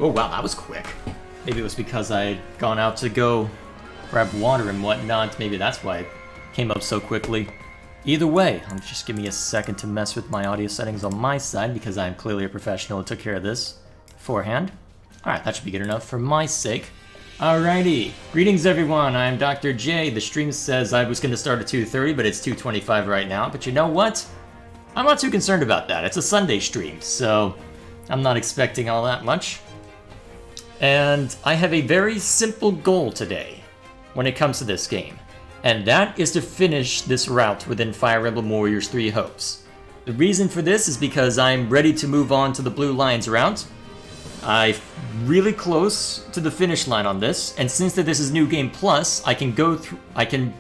Oh wow, that was quick. Maybe it was because I had gone out to go grab water and whatnot. Maybe that's why it came up so quickly. Either way, just give me a second to mess with my audio settings on my side because I'm clearly a professional and took care of this beforehand. Alright, that should be good enough for my sake. Alrighty. Greetings everyone, I'm Dr. J. The stream says I was going to start at 2:30, but it's 2:25 right now. But you know what? I'm not too concerned about that. It's a Sunday stream, so I'm not expecting all that much. And I have a very simple goal today when it comes to this game. And that is to finish this route within Fire Emblem Warriors 3 Hopes. The reason for this is because I'm ready to move on to the Blue Lions route. I'm really close to the finish line on this, and since that this is New Game Plus, I can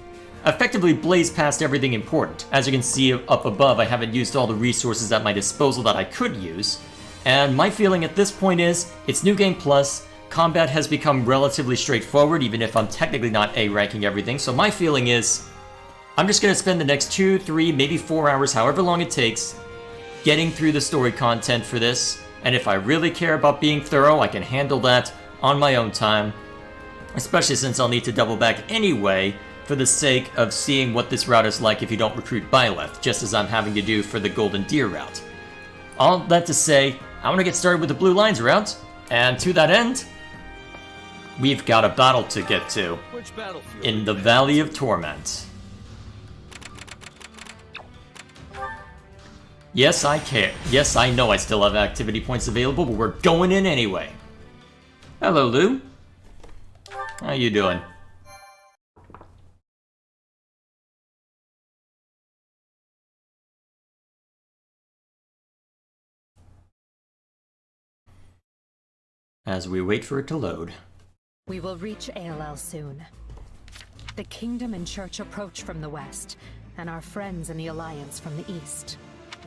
effectively blaze past everything important. As you can see up above, I haven't used all the resources at my disposal that I could use, and my feeling at this point is, it's New Game Plus, combat has become relatively straightforward, even if I'm technically not A-ranking everything, so my feeling is, I'm just going to spend the next 2, 3, maybe 4 hours, however long it takes, getting through the story content for this, and if I really care about being thorough, I can handle that on my own time, especially since I'll need to double back anyway, for the sake of seeing what this route is like if you don't recruit Byleth, just as I'm having to do for the Golden Deer route. All that to say, I want to get started with the Blue Lions route, and to that end, we've got a battle to get to in the Valley of Torment. Yes, I care. Yes, I know I still have activity points available, but we're going in anyway. Hello, Lou. How you doing? As we wait for it to load. We will reach ALL soon. The Kingdom and Church approach from the west, and our friends in the Alliance from the east.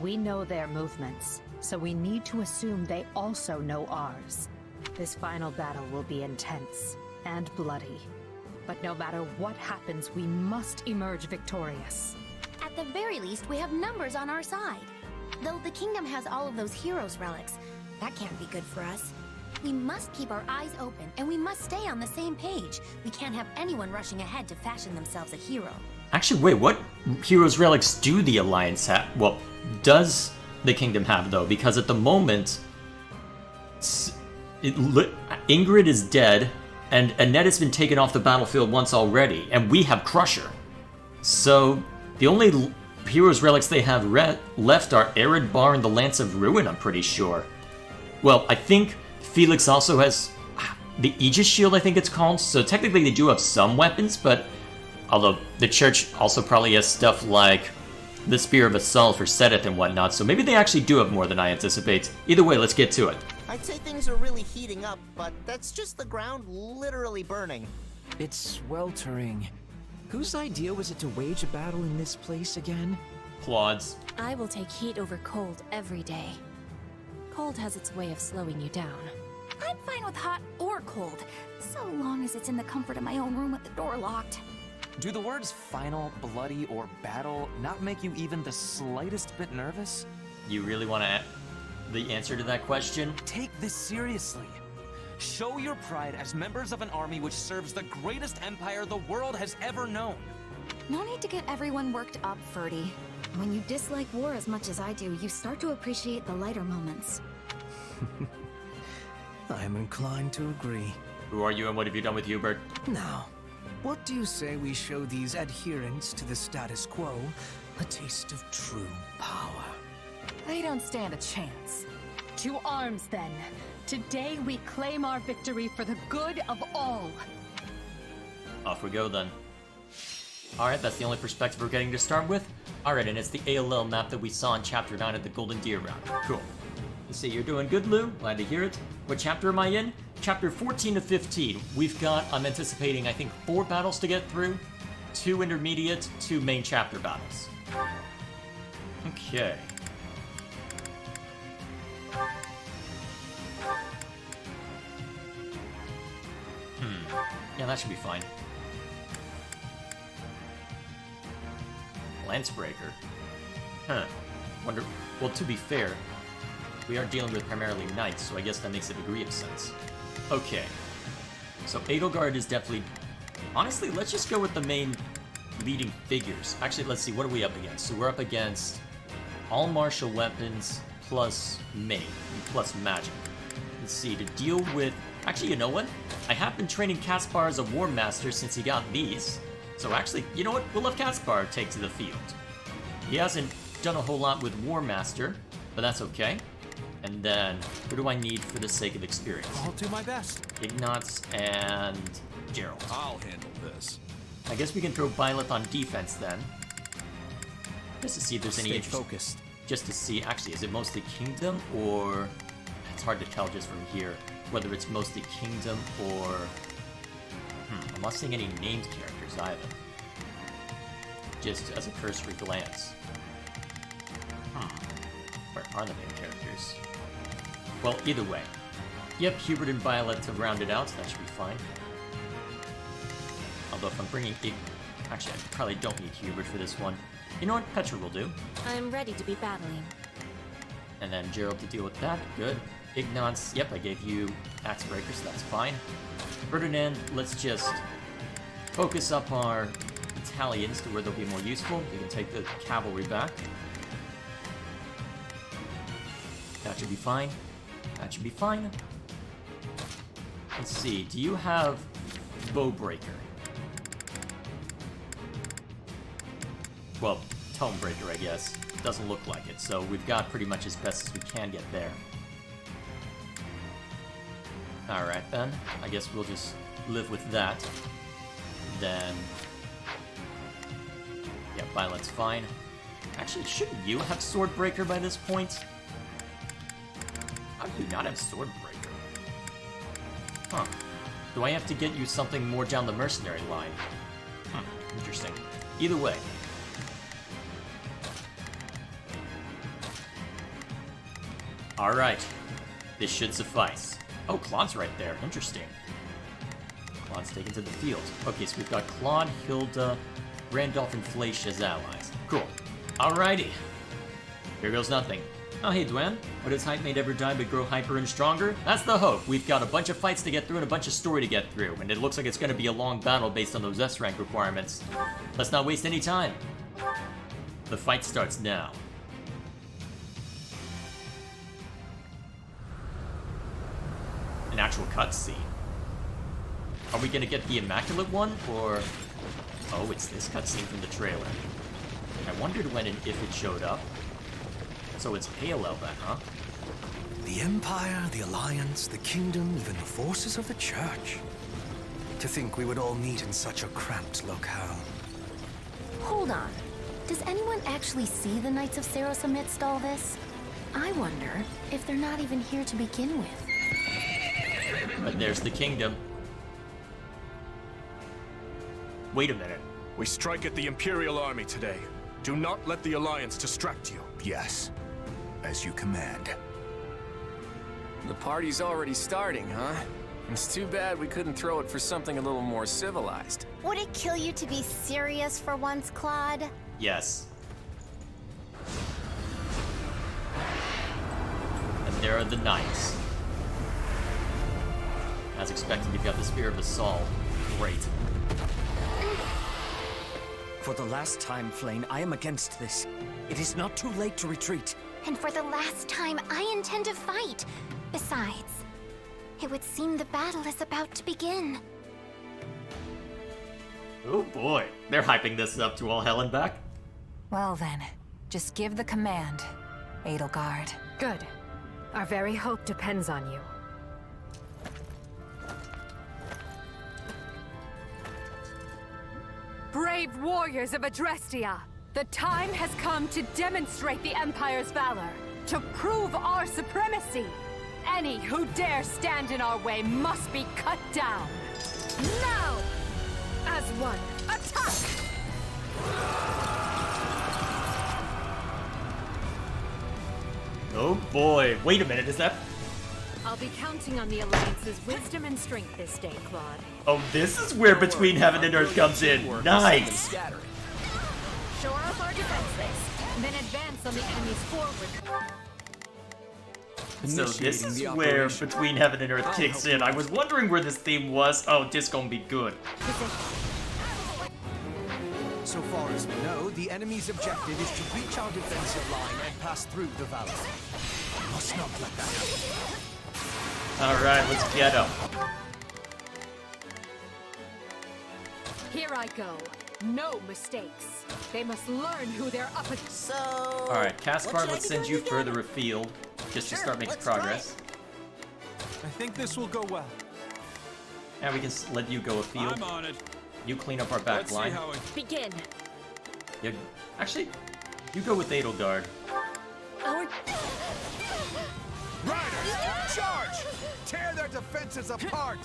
We know their movements, so we need to assume they also know ours. This final battle will be intense and bloody. But no matter what happens, we must emerge victorious. At the very least, we have numbers on our side. Though the Kingdom has all of those heroes' relics, that can't be good for us. We must keep our eyes open, and we must stay on the same page. We can't have anyone rushing ahead to fashion themselves a hero. Actually, wait, what heroes' relics do the Alliance have? Well, does the Kingdom have, though? Because at the moment, Ingrid is dead, and Annette has been taken off the battlefield once already, and we have Crusher. So, the only heroes' relics they have left are Arid Bar and the Lance of Ruin, I'm pretty sure. Well, I think Felix also has the Aegis Shield, I think it's called, so technically they do have some weapons, but although the Church also probably has stuff like the Spear of Assault for Sedith and whatnot, so maybe they actually do have more than I anticipate. Either way, let's get to it. I'd say things are really heating up, but that's just the ground literally burning. It's sweltering. Whose idea was it to wage a battle in this place again? Claude's. I will take heat over cold every day. Cold has its way of slowing you down. I'm fine with hot or cold, so long as it's in the comfort of my own room with the door locked. Do the words final, bloody, or battle not make you even the slightest bit nervous? You really want to the answer to that question? Take this seriously. Show your pride as members of an army which serves the greatest empire the world has ever known. No need to get everyone worked up, Ferdy. When you dislike war as much as I do, you start to appreciate the lighter moments. I'm inclined to agree. Who are you and what have you done with Hubert? Now, what do you say we show these adherents to the status quo a taste of true power? They don't stand a chance. To arms, then. Today we claim our victory for the good of all. Off we go then. Alright, that's the only perspective we're getting to start with. Alright, and it's the ALL map that we saw in Chapter 9 of the Golden Deer round. Cool. You see, you're doing good, Lou. Glad to hear it. What chapter am I in? Chapter 14 to 15. We've got, I'm anticipating, I think, 4 battles to get through. 2 intermediate, 2 main chapter battles. Okay. Yeah, that should be fine. Lancebreaker. Huh. Wonder... Well, to be fair... we are dealing with primarily knights, so I guess that makes a degree of sense. Okay. So Edelgard is definitely... Honestly, let's just go with the main leading figures. Actually, let's see, what are we up against? So we're up against all martial weapons plus main, plus magic. Let's see, to deal with... Actually, you know what? I have been training Caspar as a War Master since he got these. So actually, you know what? We'll have Caspar take to the field. He hasn't done a whole lot with War Master, but that's okay. And then, who do I need for the sake of experience? I'll do my best. Ignatz and Gerald. I'll handle this. I guess we can throw Byleth on defense then. Just to see if there's any Stay interest. focused. Just to see, actually, is it mostly Kingdom or... It's hard to tell just from here whether it's mostly Kingdom or... I'm not seeing any named characters either. Just as a cursory glance. Where are the main characters? Well, either way. Yep, Hubert and Violet to round it out, so that should be fine. Although if I'm bringing... Actually, I probably don't need Hubert for this one. You know what? Petra will do. I'm ready to be battling. And then Gerald to deal with that. Good. Ignatz, yep, I gave you Axe Breaker, so that's fine. Ferdinand, let's just focus up our battalions to where they'll be more useful. We can take the cavalry back. That should be fine. That should be fine. Let's see, do you have Bowbreaker? Well, Tonebreaker, I guess. Doesn't look like it, so we've got pretty much as best as we can get there. Alright then, I guess we'll just live with that. Then... yeah, Violet's fine. Actually, shouldn't you have Swordbreaker by this point? How do you not have Swordbreaker? Huh. Do I have to get you something more down the mercenary line? Interesting. Either way. Alright. This should suffice. Oh, Claude's right there. Interesting. Claude's taken to the field. Okay, so we've got Claude, Hilda, Randolph, and Fleisch as allies. Cool. Alrighty. Here goes nothing. Oh, hey, Dwan. Would his hype mate ever die but grow hyper and stronger? That's the hope. We've got a bunch of fights to get through and a bunch of story to get through, and it looks like it's going to be a long battle based on those S-rank requirements. Let's not waste any time. The fight starts now. An actual cutscene. Are we gonna get the Immaculate one, or... Oh, it's this cutscene from the trailer. I wondered when and if it showed up. So it's parallel then, huh? The Empire, the Alliance, the Kingdom, even the forces of the Church. To think we would all meet in such a cramped locale. Hold on. Does anyone actually see the Knights of Saros amidst all this? I wonder if they're not even here to begin with. But there's the Kingdom. Wait a minute. We strike at the Imperial army today. Do not let the Alliance distract you. Yes, as you command. The party's already starting, huh? It's too bad we couldn't throw it for something a little more civilized. Would it kill you to be serious for once, Claude? Yes. And there are the knights. As expected, you've got the Spear of Assault. Great. For the last time, Flane, I am against this. It is not too late to retreat. And for the last time, I intend to fight. Besides, it would seem the battle is about to begin. Oh boy, they're hyping this up to all hell and back. Well then, just give the command, Edelgard. Good. Our very hope depends on you. Brave warriors of Adrestia, the time has come to demonstrate the Empire's valor, to prove our supremacy. Any who dare stand in our way must be cut down. Now! As one, attack! Oh boy, wait a minute, is that... I'll be counting on the Alliance's wisdom and strength this day, Claude. Oh, this is where Between Heaven and Earth comes in. Nice! Shore up our defenses, then advance on the enemy's forward. So this Initiating is the where operation. Between Heaven and Earth I'll kicks help in. I was wondering where this theme was. Oh, this gonna be good. So far as we know, the enemy's objective is to reach our defensive line and pass through the valley. Must not let that happen. Alright, let's get up. Here I go. No mistakes. They must learn who they're up against. So. Alright, Caspar, let's send you further afield just to start making progress. I think this will go well. And we can let you go afield. I'm on it. You clean up our back line. Begin. Yeah, actually, you go with Edelgard. Our Riders, charge! Tear their defenses apart!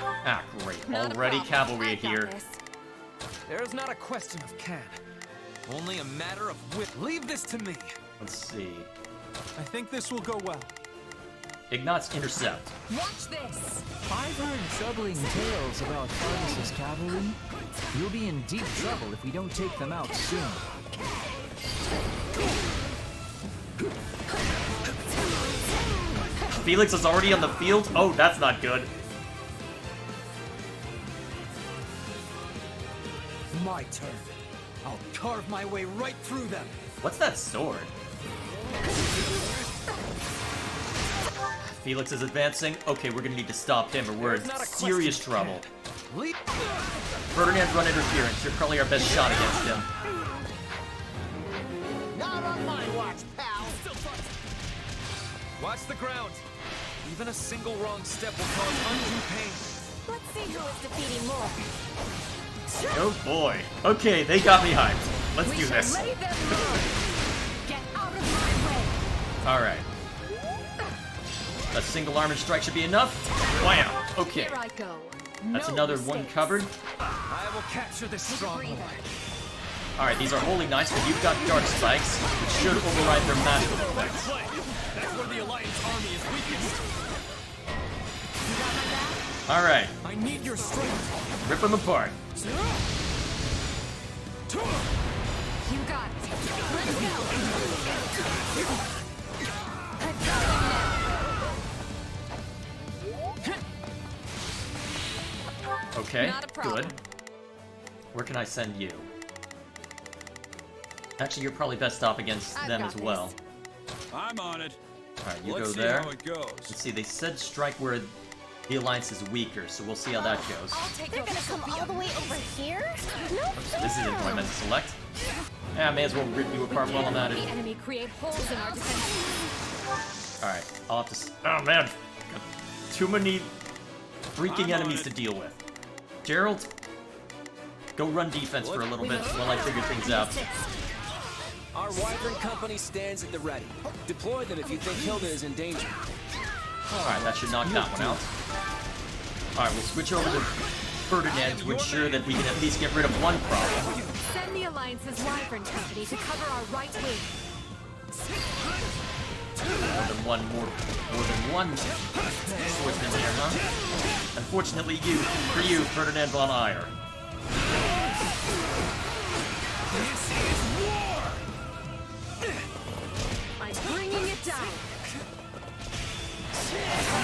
Ah, great. Not a Already problem. cavalry I've got here. this. There is not a question of can. Only a matter of which. Leave this to me. Let's see. I think this will go well. Ignat's intercept. watch this. I've heard troubling tales about Argus' cavalry. You'll be in deep trouble if we don't take them out soon. Felix is already on the field? Oh, that's not good. My turn. I'll carve my way right through them. What's that sword? Felix is advancing. Okay, we're gonna need to stop him or we're in serious trouble. Ferdinand, run interference. You're probably our best shot against him. Not on my watch, pal. Watch the ground. Even a single wrong step will cause undue pain. Let's see who is defeating more. Oh boy. Okay, they got me hyped. Let's do shall this. lay them low. Get out of my way. Alright. A single armored strike should be enough. Wham! Okay. Here I go. That's No another one mistakes. covered. I will capture this stronghold. Alright, these are holy knights, but you've got dark spikes, which should override their magical effects. That's where the Alliance army is weakest. Alright, I need your strength. rip them apart. You got it. Let's Okay, Not a problem. good. Where can I send you? Actually, you're probably best off against I've them got as well. I'm on it. Alright, you Let's go see there. how it goes. Let's see, they said strike where the alliance is weaker, so we'll see how that goes. I'll take They're your gonna come all the way over here? No. This isn't what I meant to select. Yeah, may as well rip you apart while I'm at the it. enemy create holes in our defense. Alright, I'll have to oh man! Got too many freaking enemies to deal with. Gerald, go run defense for a little bit while I figure things out. Our Wyvern company stands at the ready. Deploy them if you think Hilda is in danger. Alright, that should knock that one out. Alright, we'll switch over to Ferdinand to ensure that we can at least get rid of one problem. Send the Alliance's Wyvern Company to cover our right wing. More than one swordsman here, huh? Unfortunately, for you, Ferdinand von Eyre. I'm bringing it down.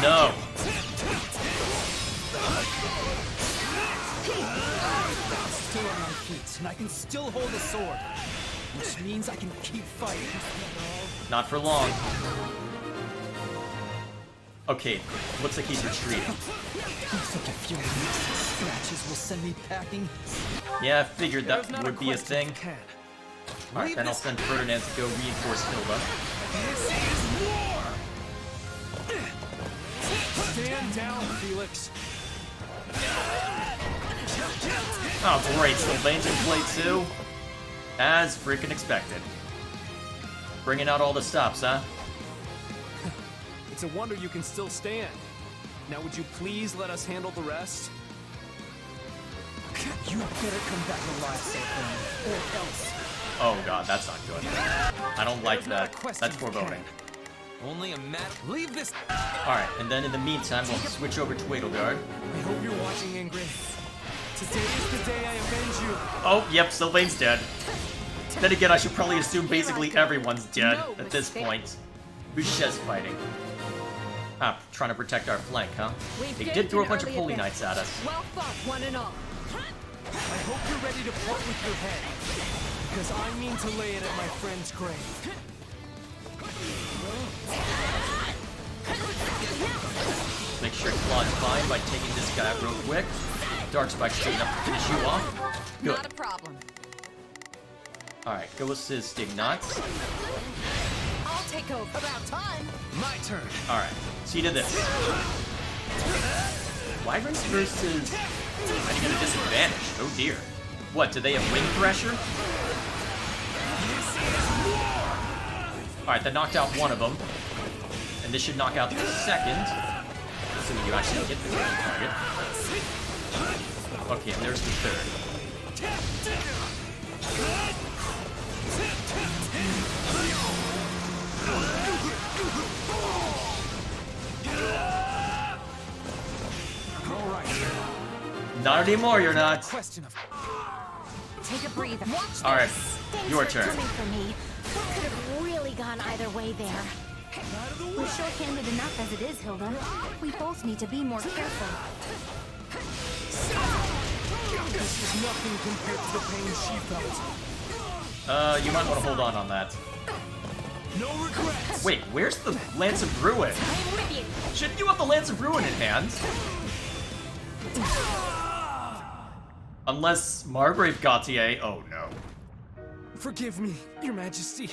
No! Still on my feet, and I can still hold a sword. Which means I can keep fighting. Not for long. Okay, looks like he's retreating. You think a few nicks and scratches will send me packing? Yeah, I figured that There's not would be a question thing. of can. Alright, then I'll send Ferdinand to go reinforce Hilda. Stand down, Felix. Oh, great, Sylvain's in play too. As freaking expected. Bringing out all the stops, huh? It's a wonder you can still stand. Now would you please let us handle the rest? You better come back alive, Sylvain, or else. Oh god, that's not good. I don't like There's not a that. question That's of foreboding. can. Only a matter. Leave this. Alright, and then in the meantime, we'll switch over to Edelgard. I hope you're watching, Ingrid. Today is the day I avenge you. Oh, yep, Sylvain's dead. Then again, I should probably assume basically everyone's dead at this point. Who's Shez fighting? Ah, trying to protect our flank, huh? They did throw a bunch of Holy Knights at us. Well fought, one and all. I hope you're ready to part with your head, because I mean to lay it at my friend's grave. Make sure Claw's fine by taking this guy out real quick. Dark Spike should enough to finish you off. Good. Not a problem. Alright, go assist Ignots. I'll take over. About time. My turn. Alright, see to this. Wyverns versus... fighting at a disadvantage. Oh dear. What, do they have Wing Thresher? Alright, that knocked out one of them. And this should knock out the second. Assuming you actually hit the target. Okay, and there's the third. Not anymore, you're not. Take a breather. Watch Alright, Things your are turn. coming for me. That could have really gone either way there. We're short-handed enough as it is, Hilda. We both need to be more careful. This is nothing compared to the pain she felt. You might want to hold on that. No regrets. Wait, where's the Lance of Ruin? I'm with you. Shouldn't you have the Lance of Ruin in hand? Unless Margrave Gautier. Oh no. Forgive me, Your Majesty.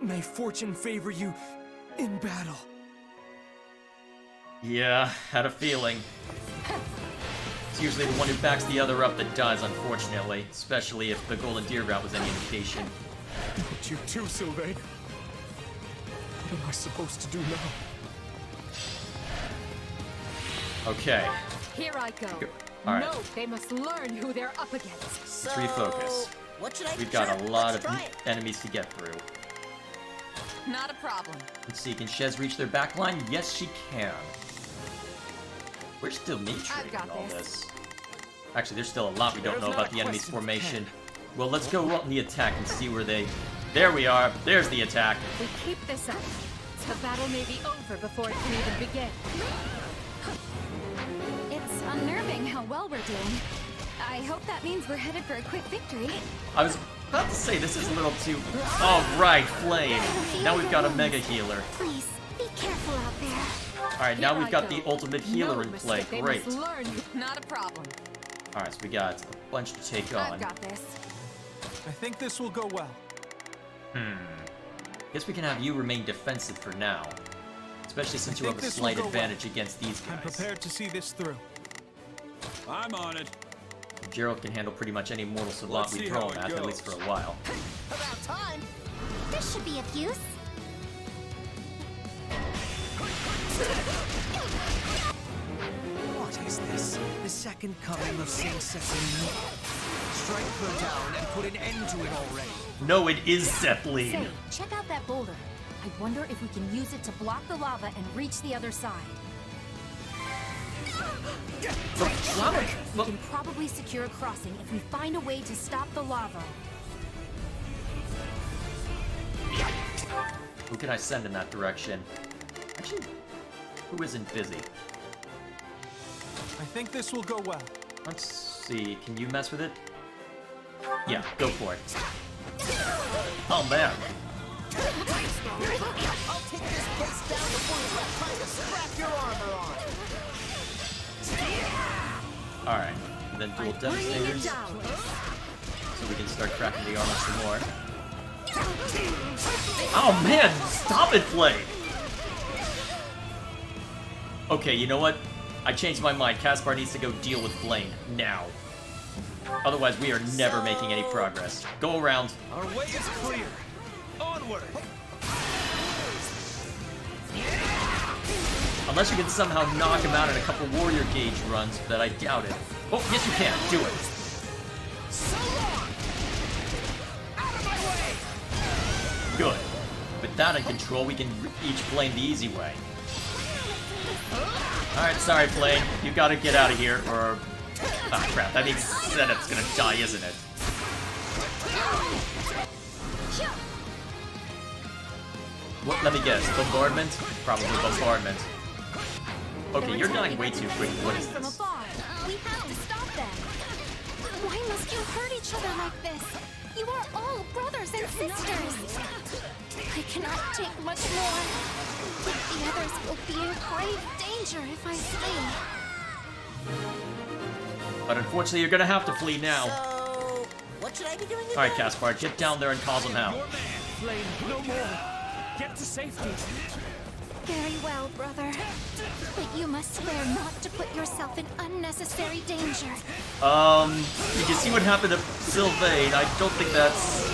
May fortune favor you in battle. Yeah, had a feeling. It's usually the one who backs the other up that does, unfortunately. Especially if the Golden Deer route was any indication. Not you too, Sylvain. What am I supposed to do now? Okay. Here I go. Alright. No, they must learn who they're up against. So, Let's refocus. What should I We've got a try? lot Let's of try it. enemies to get through. Not a problem. Let's see, can Shez reach their backline? Yes, she can. Where's Dimitri I've got in all this. this? Actually, there's still a lot we don't There's know not about a the enemy's question of formation. Well, let's go on the attack and see where they... There we are. There's the attack. We keep this up. The battle may be over before it can even begin. It's unnerving how well we're doing. I hope that means we're headed for a quick victory. I was about to say, this is a little too... Oh, right, Flame. Now we've got a Mega Healer. Please, be careful out there. Alright, now we've got the Ultimate Healer in play. They Great. must learn. Not a problem. Alright, so we got a bunch to take on. I've got this. I think this will go well. Guess we can have you remain defensive for now. Especially since you have a slight advantage against these I'm guys. prepared to see this through. I'm on it. Gerald can handle pretty much any mortal savant Let's we see throw how him it at goes. least for a while. About time. This should be of use. What is this? The second coming of Saint Cecilia? Strike her down and put an end to it already. No, it is Zeppelin. Say, check out that boulder. I wonder if we can use it to block the lava and reach the other side. We can probably secure a crossing if we find a way to stop the lava. Who can I send in that direction? Actually, who isn't busy? I think this will go well. Let's see, can you mess with it? Yeah, go for it. Oh man. I'll take this place down before you have time to strap your armor on. Alright, and then dual Devastators. So we can start cracking the armor some more. Oh man, stop it, Flame! Okay, you know what? I changed my mind. Caspar needs to go deal with Flame now. Otherwise, we are never making any progress. Go around. Our way is clear. Onward. Unless you can somehow knock him out in a couple warrior gauge runs, but I doubt it. Oh, yes you can. Do it. Good. With that in control, we can each Flame the easy way. Alright, sorry, Flame. You gotta get out of here, or... Ah, crap. That means Zenith's gonna die, isn't it? What? Let me guess. Bombardment? Probably bombardment. Okay, you're dying way too quick. What is From this? afar. We have to stop them. Why must you hurt each other like this? You are all brothers and sisters. I cannot take much more. The others will be in grave danger if I stay. But unfortunately, you're gonna have to flee now. So, what should I be doing again? Alright, Caspar, get down there and cause them hell. Flame, no more. Get to safety. Very well, brother. But you must swear not to put yourself in unnecessary danger. You can see what happened to Sylvain. I don't think that's...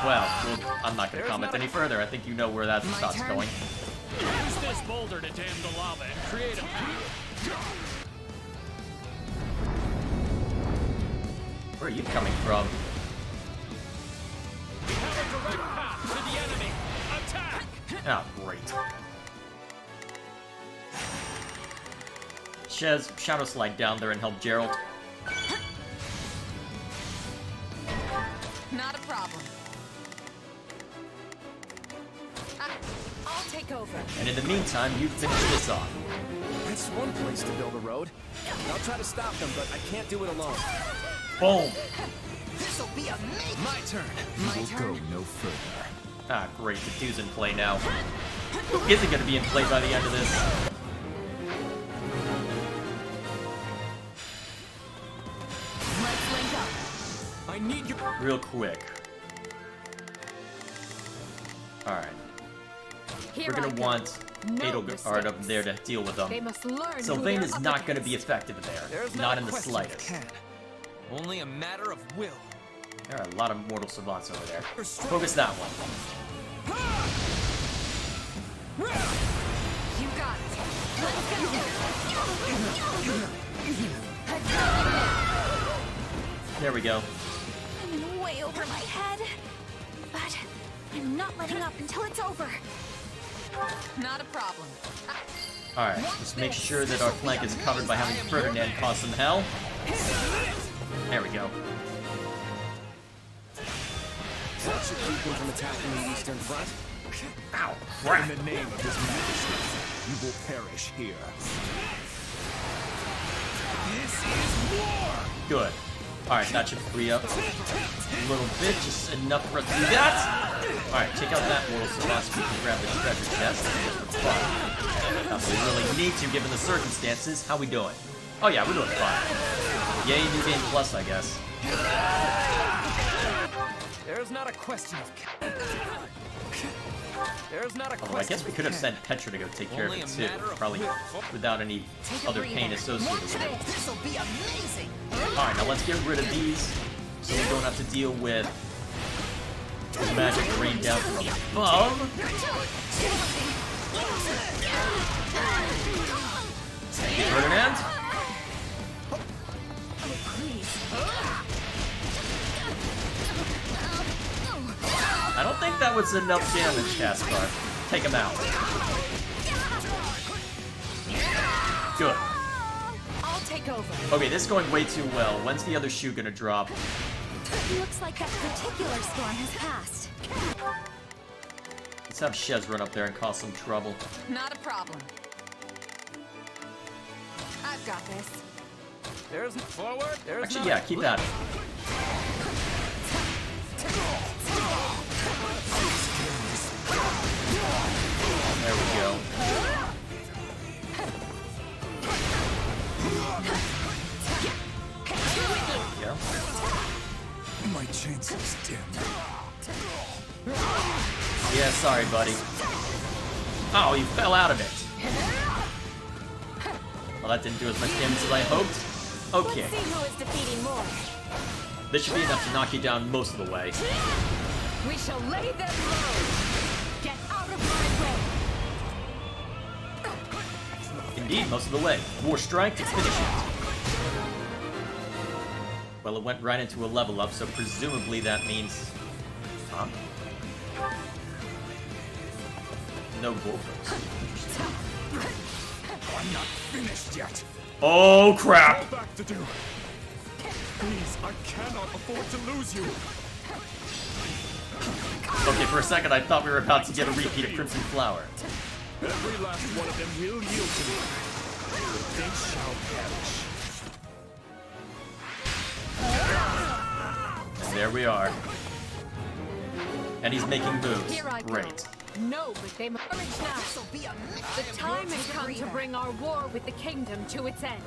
Well, I'm not gonna comment any further. I think you know where that thought's going. Use this boulder to dam the lava and create a... Where are you coming from? We have a direct path to the enemy. Attack! Oh, great. Shez, Shadow Slide down there and help Gerald. Not a problem. I'll take over. And in the meantime, you finish this off. That's one place to build a road. I'll try to stop them, but I can't do it alone. Boom! This'll be amazing. My turn. We'll go no further. Ah, great. The dude's in play now. Who isn't going to be in play by the end of this? Let's link up. I need you. Real quick. Alright. We're going to want Edelgard up there to deal with them. They must learn. Sylvain is not going to be effective there. There's Not a in the question slightest. of can. Only a matter of will. There are a lot of mortal savants over there. Focus that one. You got it. Let's go. There we go. I'm in way over my head. But I'm not letting up until it's over. Not a problem. Alright, just make sure that our flank is covered by having Ferdinand cause some hell. There we go. That should keep them from attacking the Eastern Front. Ow, crap. In the name of His Majesty, you will perish here. This is war! Good. Alright, that should free up a little bit, just enough for us to do that. Alright, take out that mortal savant so we can grab the treasure chest. Not that we really need to, given the circumstances. How we doing? Oh yeah, we're doing fine. Yay, new game plus, I guess. There's not a question of can. There's not a question. Although I guess we could have sent Petra to go take care of it too, probably without any other pain associated with it. This'll be amazing. Alright, now let's get rid of these so we don't have to deal with magic rain down from above. Ferdinand? I don't think that was enough damage, Caspar. Take him out. Good. I'll take over. Okay, this is going way too well. When's the other shoe gonna drop? Looks like that particular storm has passed. Let's have Shez run up there and cause some trouble. Not a problem. I've got this. There's forward. There's Actually, yeah, keep at it. There we go. Yeah. My chances dim. Yeah, sorry, buddy. Oh, you fell out of it. Well, that didn't do as much damage as I hoped. Okay. Let's see who is defeating more. This should be enough to knock you down most of the way. We shall lay them low. Get out of my way. Indeed, most of the way. War strike to finish it. Well, it went right into a level up, so presumably that means... Huh? No goalposts. I'm not finished yet. Oh, crap! Back to do. Please, I cannot afford to lose you. Okay, for a second I thought we were about to get a repeat of Crimson Flower. Every last one of them will yield to me. But they shall perish. And there we are. And he's making moves. Here I Great. go. No, but they must now. The time has come to bring our war with the kingdom to its end.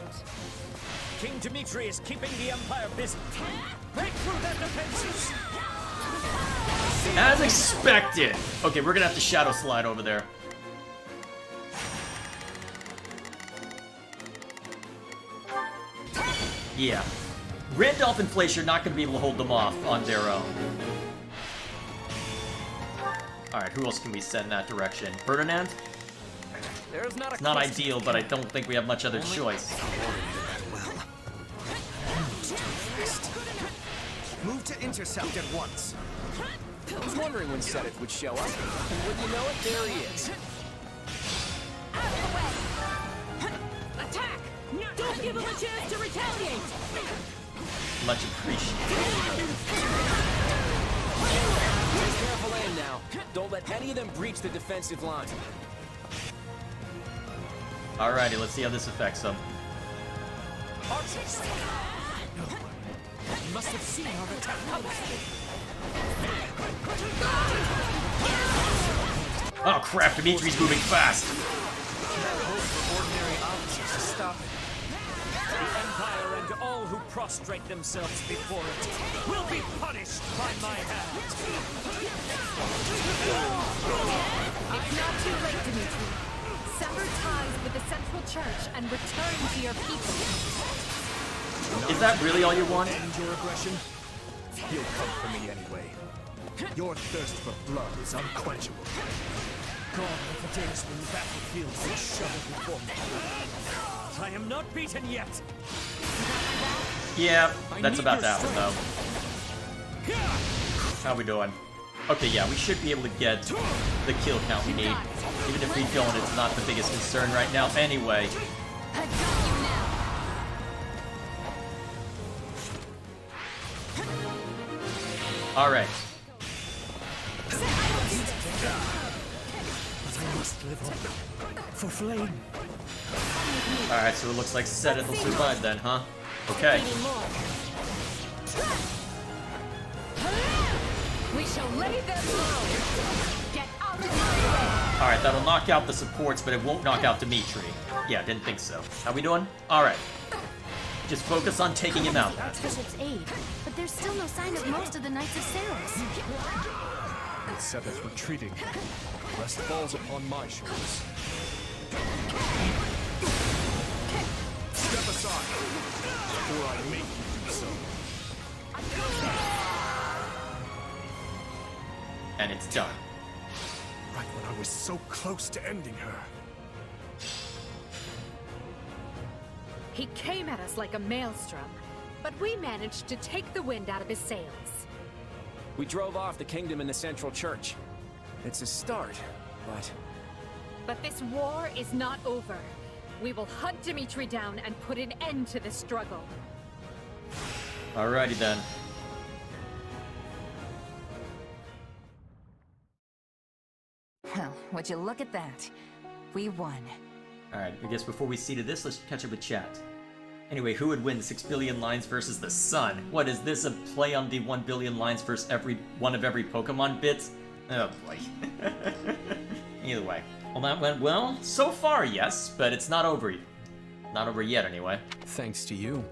King Dimitri is keeping the Empire busy. Break through their defenses! As expected! Okay, we're gonna have to shadow slide over there. Yeah. Randolph and Fleischer are not gonna be able to hold them off on their own. Alright, who else can we send in that direction? Ferdinand? There's not a It's not ideal, but I don't think we have much other choice. Move to intercept at once. I was wondering when Seth would show up, and when you know it, there he is. Attack! Don't give him a chance to retaliate! Much appreciated. Take careful aim now. Don't let any of them breach the defensive line. Alrighty, let's see how this affects them. Archers! You must have seen our attack coming. Oh crap, Dimitri's moving fast! Ordinary officers to stop it. The Empire and all who prostrate themselves before it will be punished by my hand. It's not too late, Dimitri. Sever ties with the Central Church and return to your people. Is that really all you want? End your aggression? You'll come for me anyway. Your thirst for blood is unquenchable. God of the days when the battlefield was shoveled before me. I am not beaten yet. Yeah, that's about to happen though. How we doing? Okay, yeah, we should be able to get the kill count we need. Even if we don't, it's not the biggest concern right now anyway. Alright. But I must live on. For Flame. Alright, so it looks like Seth will survive then, huh? Okay. We shall lay them low. Get out of my way. Alright, that'll knock out the supports, but it won't knock out Dimitri. Yeah, didn't think so. How we doing? Alright. Just focus on taking him out. Bishop's aid, but there's still no sign of most of the Knights of Saros. With Seth retreating, the rest falls upon my shoulders. Step aside, before I make you do so. And it's done. Right when I was so close to ending her. He came at us like a maelstrom, but we managed to take the wind out of his sails. We drove off the kingdom and the Central Church. It's a start, but... But this war is not over. We will hunt Dimitri down and put an end to this struggle. Alrighty then. Well, would you look at that? We won. Alright, I guess before we see to this, let's catch up with chat. Anyway, who would win 6 billion lines versus the sun? What is this, a play on the 1 billion lines versus every one of every Pokemon bits? Oh boy. Either way. Well, that went well. So far, yes, but it's not over. Not over yet, anyway. Thanks to you.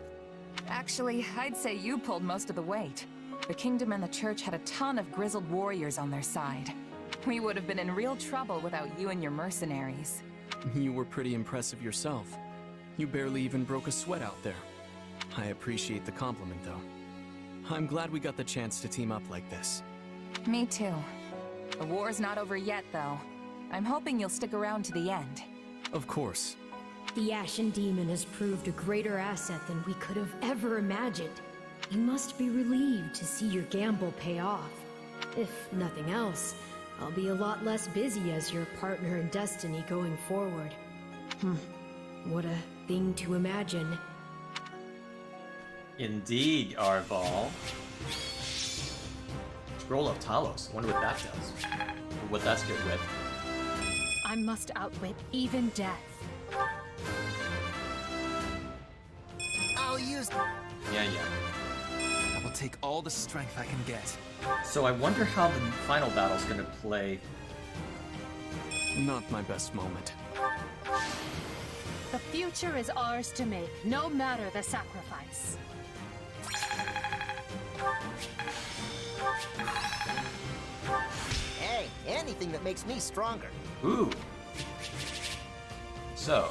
Actually, I'd say you pulled most of the weight. The Kingdom and the Church had a ton of grizzled warriors on their side. We would have been in real trouble without you and your mercenaries. You were pretty impressive yourself. You barely even broke a sweat out there. I appreciate the compliment, though. I'm glad we got the chance to team up like this. Me too. The war's not over yet, though. I'm hoping you'll stick around to the end. Of course. The Ashen Demon has proved a greater asset than we could have ever imagined. You must be relieved to see your gamble pay off. If nothing else, I'll be a lot less busy as your partner in destiny going forward. What a thing to imagine. Indeed, Arval. Scroll of Talos. I wonder what that does. Or what that's good with. I must outwit even death. I'll use... Yeah. I will take all the strength I can get. So I wonder how the final battle's gonna play. Not my best moment. The future is ours to make, no matter the sacrifice. Hey, anything that makes me stronger. Ooh. So,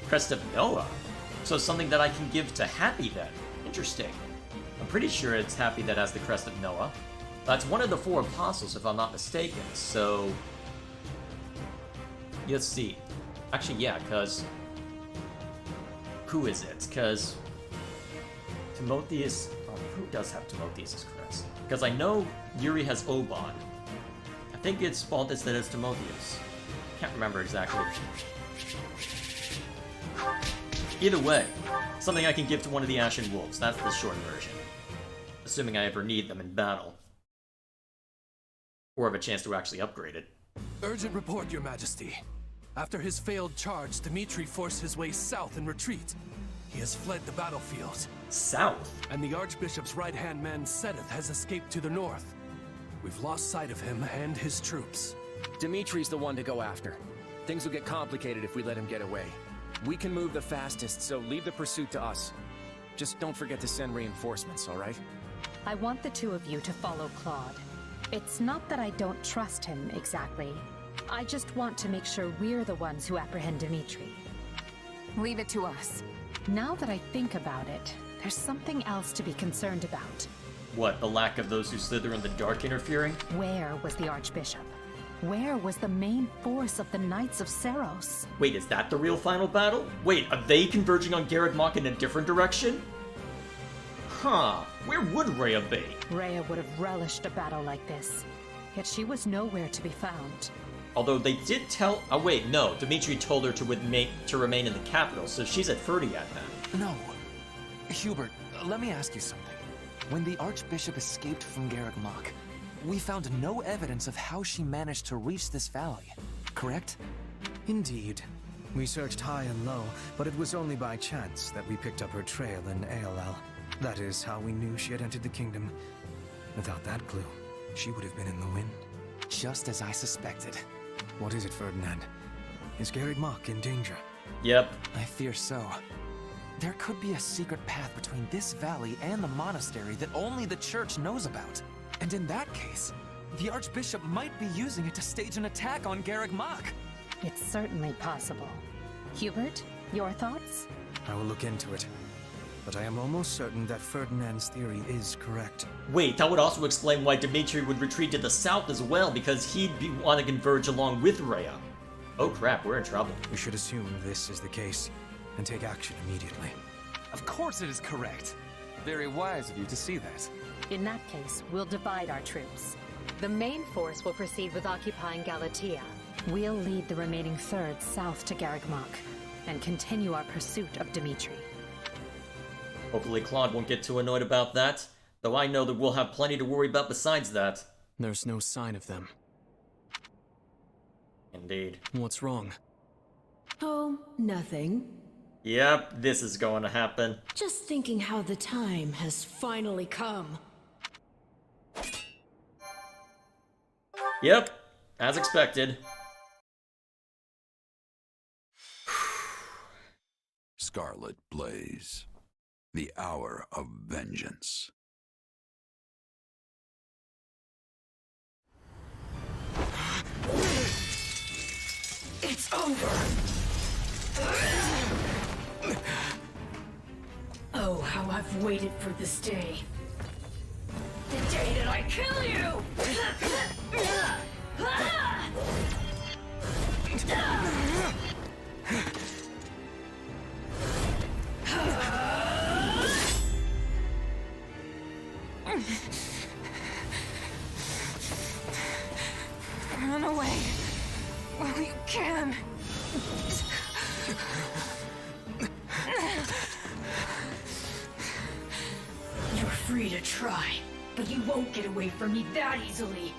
Crest of Noah. So something that I can give to Happy then. Interesting. I'm pretty sure it's Happy that has the Crest of Noah. That's one of the 4 apostles, if I'm not mistaken. So, let's see. Actually, yeah, because... Who is it? Because... Timotheus... Oh, who does have Timotheus' crest? Because I know Yuri has Oban. I think it's Baltus that has Timotheus. Can't remember exactly. Either way, something I can give to one of the Ashen Wolves. That's the short version. Assuming I ever need them in battle. Or have a chance to actually upgrade it. Urgent report, Your Majesty. After his failed charge, Dmitri forced his way south in retreat. He has fled the battlefield. South? And the Archbishop's right-hand man, Sedith, has escaped to the north. We've lost sight of him and his troops. Dimitri's the one to go after. Things will get complicated if we let him get away. We can move the fastest, so leave the pursuit to us. Just don't forget to send reinforcements, all right? I want the 2 of you to follow Claude. It's not that I don't trust him, exactly. I just want to make sure we're the ones who apprehend Dmitri. Leave it to us. Now that I think about it, there's something else to be concerned about. What, the lack of those who slither in the dark interfering? Where was the Archbishop? Where was the main force of the Knights of Seros? Wait, is that the real final battle? Wait, are they converging on Garreg Mach in a different direction? Huh, where would Rhea be? Rhea would have relished a battle like this, yet she was nowhere to be found. Although they did tell... Oh wait, no, Dmitri told her to remain in the capital, so she's at Ferdiad then. No. Hubert, let me ask you something. When the Archbishop escaped from Garreg Mach, we found no evidence of how she managed to reach this valley, correct? Indeed. We searched high and low, but it was only by chance that we picked up her trail in ALL. That is how we knew she had entered the kingdom. Without that clue, she would have been in the wind. Just as I suspected. What is it, Ferdinand? Is Garreg Mach in danger? Yep. I fear so. There could be a secret path between this valley and the monastery that only the church knows about. And in that case, the Archbishop might be using it to stage an attack on Garreg Mach. It's certainly possible. Hubert, your thoughts? I will look into it. But I am almost certain that Ferdinand's theory is correct. Wait, that would also explain why Dmitri would retreat to the south as well, because he'd want to converge along with Rhea. Oh crap, we're in trouble. We should assume this is the case, and take action immediately. Of course it is correct. Very wise of you to see that. In that case, we'll divide our troops. The main force will proceed with occupying Galatia. We'll lead the remaining third south to Garreg Mach, and continue our pursuit of Dmitri. Hopefully Claude won't get too annoyed about that, though I know that we'll have plenty to worry about besides that. There's no sign of them. Indeed. What's wrong? Oh, nothing. Yep, this is going to happen. Just thinking how the time has finally come. Yep, as expected. Scarlet Blaze. The hour of vengeance. It's over! Oh, how I've waited for this day. The day that I kill you! Run away while you can. You're free to try, but you won't get away from me that easily.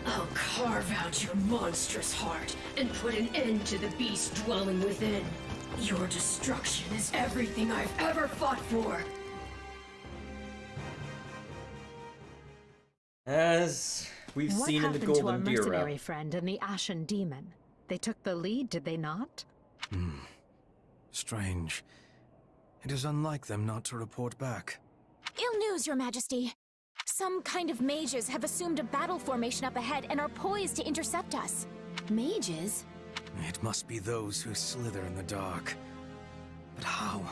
I'll carve out your monstrous heart and put an end to the beast dwelling within. Your destruction is everything I've ever fought for. As we've seen in the Golden What happened to our mercenary Bureau. friend and the Ashen Demon? They took the lead, did they not? Strange. It is unlike them not to report back. Ill news, Your Majesty. Some kind of mages have assumed a battle formation up ahead and are poised to intercept us. Mages? It must be those who slither in the dark. But how?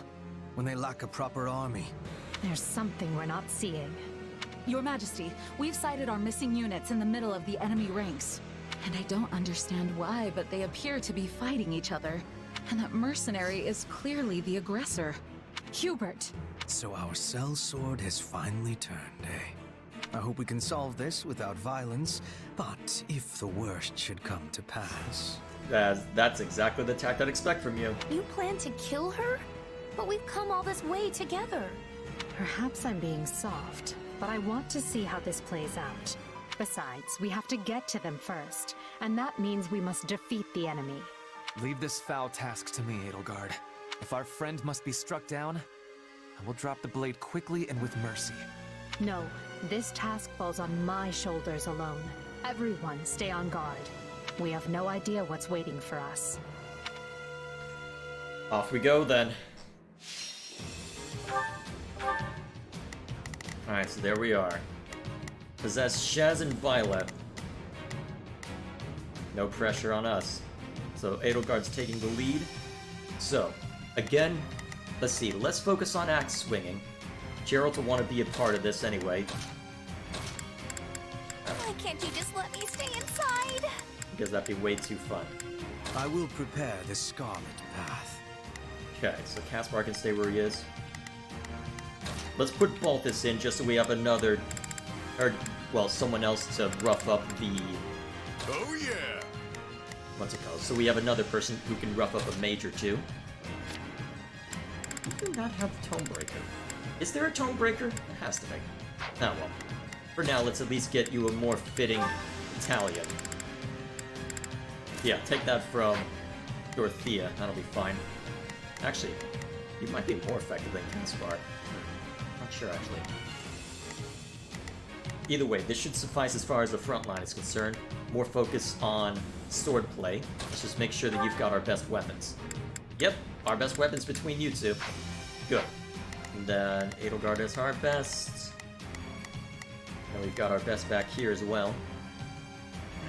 When they lack a proper army? There's something we're not seeing. Your Majesty, we've sighted our missing units in the middle of the enemy ranks. And I don't understand why, but they appear to be fighting each other. And that mercenary is clearly the aggressor. Hubert! So our sellsword has finally turned, eh? I hope we can solve this without violence, but if the worst should come to pass... That's exactly the tact I'd expect from you. You plan to kill her? But we've come all this way together. Perhaps I'm being soft, but I want to see how this plays out. Besides, we have to get to them first, and that means we must defeat the enemy. Leave this foul task to me, Edelgard. If our friend must be struck down, I will drop the blade quickly and with mercy. No, this task falls on my shoulders alone. Everyone stay on guard. We have no idea what's waiting for us. Off we go then. Alright, so there we are. Possess Shaz and Violet. No pressure on us. So Edelgard's taking the lead. So, again, let's see. Let's focus on axe swinging. Geralt will want to be a part of this anyway. Why can't you just let me stay inside? Because that'd be way too fun. I will prepare the Scarlet path. Okay, so Caspar can stay where he is. Let's put Balthus in just so we have another... Or, well, someone else to rough up the... Oh yeah! What's it called? So we have another person who can rough up a mage or two. We do not have Tonebreaker. Is there a Tonebreaker? It has to be. Oh well. For now, let's at least get you a more fitting Italian. Yeah, take that from Dorothea. That'll be fine. Actually, you might be more effective than Caspar. Not sure, actually. Either way, this should suffice as far as the front line is concerned. More focus on swordplay. Let's just make sure that you've got our best weapons. Yep, our best weapons between you two. Good. And then Edelgard is our best. And we've got our best back here as well.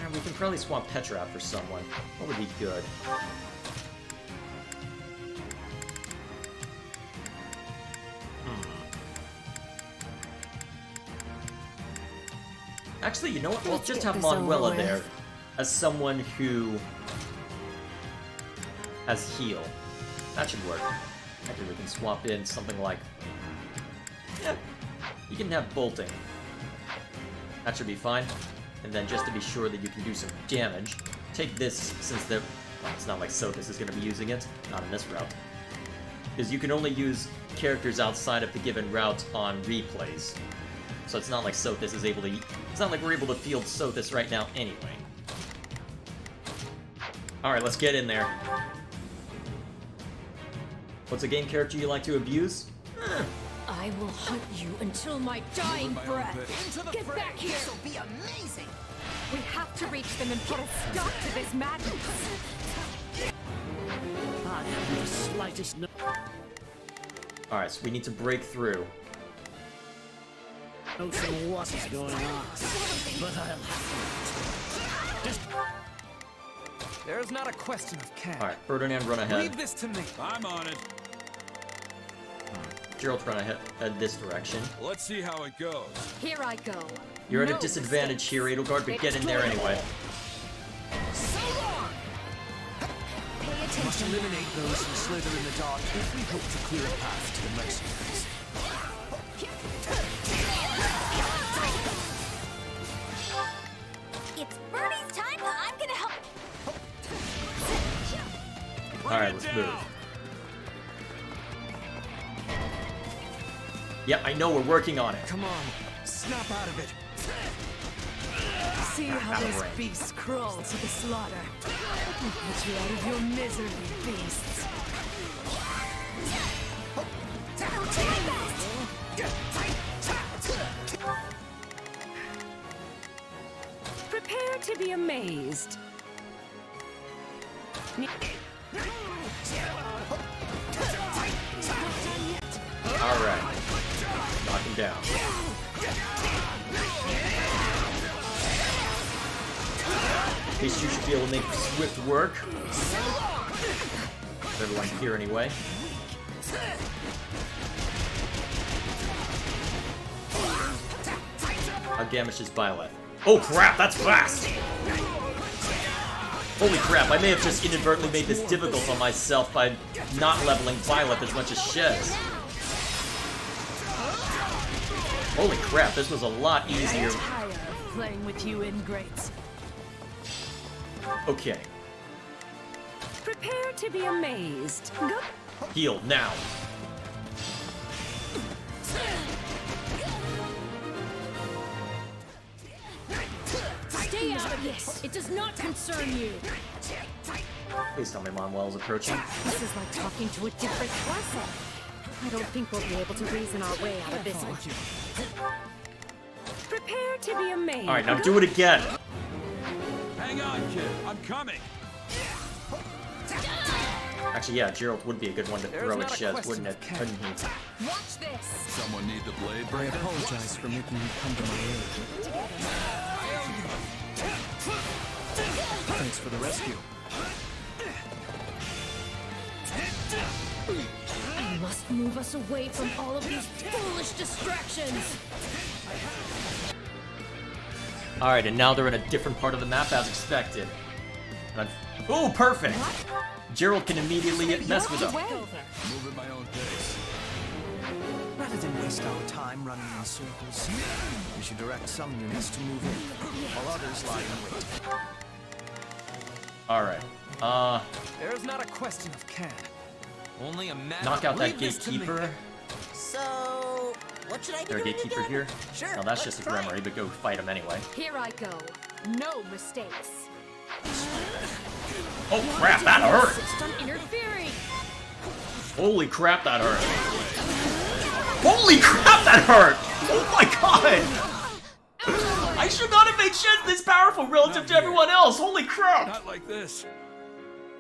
And we can probably swap Petra out for someone. What would be good? Actually, you know what? We'll just have Manuela there as someone who has heal. That should work. Actually, we can swap in something like... Yeah, you can have bolting. That should be fine. And then just to be sure that you can do some damage, take this since the... Well, it's not like Sothis is going to be using it. Not in this route. Because you can only use characters outside of the given route on replays. So it's not like Sothis is able to... It's not like we're able to field Sothis right now anyway. Alright, let's get in there. What's a game character you like to abuse? I will hunt you until my dying breath. Get back here! This'll be amazing! We have to reach them and put a stop to this madness. I haven't the slightest no... Alright, so we need to break through. notion what's going on, but I'll have to... Just... There's not a question of can. Alright, Ferdinand, run ahead. Leave this to me. I'm on it. Geralt, run ahead this direction. Let's see how it goes. Here I go. You're at No a disadvantage here, Edelgard, but get in there anyway. Pay Must attention. eliminate those who slither in the dark if we hope to clear a path to the mercenaries. It's Bernie's time, but I'm gonna help. Alright, let's move. Yep, I know, we're working on it. Come on, snap out of it. See how those beasts crawl to the slaughter. I'll put you out of your misery, beasts. Prepare to be amazed. Alright. Knock him down. At least you should be able to make swift work. With everyone here anyway. How damaged is Violet? Oh crap, that's fast! Holy crap, I may have just inadvertently made this difficult on myself by not leveling Violet as much as Shez. Holy crap, this was a lot easier. I'm tired of playing with you ingrates. Okay. Prepare to be amazed. Go. Heal, now. Stay out of this! It does not concern you! Please tell me Manuel's approaching. This is like talking to a different person. I don't think we'll be able to reason our way out of this one. Prepare to be amazed. Alright, now do it again. Hang on, kid. I'm coming. Actually, yeah, Gerald would be a good one to throw at Shez, wouldn't it? Couldn't he? Watch this. Someone need the blade I breaker? apologize for making you come to my aid. Thanks for the rescue. I must move us away from all of these foolish distractions! Alright, and now they're in a different part of the map as expected. Oh, perfect! Gerald can immediately mess with them. Move at my own pace. Rather than waste our time running in circles, we should direct some units to move in, while others lie in wait. Alright. There's not a question of can. Only a matter Knock out of that leave this to me. gatekeeper. So, what should I be Is there a doing gatekeeper again? here? Sure, No, that's just a let's try Gremory, but go fight him anyway. Here I go. No mistakes. Oh crap, that hurt! Stop interfering! Holy crap, that hurt! Holy crap, that hurt! Oh my god! I should not have made Shez this powerful relative to everyone else! Holy crap! Not like this.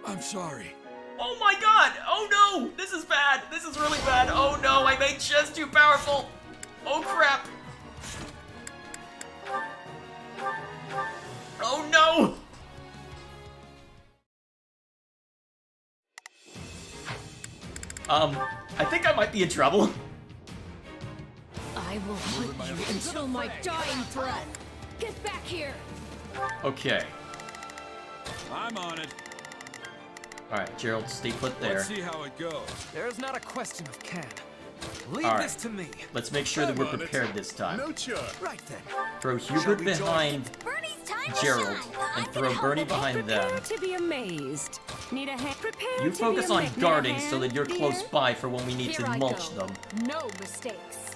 I'm sorry. Oh my god! Oh no! This is bad! This is really bad! Oh no! I made Shez too powerful! Oh crap! Oh no! I think I might be in trouble. I will hunt you until my dying breath! Get back here! Okay. I'm on it. Alright, Gerald, stay put there. Let's see how it goes. There's not a question of can. Leave Alright. this to me. Let's make sure that we're prepared this time. No charge. Right then. Throw Hubert behind Bernie's time Gerald, to shine. and I'm throw gonna Bernie help it. behind them. Prepare to be amazed. Need a hand. Prepare You to focus be on amazed. guarding Need a so that you're hand, close dear? by for when we need Here to I mulch go. them. No mistakes.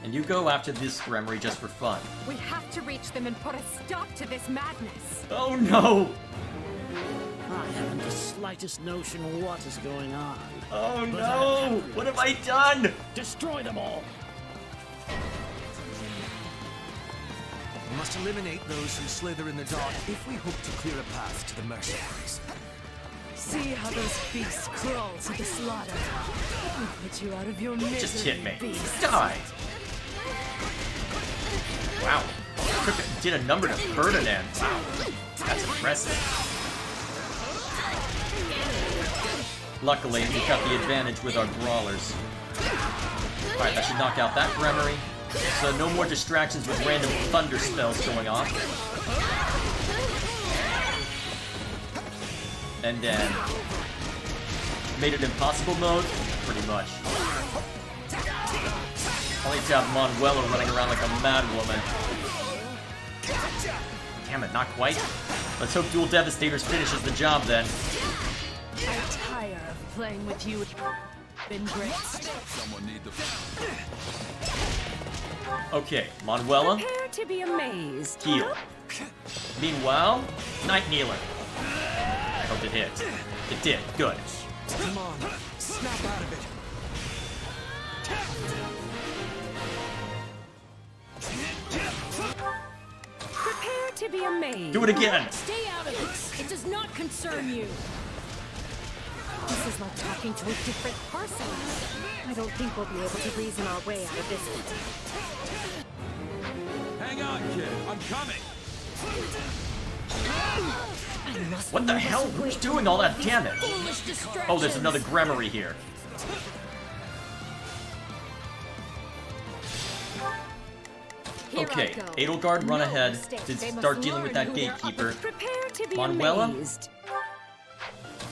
And you go after this Gremory just for fun. We have to reach them and put a stop to this madness. Oh no! I haven't the slightest notion what is going on. Oh But no! What have I done? Destroy them all! We must eliminate those who slither in the dark if we hope to clear a path to the mercenaries. See how those beasts crawl to the slaughter. I'll put you out of your misery, Just hit me. beast. Die! Wow. Did a number to Ferdinand. Wow. That's impressive. Luckily, we got the advantage with our brawlers. Alright, that should knock out that Gremory. So no more distractions with random thunder spells going off. And then... made it impossible mode? Pretty much. Only to have Manuela running around like a mad woman. Damn it, not quite. Let's hope Dual Devastators finishes the job then. I'm tired of playing with you. Been great. Someone need the. Okay, Manuela, Prepare to be amazed. heal. Meanwhile, Night Kneeler. I hope it hit. It did, good. Come on, snap out of it. Prepare to be amazed. Do it again. Stay out of this. It does not concern you. This is like talking to a different person. I don't think we'll be able to reason our way out of this one. Hang on, kid. I'm coming. What the hell? Who's doing all that damage? Oh, there's another Gremory here. Okay, Edelgard, run ahead to start dealing with that gatekeeper. Prepare to be Manuela, amazed.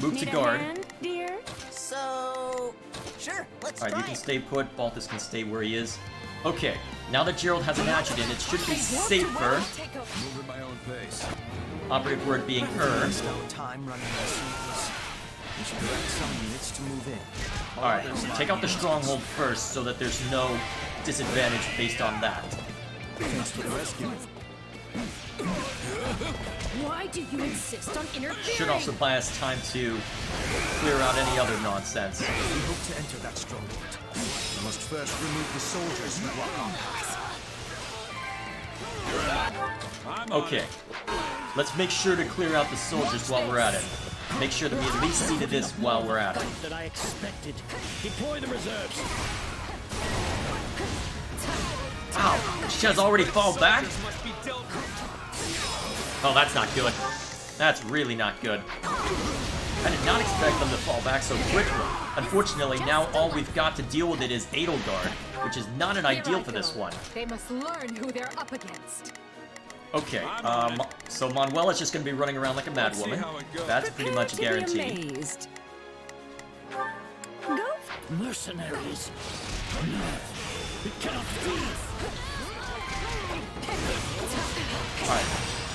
move to guard. Hand, dear? So, sure, let's Alright, try you can it. stay put. Balthus can stay where he is. Okay, now that Gerald has an adjutant, it should be safer. Move at my own pace. Operative word being her. There's no time running in circles. We should direct some units to move in. Alright, take out the stronghold first so that there's no disadvantage based on that. Thanks for the rescue. Why do you insist on interfering? Should also buy us time to clear out any other nonsense. We hope to enter that stronghold. We must first remove the soldiers who block our path. Okay, let's make sure to clear out the soldiers while we're at it. Make sure that we at least see to this while we're at it. That I expected. Deploy the reserves. Ow! She has already fall back? Oh, that's not good. That's really not good. I did not expect them to fall back so quickly. Unfortunately, now all we've got to deal with it is Edelgard, which is not an ideal for this one. They must learn who they're up against. Okay, so Manuela's just gonna be running around like a madwoman. That's pretty much a guarantee. Go. Mercenaries. It cannot be. Alright,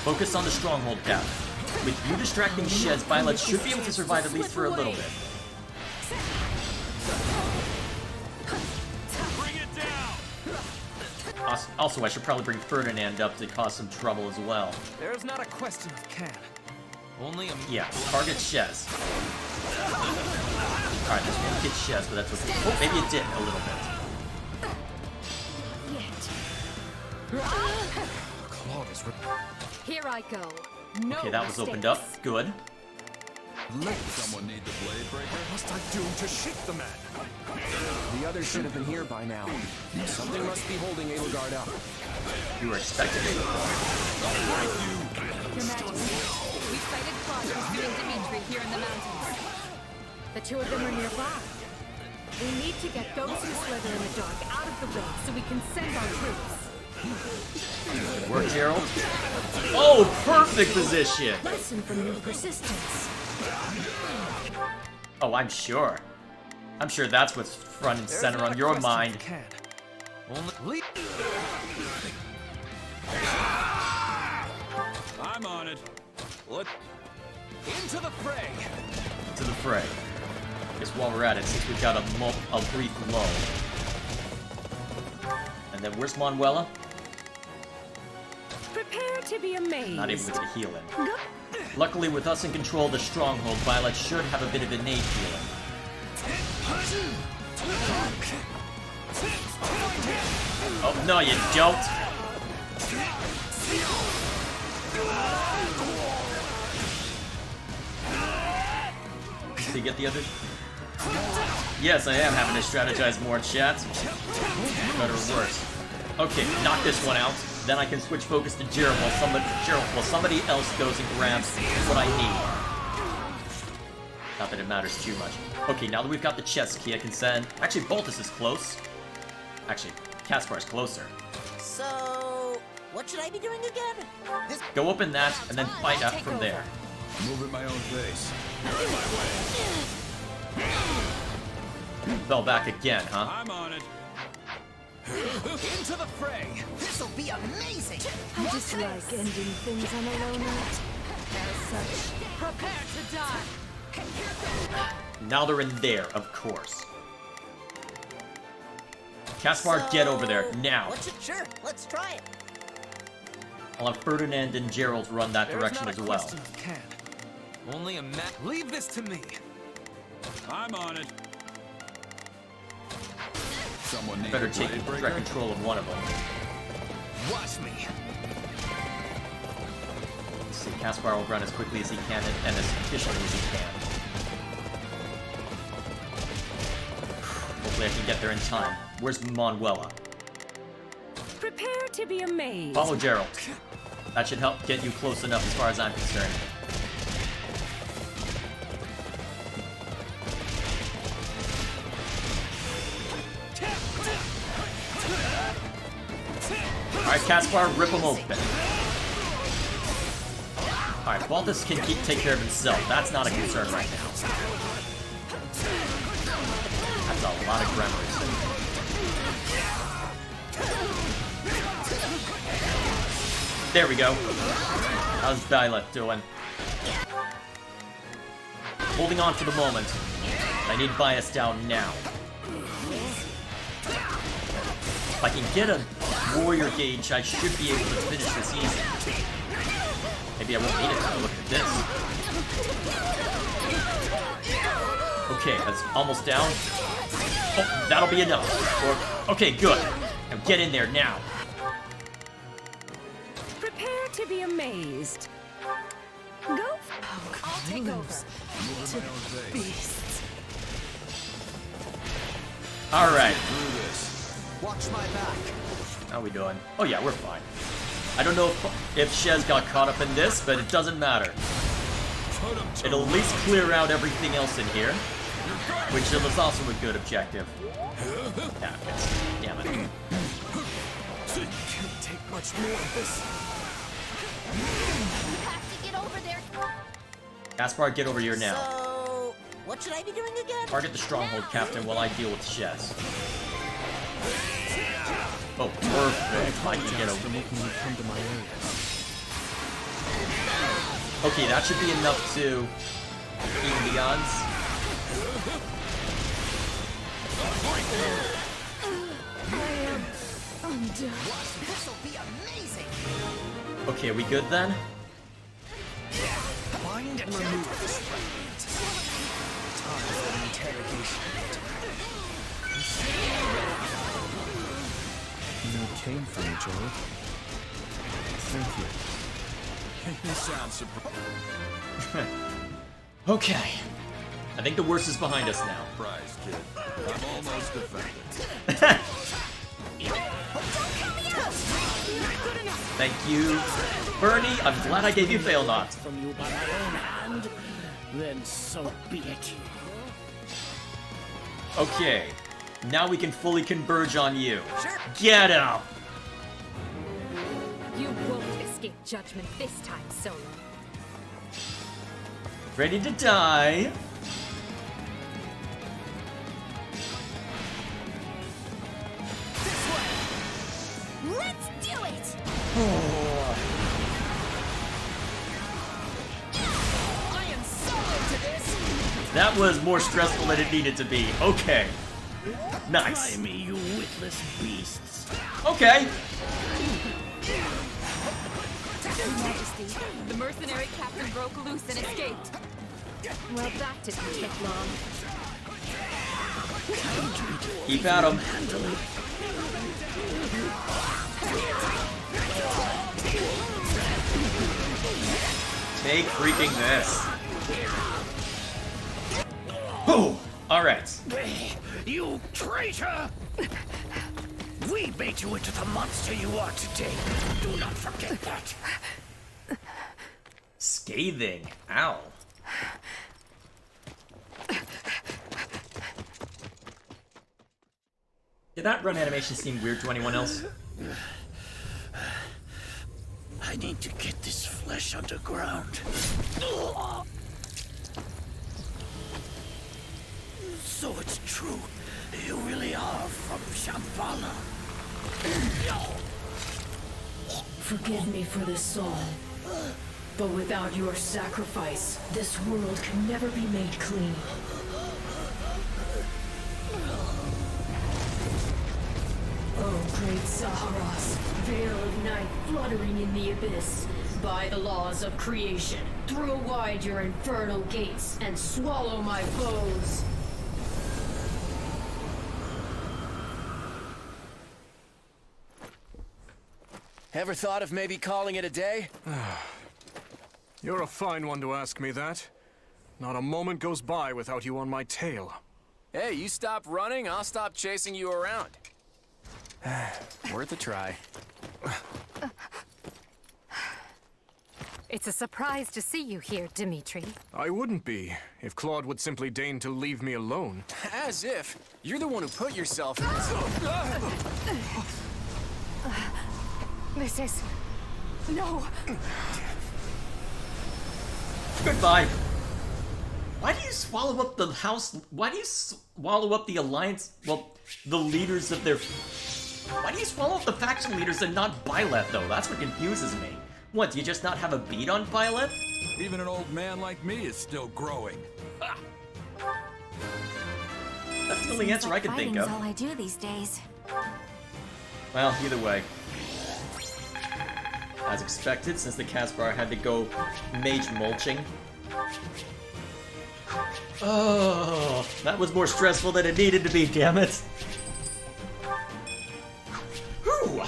focus on the stronghold path. With you distracting Shez, Violet should be able to survive at least for a little bit. Bring it down. Also, I should probably bring Ferdinand up to cause some trouble as well. There's not a question of can. Only a... Yeah, target Shez. Alright, this won't get Shez, but that's okay. Oh, maybe it did a little bit. Here I go. No Okay, that was mistakes. opened up. Good. Someone need the blade breaker? What must I do to shake the man? The others should have been here by now. Something must be holding Edelgard up. You were expecting it. Your Majesty, we sighted Claudius and Dimitri here in the mountains. The two of them are nearby. We need to get those who slither in the dark out of the way so we can send our troops. Good work, Gerald. Oh, perfect position! Lesson from your persistence. Oh, I'm sure. I'm sure that's what's front and center on your mind. I'm on it. What? Into the fray. To the fray. Guess while we're at it, since we've got a brief lull. And then where's Manuela? Prepare to be amazed. Not able to get a heal in. Luckily, with us in control of the stronghold, Violet should have a bit of innate healing. Oh, no, you don't! Did you get the other? Yes, I am having to strategize more, chat. Better or worse. Okay, knock this one out. Then I can switch focus to Gerald while somebody else goes and grabs what I need. Not that it matters too much. Okay, now that we've got the chest key, I can send... Actually, Balthus is close. Actually, Caspar's closer. So, what should I be doing again? Go open that, and then fight up from there. Move at my own pace. Fell back again, huh? I'm on it. Into the fray. This'll be amazing. I dislike ending things on a low note. As such, Prepare to die. Now they're in there, of course. Caspar, get over there, now. Sure, let's try it. I'll have Ferdinand and Gerald run that direction as well. Can. Only a leave this to me. I'm on it. Someone I better take direct control of one of them. Watch me. Let's see, Caspar will run as quickly as he can and as efficiently as he can. Hopefully I can get there in time. Where's Manuela? Prepare to be amazed. Follow Gerald. That should help get you close enough as far as I'm concerned. Alright, Caspar, rip him open. Alright, Balthus can take care of himself. That's not a concern right now. That's a lot of grammars. There we go. How's Dialect doing? Holding on for the moment. I need Bias down now. If I can get a warrior gauge, I should be able to finish this easy. Maybe I won't need it now. Look at this. Okay, that's almost down. Oh, that'll be enough. Okay, good. Now get in there now. Prepare to be amazed. Go. I'll take over. Beasts. All right. Watch my back. How we doing? Oh yeah, we're fine. I don't know if Shez got caught up in this, but it doesn't matter. It'll at least clear out everything else in here, which is also a good objective. Yeah, damn it. Can't take much more of this. You have to get over there. Caspar, get over here now. So, what should I be doing again? Target the stronghold, Captain, while I deal with Shez. Oh, perfect. I can get over. Come to my area. Okay, that should be enough to even the odds. This'll be amazing. Okay, we good then? Find and remove this fragment. Time for an interrogation. You came for me, Gerald. Thank you. You sound surprised. Okay. I think the worst is behind us now. Surprise, kid. I'm almost defended. Thank you. Bernie, I'm glad I gave you fail not. From you by my own hand, then so be it. Okay. Now we can fully converge on you. Get up! You won't escape judgment this time, Solo. Ready to die. Let's do it! I am so into this. That was more stressful than it needed to be. Okay. Nice. Try me, you witless beasts. Okay. Your Majesty, the mercenary captain broke loose and escaped. Well, that didn't take long. Keep at him. Take freaking this. Oh! Alright. You traitor! We made you into the monster you are today. Do not forget that. Scathing. Ow. Did that run animation seem weird to anyone else? I need to get this flesh underground. So it's true. You really are from Shambhala. Forgive me for this soul, but without your sacrifice, this world can never be made clean. Oh, great Zaharos, veil of night fluttering in the abyss. By the laws of creation, throw wide your infernal gates and swallow my foes. Ever thought of maybe calling it a day? You're a fine one to ask me that. Not a moment goes by without you on my tail. Hey, you stop running, I'll stop chasing you around. Worth a try. It's a surprise to see you here, Dimitri. I wouldn't be, if Claude would simply deign to leave me alone. As if. You're the one who put yourself in this is... No! Goodbye. Why do you swallow up the house? Why do you swallow up the alliance? Well, the leaders of their... Why do you swallow up the faction leaders and not Byleth, though? That's what confuses me. What, do you just not have a beat on Byleth? Even an old man like me is still growing. Ha! That's the only answer I can think of. All I do these days. Well, either way. As expected, since the Caspar had to go mage mulching. Oh, that was more stressful than it needed to be, damn it. Whew.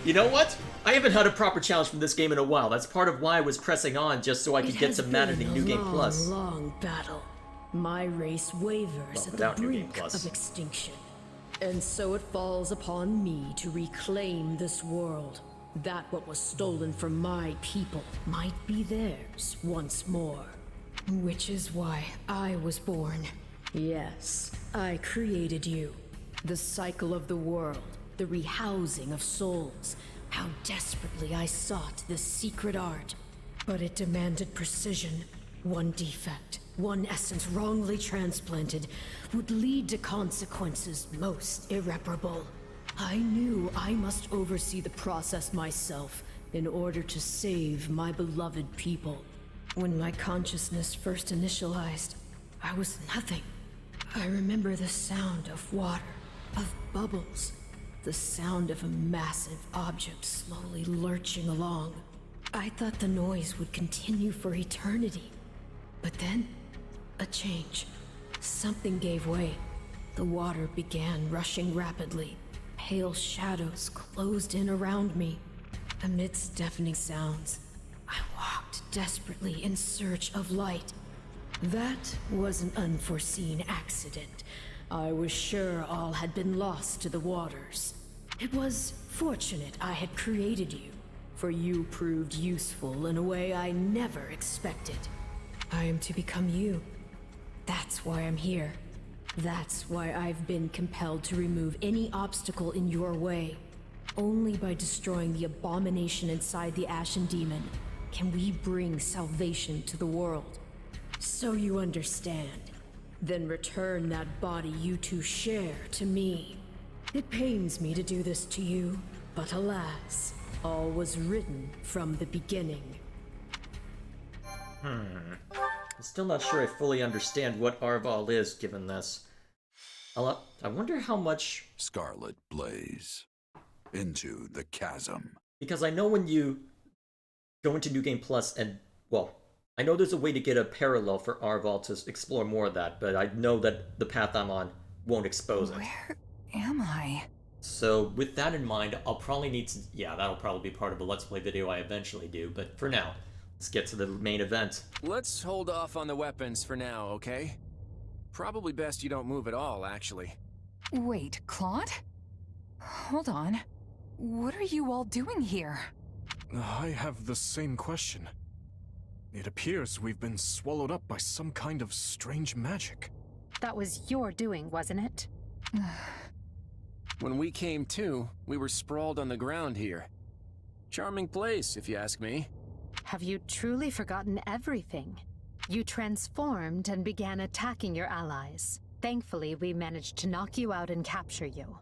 You know what? I haven't had a proper challenge from this game in a while. That's part of why I was pressing on, just so I could get some mana in New Game Plus. Long battle. My race wavers at the brink of extinction. And so it falls upon me to reclaim this world. That what was stolen from my people might be theirs once more. Which is why I was born. Yes, I created you. The cycle of the world, the rehousing of souls. How desperately I sought this secret art. But it demanded precision. One defect, one essence wrongly transplanted, would lead to consequences most irreparable. I knew I must oversee the process myself in order to save my beloved people. When my consciousness first initialized, I was nothing. I remember the sound of water, of bubbles, the sound of a massive object slowly lurching along. I thought the noise would continue for eternity. But then, a change. Something gave way. The water began rushing rapidly. Pale shadows closed in around me. Amidst deafening sounds, I walked desperately in search of light. That was an unforeseen accident. I was sure all had been lost to the waters. It was fortunate I had created you, for you proved useful in a way I never expected. I am to become you. That's why I'm here. That's why I've been compelled to remove any obstacle in your way. Only by destroying the abomination inside the Ashen Demon can we bring salvation to the world. So you understand. Then return that body you two share to me. It pains me to do this to you, but alas, all was written from the beginning. I'm still not sure I fully understand what Arval is, given this. I wonder how much... Scarlet blaze. Into the chasm. Because I know when you go into New Game Plus and, well, I know there's a way to get a parallel for Arval to explore more of that, but I know that the path I'm on won't expose it. Where am I? So with that in mind, I'll probably need to... Yeah, that'll probably be part of a Let's Play video I eventually do, but for now, let's get to the main event. Let's hold off on the weapons for now, okay? Probably best you don't move at all, actually. Wait, Claude? Hold on. What are you all doing here? I have the same question. It appears we've been swallowed up by some kind of strange magic. That was your doing, wasn't it? When we came to, we were sprawled on the ground here. Charming place, if you ask me. Have you truly forgotten everything? You transformed and began attacking your allies. Thankfully, we managed to knock you out and capture you.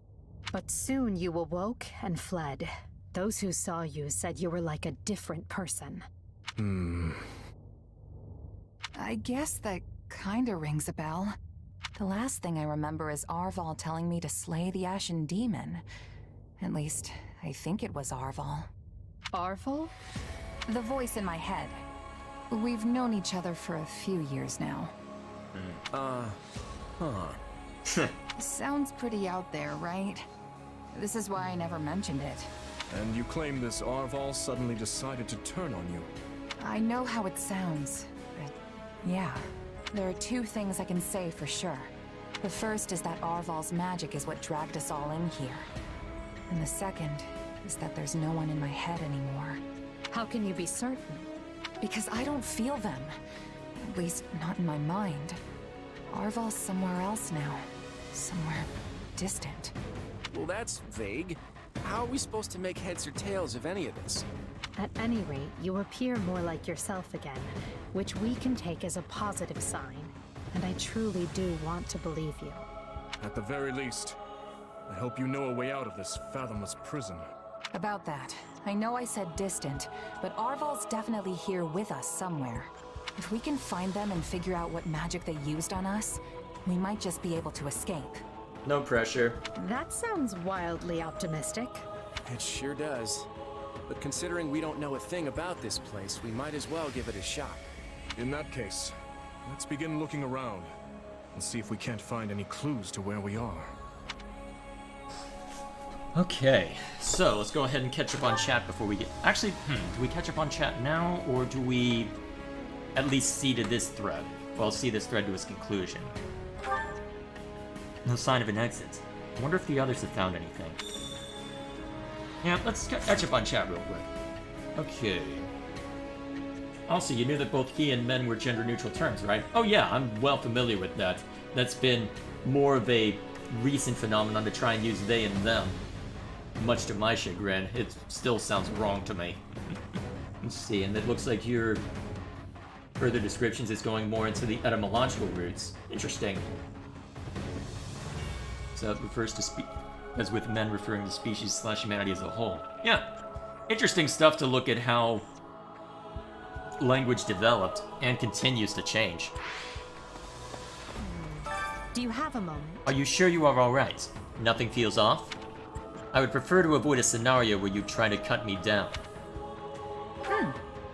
But soon you awoke and fled. Those who saw you said you were like a different person. I guess that kinda rings a bell. The last thing I remember is Arval telling me to slay the Ashen Demon. At least, I think it was Arval. Arval? The voice in my head. We've known each other for a few years now. Sounds pretty out there, right? This is why I never mentioned it. And you claim this Arval suddenly decided to turn on you. I know how it sounds, but yeah. There are two things I can say for sure. The first is that Arval's magic is what dragged us all in here. And the second is that there's no one in my head anymore. How can you be certain? Because I don't feel them. At least, not in my mind. Arval's somewhere else now. Somewhere distant. Well, that's vague. How are we supposed to make heads or tails of any of this? At any rate, you appear more like yourself again, which we can take as a positive sign. And I truly do want to believe you. At the very least, I hope you know a way out of this fathomless prison. About that, I know I said distant, but Arval's definitely here with us somewhere. If we can find them and figure out what magic they used on us, we might just be able to escape. No pressure. That sounds wildly optimistic. It sure does. But considering we don't know a thing about this place, we might as well give it a shot. In that case, let's begin looking around and see if we can't find any clues to where we are. Okay, so let's go ahead and catch up on chat before we get... Actually, do we catch up on chat now, or do we at least see to this thread? Well, see this thread to its conclusion. No sign of an exit. I wonder if the others have found anything. Yeah, let's catch up on chat real quick. Okay. Also, you knew that both he and men were gender-neutral terms, right? Oh yeah, I'm well familiar with that. That's been more of a recent phenomenon to try and use they and them. Much to my chagrin, it still sounds wrong to me. Let's see, and it looks like your further descriptions is going more into the etymological roots. Interesting. So it refers to as with men referring to species / humanity as a whole. Yeah, interesting stuff to look at how language developed and continues to change. Do you have a moment? Are you sure you are alright? Nothing feels off? I would prefer to avoid a scenario where you try to cut me down.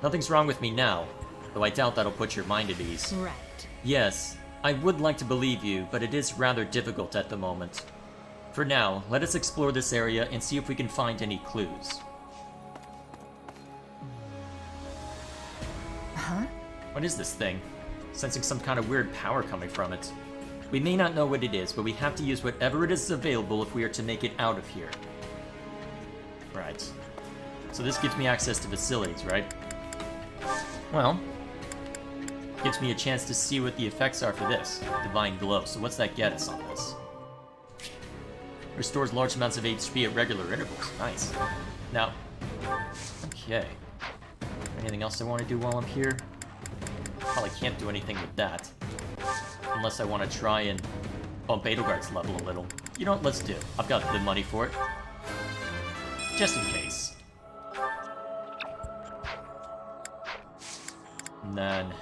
Nothing's wrong with me now, though I doubt that'll put your mind at ease. Right. Yes, I would like to believe you, but it is rather difficult at the moment. For now, let us explore this area and see if we can find any clues. Huh? What is this thing? Sensing some kind of weird power coming from it. We may not know what it is, but we have to use whatever it is available if we are to make it out of here. Right. So this gives me access to facilities, right? Well, gives me a chance to see what the effects are for this. Divine Glow. So what's that get us on this? Restores large amounts of HP at regular intervals. Nice. Now, okay. Anything else I want to do while I'm here? Probably can't do anything with that. Unless I want to try and bump Edelgard's level a little. You know what, let's do. I've got the money for it. Just in case. And then...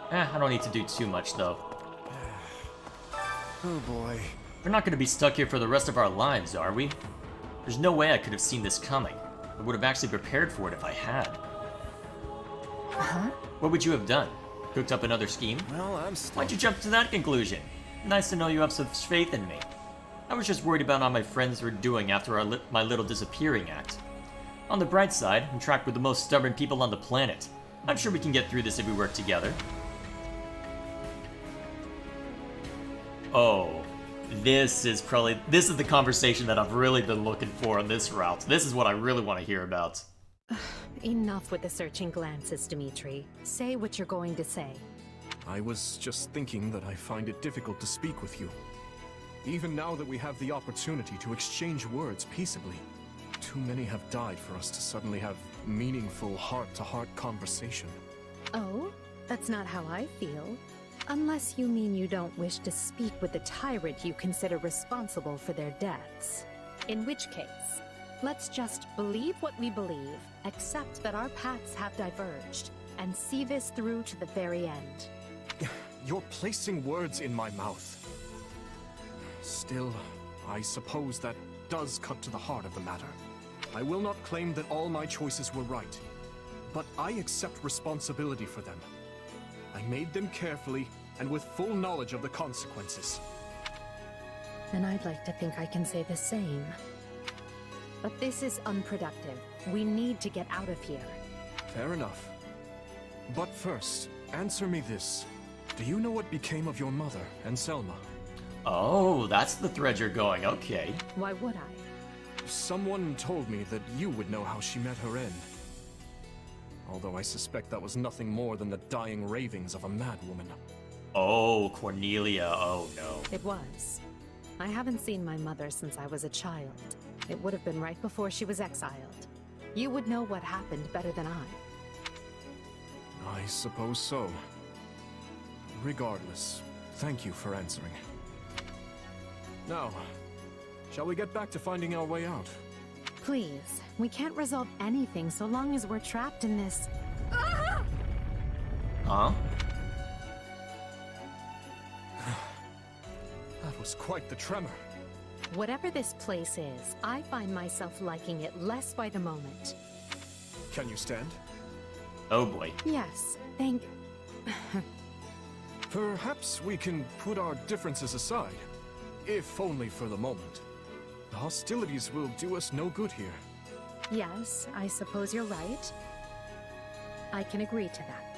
I don't need to do too much, though. Oh boy. We're not going to be stuck here for the rest of our lives, are we? There's no way I could have seen this coming. I would have actually prepared for it if I had. Huh? What would you have done? Cooked up another scheme? Well, I'm still... Why'd you jump to that conclusion? Nice to know you have such faith in me. I was just worried about how my friends were doing after my little disappearing act. On the bright side, I'm tracked with the most stubborn people on the planet. I'm sure we can get through this if we work together. Oh, this is the conversation that I've really been looking for on this route. This is what I really want to hear about. Enough with the searching glances, Dimitri. Say what you're going to say. I was just thinking that I find it difficult to speak with you. Even now that we have the opportunity to exchange words peaceably, too many have died for us to suddenly have meaningful heart-to-heart conversation. Oh? That's not how I feel. Unless you mean you don't wish to speak with the tyrant you consider responsible for their deaths. In which case, let's just believe what we believe, accept that our paths have diverged, and see this through to the very end. You're placing words in my mouth. Still, I suppose that does cut to the heart of the matter. I will not claim that all my choices were right, but I accept responsibility for them. I made them carefully and with full knowledge of the consequences. And I'd like to think I can say the same. But this is unproductive. We need to get out of here. Fair enough. But first, answer me this. Do you know what became of your mother and Selma? Oh, that's the thread you're going, okay. Why would I? Someone told me that you would know how she met her end. Although I suspect that was nothing more than the dying ravings of a madwoman. Oh, Cornelia, oh no. It was. I haven't seen my mother since I was a child. It would have been right before she was exiled. You would know what happened better than I. I suppose so. Regardless, thank you for answering. Now, shall we get back to finding our way out? Please, we can't resolve anything so long as we're trapped in this... Huh? That was quite the tremor. Whatever this place is, I find myself liking it less by the moment. Can you stand? Oh boy. Yes, thank... Perhaps we can put our differences aside, if only for the moment. The hostilities will do us no good here. Yes, I suppose you're right. I can agree to that.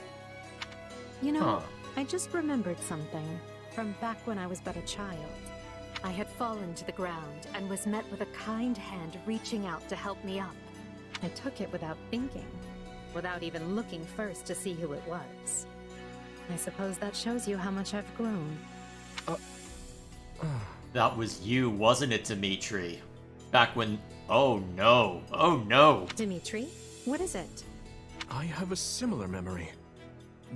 You know, I just remembered something from back when I was but a child. I had fallen to the ground and was met with a kind hand reaching out to help me up. I took it without thinking, without even looking first to see who it was. I suppose that shows you how much I've grown. That was you, wasn't it, Dimitri? Back when... Oh no, oh no! Dimitri? What is it? I have a similar memory.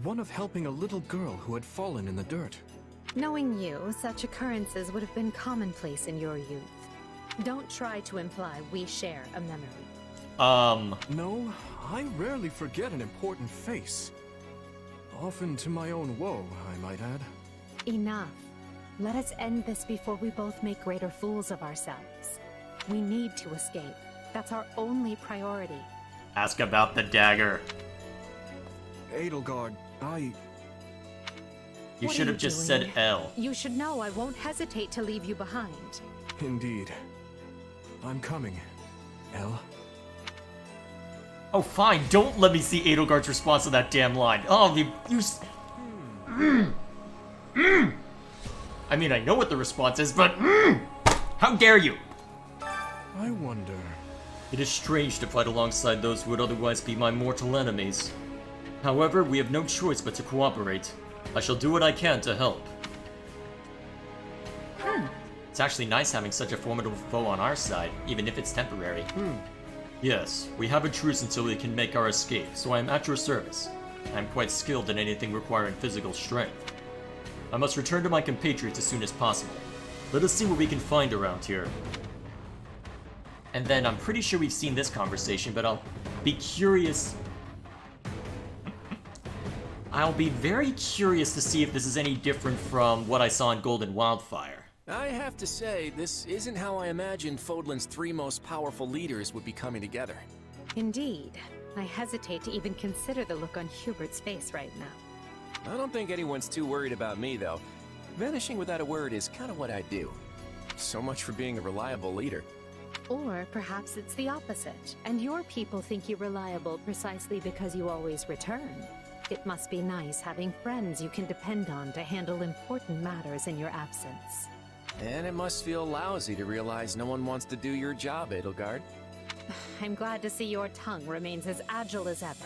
One of helping a little girl who had fallen in the dirt. Knowing you, such occurrences would have been commonplace in your youth. Don't try to imply we share a memory. No, I rarely forget an important face. Often to my own woe, I might add. Enough. Let us end this before we both make greater fools of ourselves. We need to escape. That's our only priority. Ask about the dagger. Edelgard, You should have just said L. You should know I won't hesitate to leave you behind. Indeed. I'm coming, El. Oh, fine. Don't let me see Edelgard's response to that damn line. Oh, I mean, I know what the response is, but how dare you? I wonder. It is strange to fight alongside those who would otherwise be my mortal enemies. However, we have no choice but to cooperate. I shall do what I can to help. It's actually nice having such a formidable foe on our side, even if it's temporary. Yes, we have a truce until we can make our escape, so I am at your service. I am quite skilled in anything requiring physical strength. I must return to my compatriots as soon as possible. Let us see what we can find around here. And then I'm pretty sure we've seen this conversation, but I'll be curious... I'll be very curious to see if this is any different from what I saw in Golden Wildfire. I have to say, this isn't how I imagined Fodlan's 3 most powerful leaders would be coming together. Indeed. I hesitate to even consider the look on Hubert's face right now. I don't think anyone's too worried about me, though. Vanishing without a word is kind of what I do. So much for being a reliable leader. Or perhaps it's the opposite, and your people think you reliable precisely because you always return. It must be nice having friends you can depend on to handle important matters in your absence. And it must feel lousy to realize no one wants to do your job, Edelgard. I'm glad to see your tongue remains as agile as ever.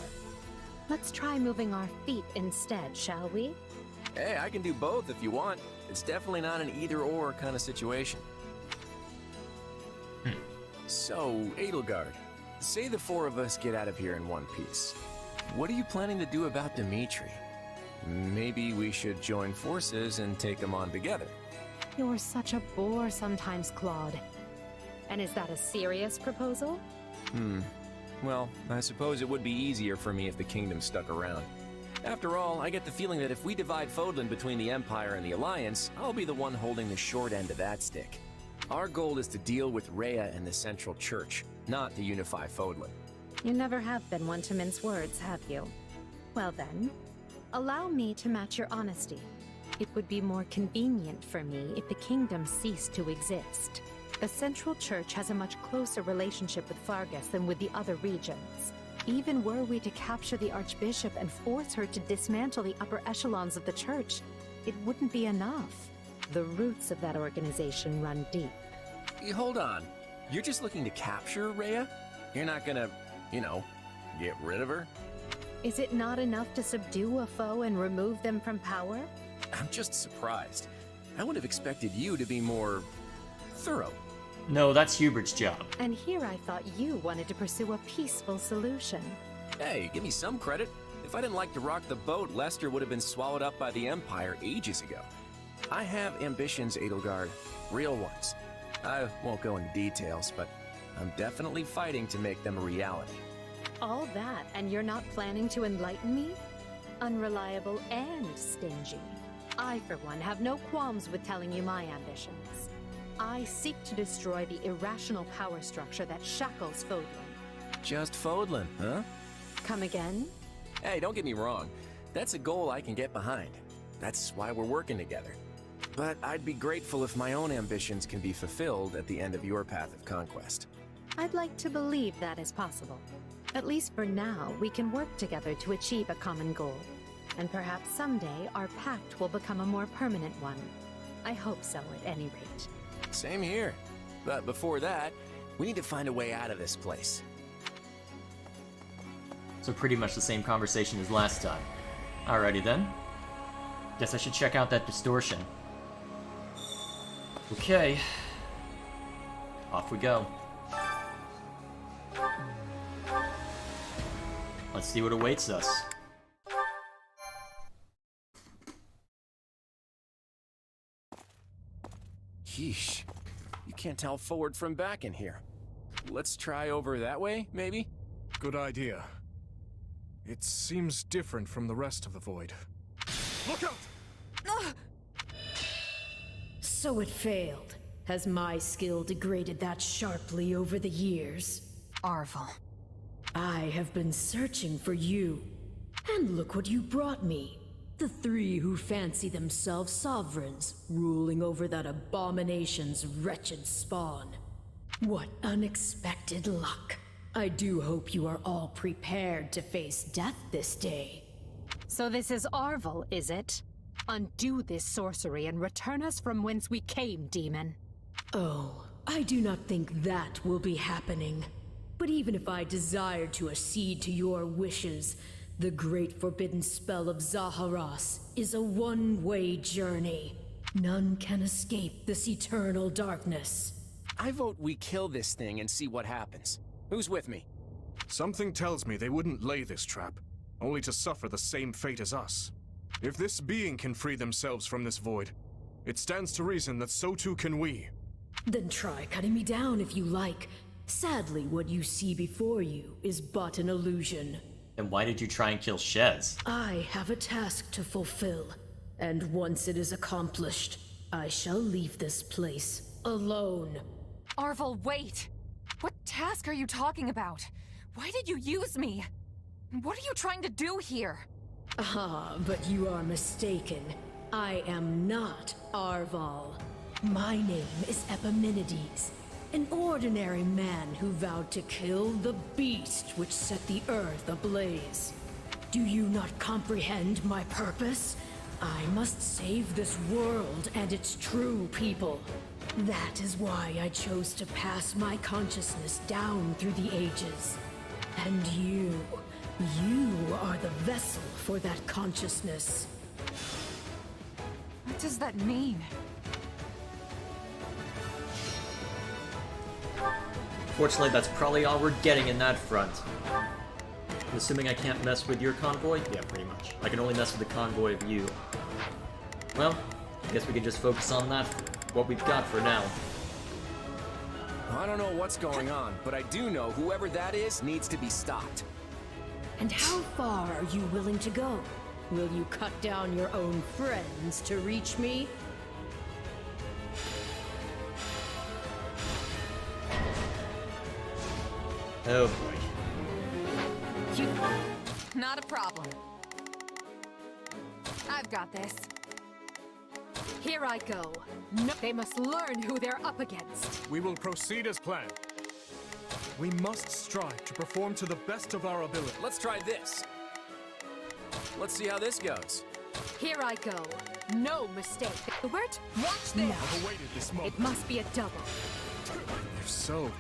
Let's try moving our feet instead, shall we? Hey, I can do both if you want. It's definitely not an either-or kind of situation. So, Edelgard, say the 4 of us get out of here in one piece. What are you planning to do about Dimitri? Maybe we should join forces and take him on together. You're such a bore sometimes, Claude. And is that a serious proposal? Well, I suppose it would be easier for me if the kingdom stuck around. After all, I get the feeling that if we divide Fodlan between the Empire and the Alliance, I'll be the one holding the short end of that stick. Our goal is to deal with Rhea and the Central Church, not to unify Fodlan. You never have been one to mince words, have you? Well then, allow me to match your honesty. It would be more convenient for me if the kingdom ceased to exist. The Central Church has a much closer relationship with Fargus than with the other regions. Even were we to capture the Archbishop and force her to dismantle the upper echelons of the Church, it wouldn't be enough. The roots of that organization run deep. Hold on. You're just looking to capture Rhea? You're not gonna, get rid of her? Is it not enough to subdue a foe and remove them from power? I'm just surprised. I would have expected you to be more thorough. No, that's Hubert's job. And here I thought you wanted to pursue a peaceful solution. Hey, give me some credit. If I didn't like to rock the boat, Lester would have been swallowed up by the Empire ages ago. I have ambitions, Edelgard. Real ones. I won't go into details, but I'm definitely fighting to make them a reality. All that, and you're not planning to enlighten me? Unreliable and stingy. I, for one, have no qualms with telling you my ambitions. I seek to destroy the irrational power structure that shackles Fodlan. Just Fodlan, huh? Come again? Hey, don't get me wrong. That's a goal I can get behind. That's why we're working together. But I'd be grateful if my own ambitions can be fulfilled at the end of your path of conquest. I'd like to believe that is possible. At least for now, we can work together to achieve a common goal. And perhaps someday our pact will become a more permanent one. I hope so, at any rate. Same here. But before that, we need to find a way out of this place. So pretty much the same conversation as last time. Alrighty then. Guess I should check out that distortion. Okay. Off we go. Let's see what awaits us. Yeesh. You can't tell forward from back in here. Let's try over that way, maybe? Good idea. It seems different from the rest of the void. Look out! So it failed. Has my skill degraded that sharply over the years? Arval. I have been searching for you. And look what you brought me. The three who fancy themselves sovereigns, ruling over that abomination's wretched spawn. What unexpected luck. I do hope you are all prepared to face death this day. So this is Arval, is it? Undo this sorcery and return us from whence we came, demon. Oh, I do not think that will be happening. But even if I desired to accede to your wishes, the great forbidden spell of Zaharas is a one-way journey. None can escape this eternal darkness. I vote we kill this thing and see what happens. Who's with me? Something tells me they wouldn't lay this trap, only to suffer the same fate as us. If this being can free themselves from this void, it stands to reason that so too can we. Then try cutting me down if you like. Sadly, what you see before you is but an illusion. Then why did you try and kill Shez? I have a task to fulfill, and once it is accomplished, I shall leave this place alone. Arval, wait! What task are you talking about? Why did you use me? What are you trying to do here? Ah, but you are mistaken. I am not Arval. My name is Epimenides, an ordinary man who vowed to kill the beast which set the earth ablaze. Do you not comprehend my purpose? I must save this world and its true people. That is why I chose to pass my consciousness down through the ages. And you are the vessel for that consciousness. What does that mean? Fortunately, that's probably all we're getting in that front. I'm assuming I can't mess with your convoy? Yeah, pretty much. I can only mess with the convoy of you. Well, I guess we can just focus on that, what we've got for now. I don't know what's going on, but I do know whoever that is needs to be stopped. And how far are you willing to go? Will you cut down your own friends to reach me? Oh boy. Not a problem. I've got this. Here I go. No, they must learn who they're up against. We will proceed as planned. We must strive to perform to the best of our ability. Let's try this. Let's see how this goes. Here I go. No mistake. Watch this. I've awaited this moment. It must be a double. If so,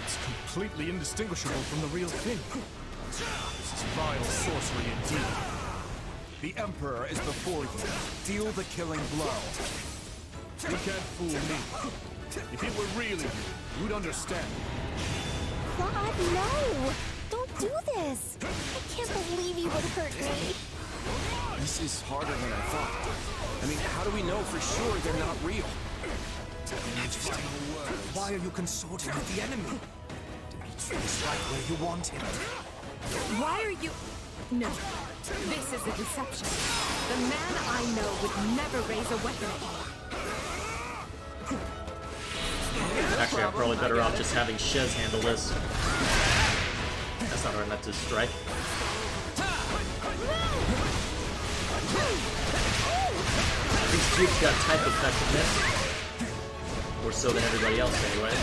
it's completely indistinguishable from the real thing. This is vile sorcery indeed. The Emperor is before you. Deal the killing blow. You can't fool me. If it were really you, you'd understand. Claude, no! Don't do this! I can't believe you would hurt me. This is harder than I thought. I mean, how do we know for sure they're not real? Majesty, why are you consorting with the enemy? Dimitri is right where you want him. Why are you... No. This is a deception. The man I know would never raise a weapon. Actually, I'm probably better off just having Shez handle this. That's not where I meant to strike. These cubes got type effectiveness. More so than everybody else, anyway.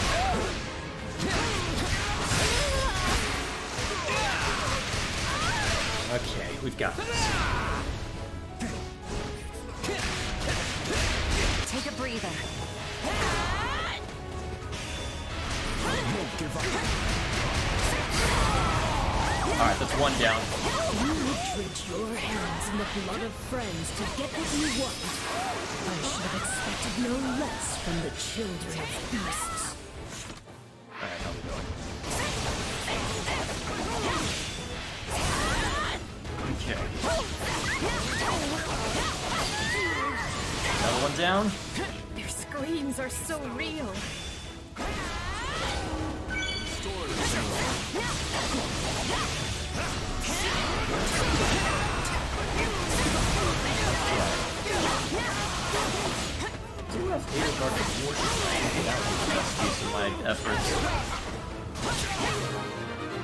Okay, we've got this. Take a breather. Alright, that's one down. You drench your hands in the blood of friends to get what you want. I should have expected no less from the children of beasts. Alright, how we doing? Okay. Another one down. Their screams are so real. Do have Edelgard to worship. That was the best use of my efforts.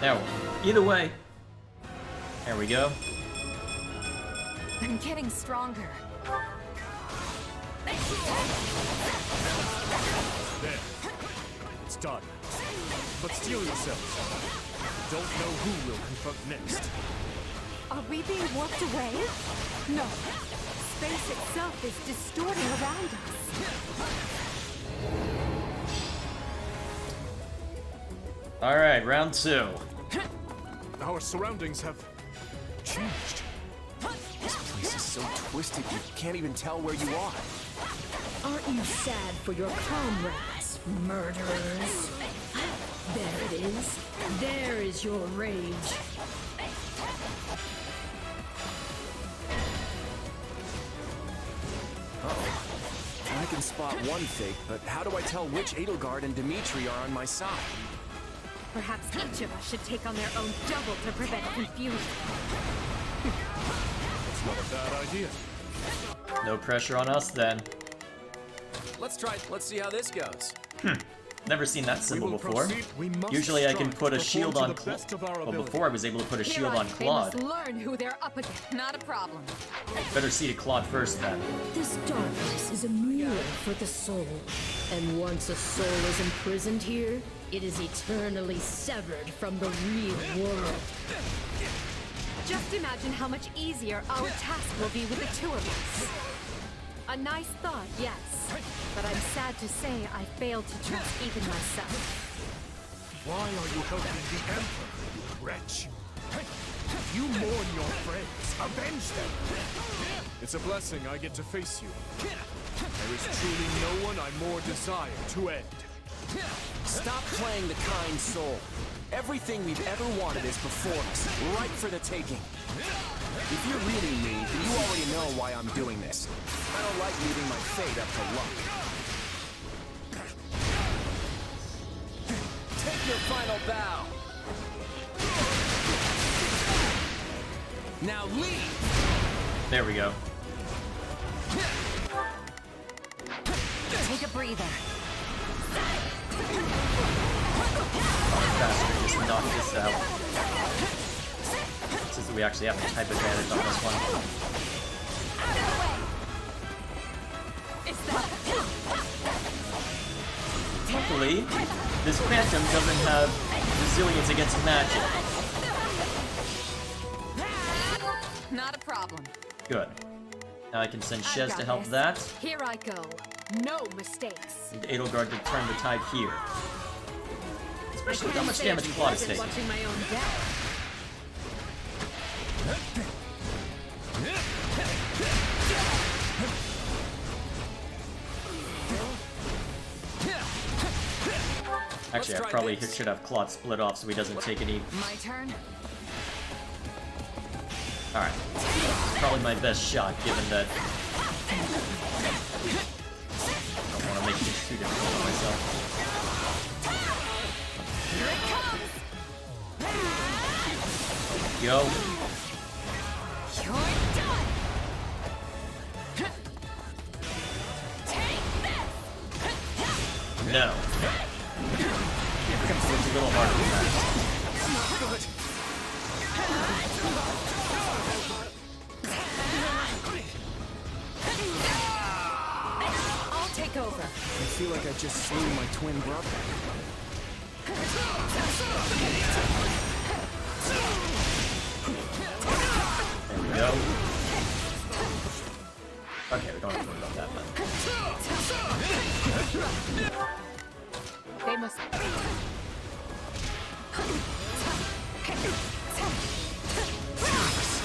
Now, either way. There we go. I'm getting stronger. There. It's done. But steel yourselves. Don't know who will confront next. Are we being warped away? No. Space itself is distorting around us. Alright, round two. Our surroundings have changed. This place is so twisted you can't even tell where you are. Aren't you sad for your comrades, murderers? There it is. There is your rage. Uh-oh. I can spot one fake, but how do I tell which Edelgard and Dimitri are on my side? Perhaps each of us should take on their own double to prevent confusion. That's not a bad idea. No pressure on us then. Let's see how this goes. Never seen that symbol before. Usually I can put a shield on Claude. Well, before I was able to put a shield on Claude. They must learn who they're up against. Not a problem. Better see to Claude first then. This darkness is a mirror for the soul. And once a soul is imprisoned here, it is eternally severed from the real world. Just imagine how much easier our task will be with the two of us. A nice thought, yes. But I'm sad to say I failed to trust even myself. Why are you helping the Emperor, you wretch? You mourn your friends. Avenge them. It's a blessing I get to face you. There is truly no one I more desire to end. Stop playing the kind soul. Everything we've ever wanted is before us, right for the taking. If you're really me, then you already know why I'm doing this. I don't like leaving my fate up to luck. Take your final bow. Now leave! There we go. Take a breather. faster and just knock this out. Since we actually have a type advantage on this one. Luckily, this Phantom doesn't have resilience against magic. Not a problem. Good. Now I can send Shez to help that. Here I go. No mistakes. And Edelgard to turn the tide here. Especially with how much damage Claude is taking. Watching my own death. Actually, I probably should have Claude split off so he doesn't take any. My turn. Alright. Probably my best shot, given that I don't want to make things too difficult for myself. Here it comes. Go. You're done. Take this. No. It's a little harder than that. I'll take over. I feel like I just slew my twin brother. There we go. Okay, we don't have to worry about that, but... They must.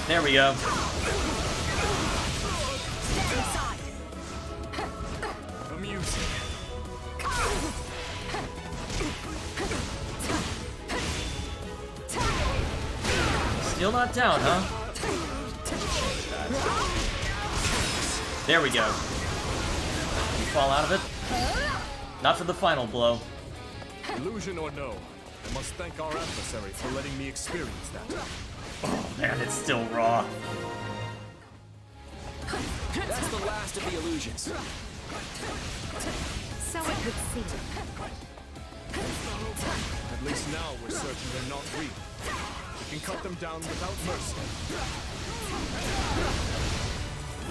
There we go. Amusing. Still not down, huh? There we go. You fall out of it? Not for the final blow. Illusion or no, I must thank our adversary for letting me experience that. Oh man, it's still raw. That's the last of the illusions. So it would seem. At least now we're certain they're not real. We can cut them down without mercy.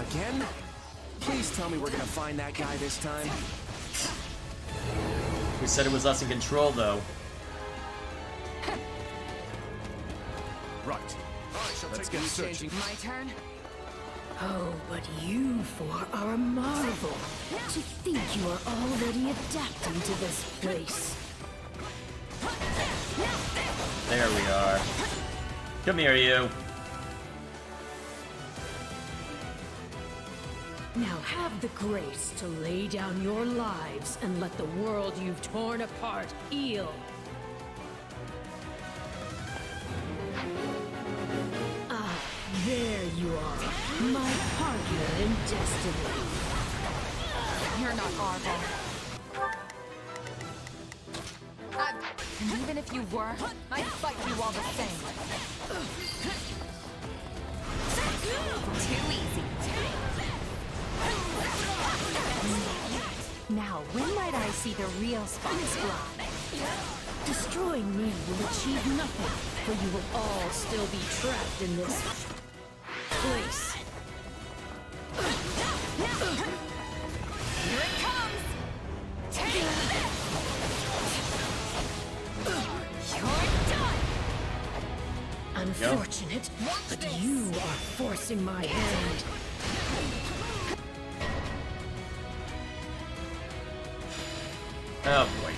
Again? Please tell me we're gonna find that guy this time. Who said it was us in control, though? Right. Let's get searching. My turn. Oh, but you four are a marvel. To think you are already adapting to this place. There we are. Come here, you. Now have the grace to lay down your lives and let the world you've torn apart heal. Ah, there you are, my partner in destiny. You're not Arval. And even if you were, I'd fight you all the same. Too easy. Now, when might I see the real sparks fly? Destroying me will achieve nothing, for you will all still be trapped in this place. Here it comes. Take this. You're done. Unfortunate, but you are forcing my hand. Oh boy.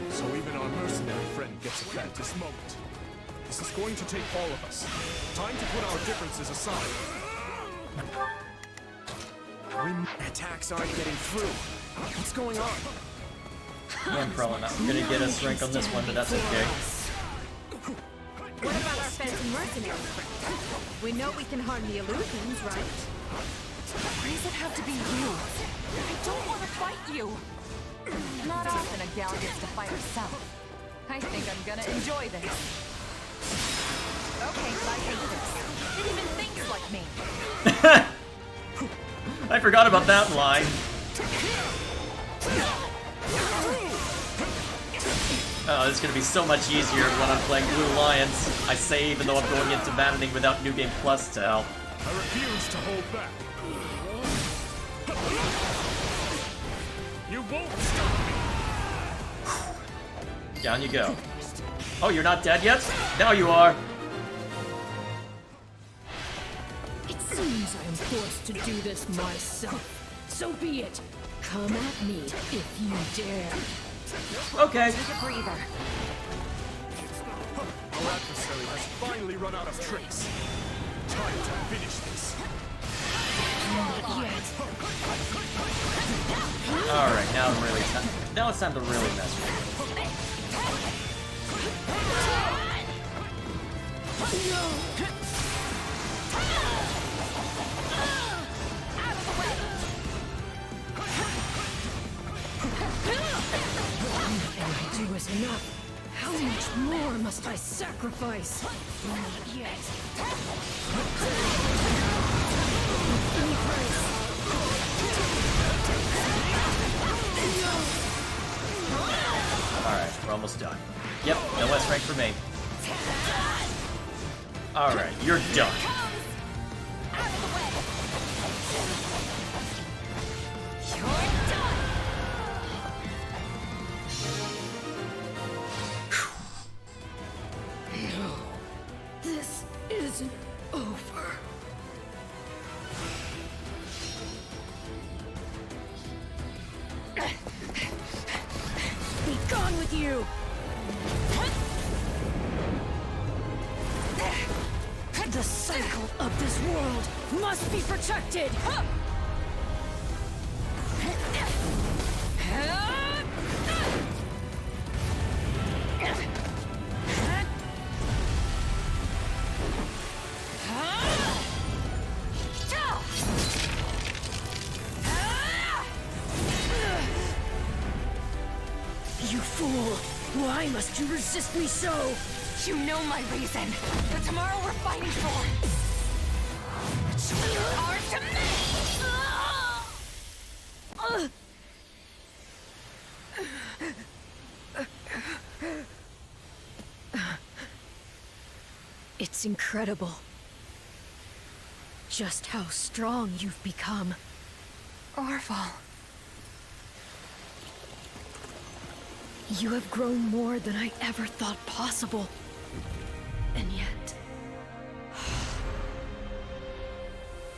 So even our mercenary friend gets a cut at this moment. This is going to take all of us. Time to put our differences aside. Attacks aren't getting through. What's going on? Yeah, I'm probably not gonna get us rank on this one, but that's okay. What about our phantom mercenary friend? We know we can harm the illusions, right? Why does it have to be you? I don't want to fight you. Not often a gal gets to fight herself. I think I'm gonna enjoy this. Okay, I hate this. It even thinks like me. I forgot about that line. Oh, this is gonna be so much easier when I'm playing Blue Lions. I say even though I'm going into Maddening without New Game Plus to help. I refuse to hold back. You won't stop me! Down you go. Oh, you're not dead yet? Now you are. It seems I am forced to do this myself. So be it. Come at me if you dare. Okay. Take a breather. Our adversary has finally run out of tricks. Time to finish this. Not yet. Alright, now it's time to really mess with Nothing I do is enough. How much more must I sacrifice? Not yet. Alright, we're almost done. Yep, no less rank for me. Alright, you're done. No, this isn't over. Be gone with you! The cycle of this world must be protected! You fool! Why must you resist me so? You know my reason. The tomorrow we're fighting for. It's ours to make! It's incredible. Just how strong you've become. Orval. You have grown more than I ever thought possible. And yet...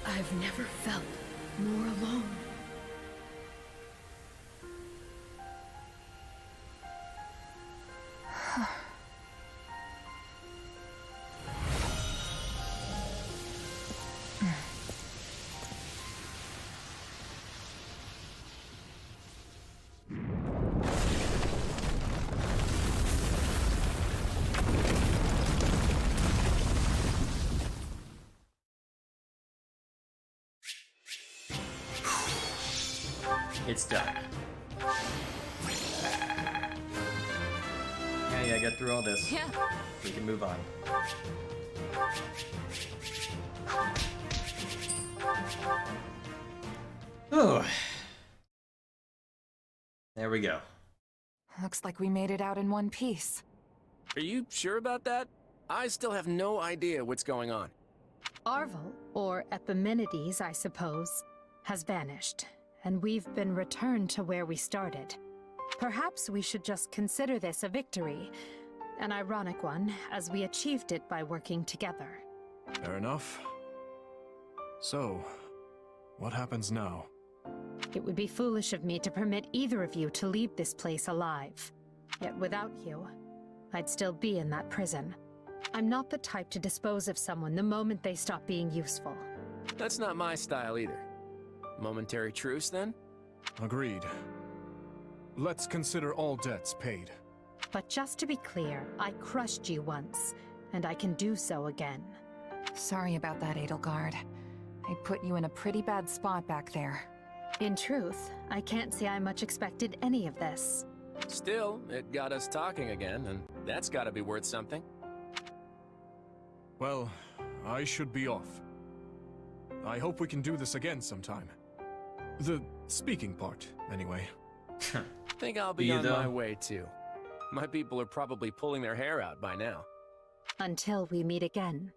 I've never felt more alone. It's done. Yeah, get through all this. Yeah. We can move on. Oh. There we go. Looks like we made it out in one piece. Are you sure about that? I still have no idea what's going on. Arval, or Epimenides, I suppose, has vanished, and we've been returned to where we started. Perhaps we should just consider this a victory. An ironic one, as we achieved it by working together. Fair enough. So, what happens now? It would be foolish of me to permit either of you to leave this place alive. Yet without you, I'd still be in that prison. I'm not the type to dispose of someone the moment they stop being useful. That's not my style either. Momentary truce, then? Agreed. Let's consider all debts paid. But just to be clear, I crushed you once, and I can do so again. Sorry about that, Edelgard. I put you in a pretty bad spot back there. In truth, I can't say I much expected any of this. Still, it got us talking again, and that's gotta be worth something. Well, I should be off. I hope we can do this again sometime. The speaking part, anyway. Think I'll be on my way too. My people are probably pulling their hair out by now. Until we meet again.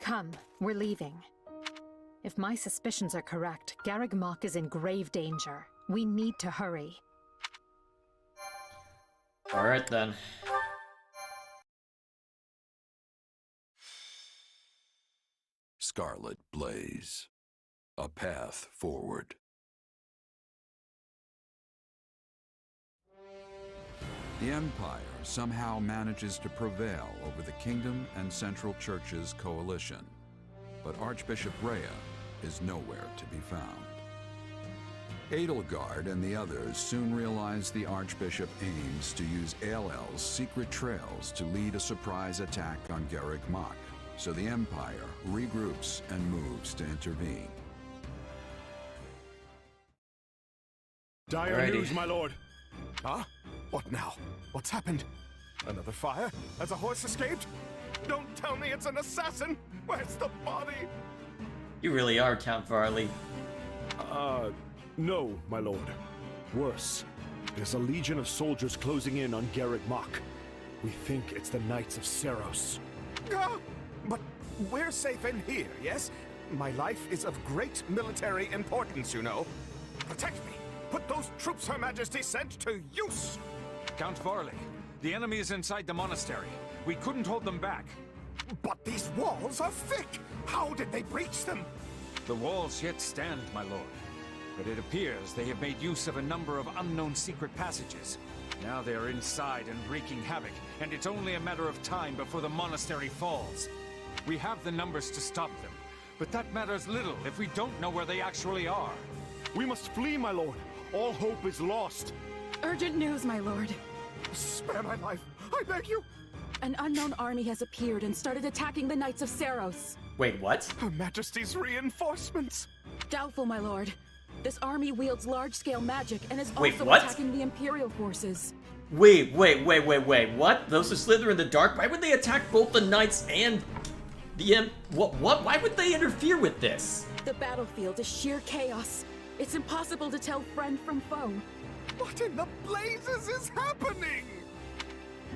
Come, we're leaving. If my suspicions are correct, Garreg Mach is in grave danger. We need to hurry. Alright then. Scarlet Blaze. A path forward. The Empire somehow manages to prevail over the Kingdom and Central Church's coalition, but Archbishop Rhea is nowhere to be found. Edelgard and the others soon realize the Archbishop aims to use Aelel's secret trails to lead a surprise attack on Garreg Mach, so the Empire regroups and moves to intervene. Dire news, my lord! Huh? What now? What's happened? Another fire? Has a horse escaped? Don't tell me it's an assassin! Where's the body? You really are Count Varley. No, my lord. Worse. There's a legion of soldiers closing in on Garreg Mach. We think it's the Knights of Seiros. But we're safe in here, yes? My life is of great military importance, you know. Protect me! Put those troops Her Majesty sent to use! Count Varley, the enemy is inside the monastery. We couldn't hold them back. But these walls are thick! How did they breach them? The walls yet stand, my lord. But it appears they have made use of a number of unknown secret passages. Now they are inside and wreaking havoc, and it's only a matter of time before the monastery falls. We have the numbers to stop them, but that matters little if we don't know where they actually are. We must flee, my lord. All hope is lost. Urgent news, my lord. Spare my life, I beg you. An unknown army has appeared and started attacking the Knights of Seiros. Wait, what? Her Majesty's reinforcements. Doubtful, my lord. This army wields large-scale magic and is Wait, also what? attacking the Imperial forces. Wait, what? Those who slither in the dark? Why would they attack both the Knights and the What? Why would they interfere with this? The battlefield is sheer chaos. It's impossible to tell friend from foe. What in the blazes is happening?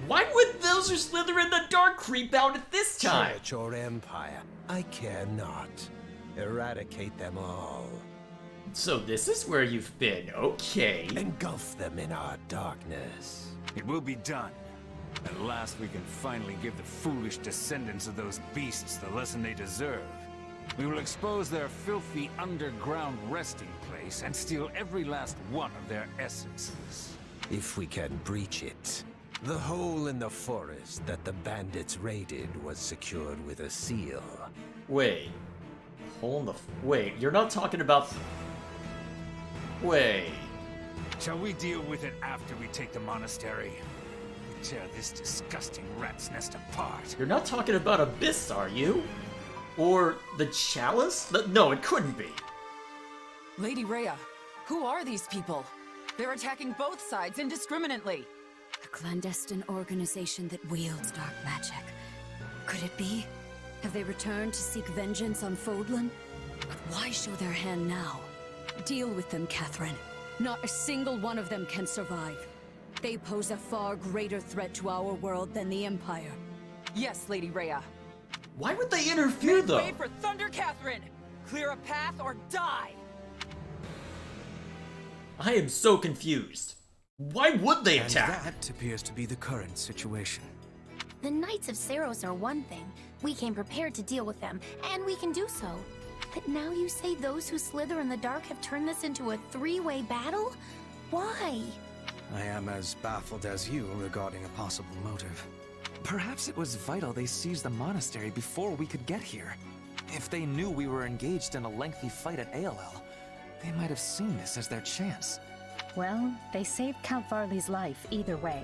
Why would those who slither in the dark creep out at this time? Church or Empire, I care not. Eradicate them all. So this is where you've been, okay. Engulf them in our darkness. It will be done. At last we can finally give the foolish descendants of those beasts the lesson they deserve. We will expose their filthy underground resting place and steal every last one of their essences. If we can breach it. The hole in the forest that the bandits raided was secured with a seal. Wait. Wait, you're not talking about... Wait. Shall we deal with it after we take the monastery? We tear this disgusting rat's nest apart. You're not talking about Abyss, are you? Or the Chalice? No, it couldn't be. Lady Rhea, who are these people? They're attacking both sides indiscriminately. A clandestine organization that wields dark magic. Could it be? Have they returned to seek vengeance on Fodlan? But why show their hand now? Deal with them, Catherine. Not a single one of them can survive. They pose a far greater threat to our world than the Empire. Yes, Lady Rhea. Why would they interfere, though? Wait for Thunder Catherine! Clear a path or die! I am so confused. Why would they attack? And that appears to be the current situation. The Knights of Seiros are one thing. We came prepared to deal with them, and we can do so. But now you say those who slither in the dark have turned this into a three-way battle? Why? I am as baffled as you regarding a possible motive. Perhaps it was vital they seized the monastery before we could get here. If they knew we were engaged in a lengthy fight at Aelel, they might have seen this as their chance. Well, they saved Count Varley's life either way.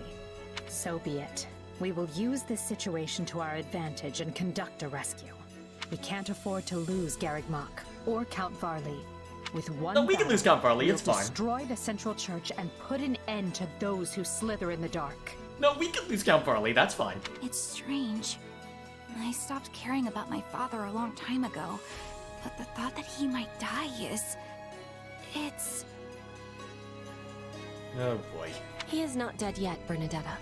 So be it. We will use this situation to our advantage and conduct a rescue. We can't afford to lose Garreg Mach or Count Varley. With one No, we can lose Count Varley, it's fine. Destroy the Central Church and put an end to those who slither in the dark. No, we can lose Count Varley, that's fine. It's strange. I stopped caring about my father a long time ago, but the thought that he might die is... it's... Oh boy. He is not dead yet, Bernadetta.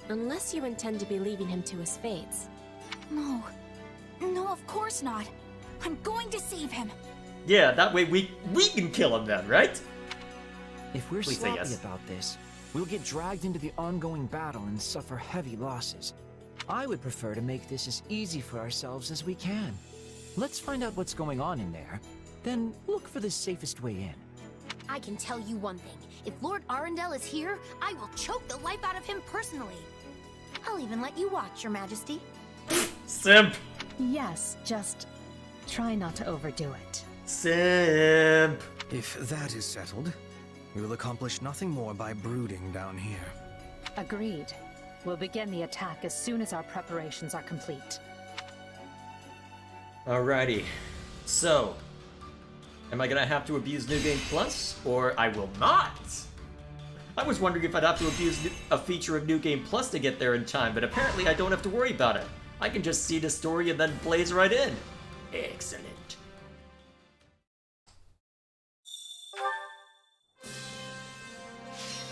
Unless you intend to be leaving him to his fates. No. No, of course not. I'm going to save him. Yeah, that way we can kill him then, right? If we're Please say sloppy yes. about this, we'll get dragged into the ongoing battle and suffer heavy losses. I would prefer to make this as easy for ourselves as we can. Let's find out what's going on in there, then look for the safest way in. I can tell you one thing. If Lord Arundel is here, I will choke the life out of him personally. I'll even let you watch, Your Majesty. Simp! Yes, just try not to overdo it. Simp! If that is settled, we will accomplish nothing more by brooding down here. Agreed. We'll begin the attack as soon as our preparations are complete. Alrighty. So, am I gonna have to abuse New Game Plus, or I will not? I was wondering if I'd have to abuse a feature of New Game Plus to get there in time, but apparently I don't have to worry about it. I can just see the story and then blaze right in. Excellent.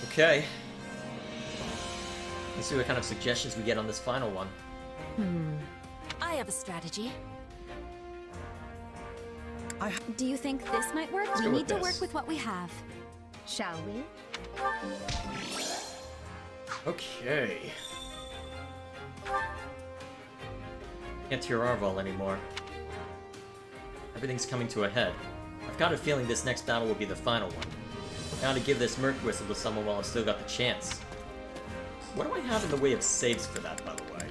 Okay. Let's see what kind of suggestions we get on this final one. I have a strategy. Do you think this might work? Let's We go need with to this. work with what we have. Shall we? Okay. Can't hear Arval anymore. Everything's coming to a head. I've got a feeling this next battle will be the final one. Gotta give this Merc Whistle to someone while I've still got the chance. What do I have in the way of saves for that, by the way?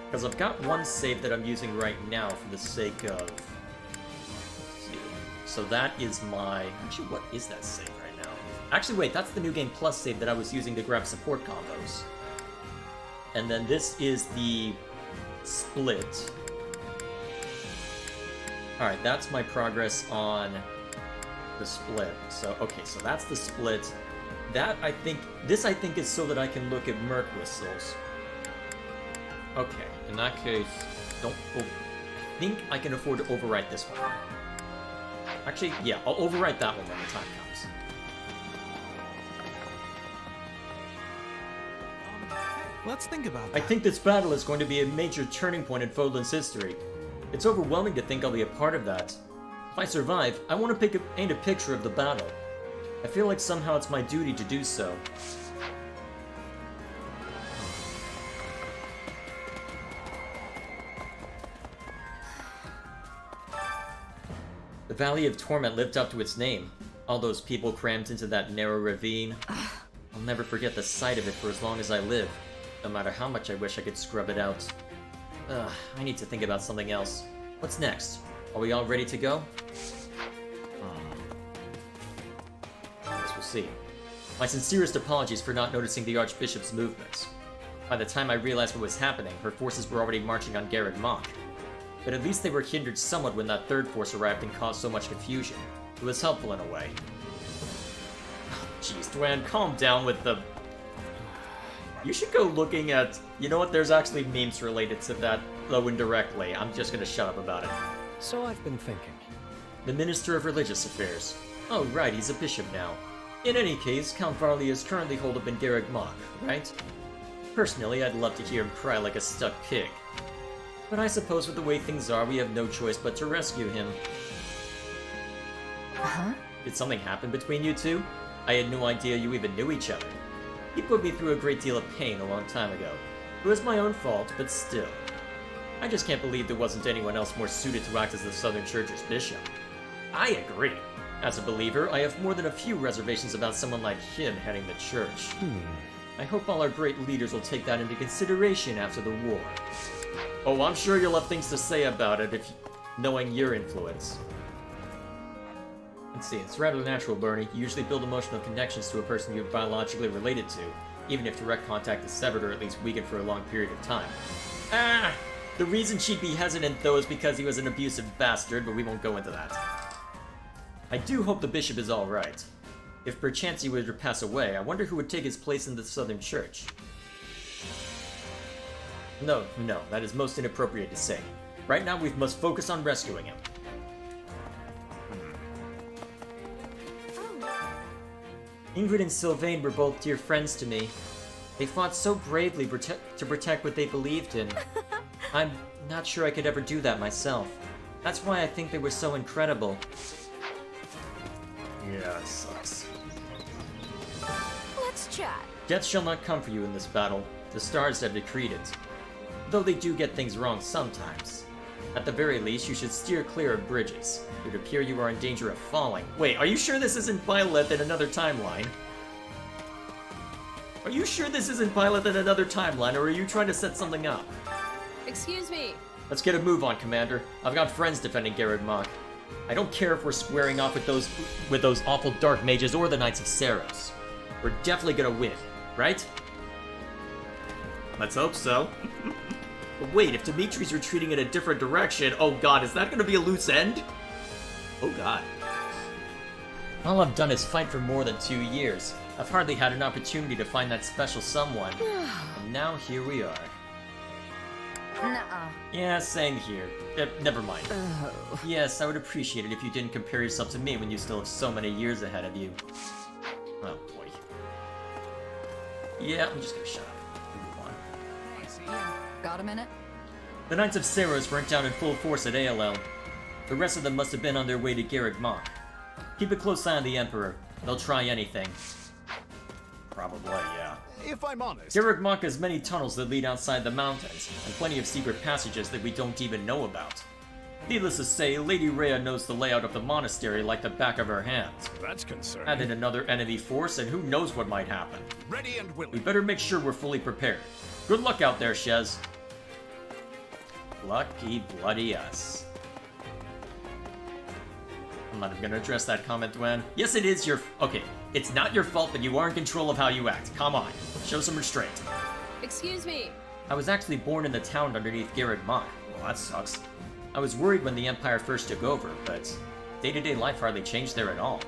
Because I've got one save that I'm using right now for the sake of... Let's see. So that is my... Actually, what is that save right now? Actually, wait, that's the New Game Plus save that I was using to grab support combos. And then this is the split. Alright, that's my progress on the split. So, okay, so that's the split. That, I think, this I think is so that I can look at Merc Whistles. Okay, in that case, don't, I think I can afford to overwrite this one. Actually, yeah, I'll overwrite that one when the time comes. Let's think about I think this battle is going to be a major turning point in Fodlan's history. It's overwhelming to think I'll be a part of that. If I survive, I want to paint a picture of the battle. I feel like somehow it's my duty to do so. The Valley of Torment lived up to its name. All those people crammed into that narrow ravine. I'll never forget the sight of it for as long as I live, no matter how much I wish I could scrub it out. I need to think about something else. What's next? Are we all ready to go? I guess we'll see. My sincerest apologies for not noticing the Archbishop's movements. By the time I realized what was happening, her forces were already marching on Garreg Mach. But at least they were hindered somewhat when that third force arrived and caused so much confusion. It was helpful in a way. Jeez, Dwan, calm down with the... You should go looking at... You know what, there's actually memes related to that, though indirectly. I'm just gonna shut up about it. So I've been thinking. The Minister of Religious Affairs. Oh, right, he's a bishop now. In any case, Count Varley is currently holed up in Garreg Mach, right? Personally, I'd love to hear him cry like a stuck pig. But I suppose with the way things are, we have no choice but to rescue him. Huh? Did something happen between you two? I had no idea you even knew each other. He put me through a great deal of pain a long time ago. It was my own fault, but still. I just can't believe there wasn't anyone else more suited to act as the Southern Church's bishop. I agree. As a believer, I have more than a few reservations about someone like him heading the church. I hope all our great leaders will take that into consideration after the war. Oh, I'm sure you'll have things to say about it if knowing your influence. Let's see, it's rather natural, Bernie. You usually build emotional connections to a person you're biologically related to, even if direct contact is severed or at least weakened for a long period of time. The reason she'd be hesitant, though, is because he was an abusive bastard, but we won't go into that. I do hope the bishop is alright. If perchance he were to pass away, I wonder who would take his place in the Southern Church. No, that is most inappropriate to say. Right now, we must focus on rescuing him. Ingrid and Sylvain were both dear friends to me. They fought so bravely to protect what they believed in. I'm not sure I could ever do that myself. That's why I think they were so incredible. Yeah, it sucks. Let's chat. Death shall not come for you in this battle. The stars have decreed it. Though they do get things wrong sometimes. At the very least, you should steer clear of bridges. It would appear you are in danger of falling. Wait, are you sure this isn't Byleth in another timeline? Are you sure this isn't Byleth in another timeline, or are you trying to set something up? Excuse me. Let's get a move on, Commander. I've got friends defending Garreg Mach. I don't care if we're squaring off with those awful dark mages or the Knights of Seiros. We're definitely gonna win, right? Let's hope so. But wait, if Dimitri's retreating in a different direction, oh god, is that gonna be a loose end? Oh god. All I've done is fight for more than 2 years. I've hardly had an opportunity to find that special someone. And now here we are. Nuh-uh. Yeah, same here. Never mind. Oh. Yes, I would appreciate it if you didn't compare yourself to me when you still have so many years ahead of you. Oh boy. Yeah, I'm just gonna shut up. Move on. Got a minute? The Knights of Seiros weren't down in full force at ALL. The rest of them must have been on their way to Garreg Mach. Keep a close eye on the Emperor. They'll try anything. Probably, yeah. If I'm honest... Garreg Mach has many tunnels that lead outside the mountains, and plenty of secret passages that we don't even know about. Needless to say, Lady Rhea knows the layout of the monastery like the back of her hand. That's concerning. Add in another enemy force, and who knows what might happen. Ready and willing. We better make sure we're fully prepared. Good luck out there, Shez. Lucky bloody us. I'm not even gonna address that comment, Dwen. Yes, it is your... Okay, it's not your fault, but you are in control of how you act. Come on, show some restraint. Excuse me. I was actually born in the town underneath Garreg Mach. Well, that sucks. I was worried when the Empire first took over, but day-to-day life hardly changed there at all.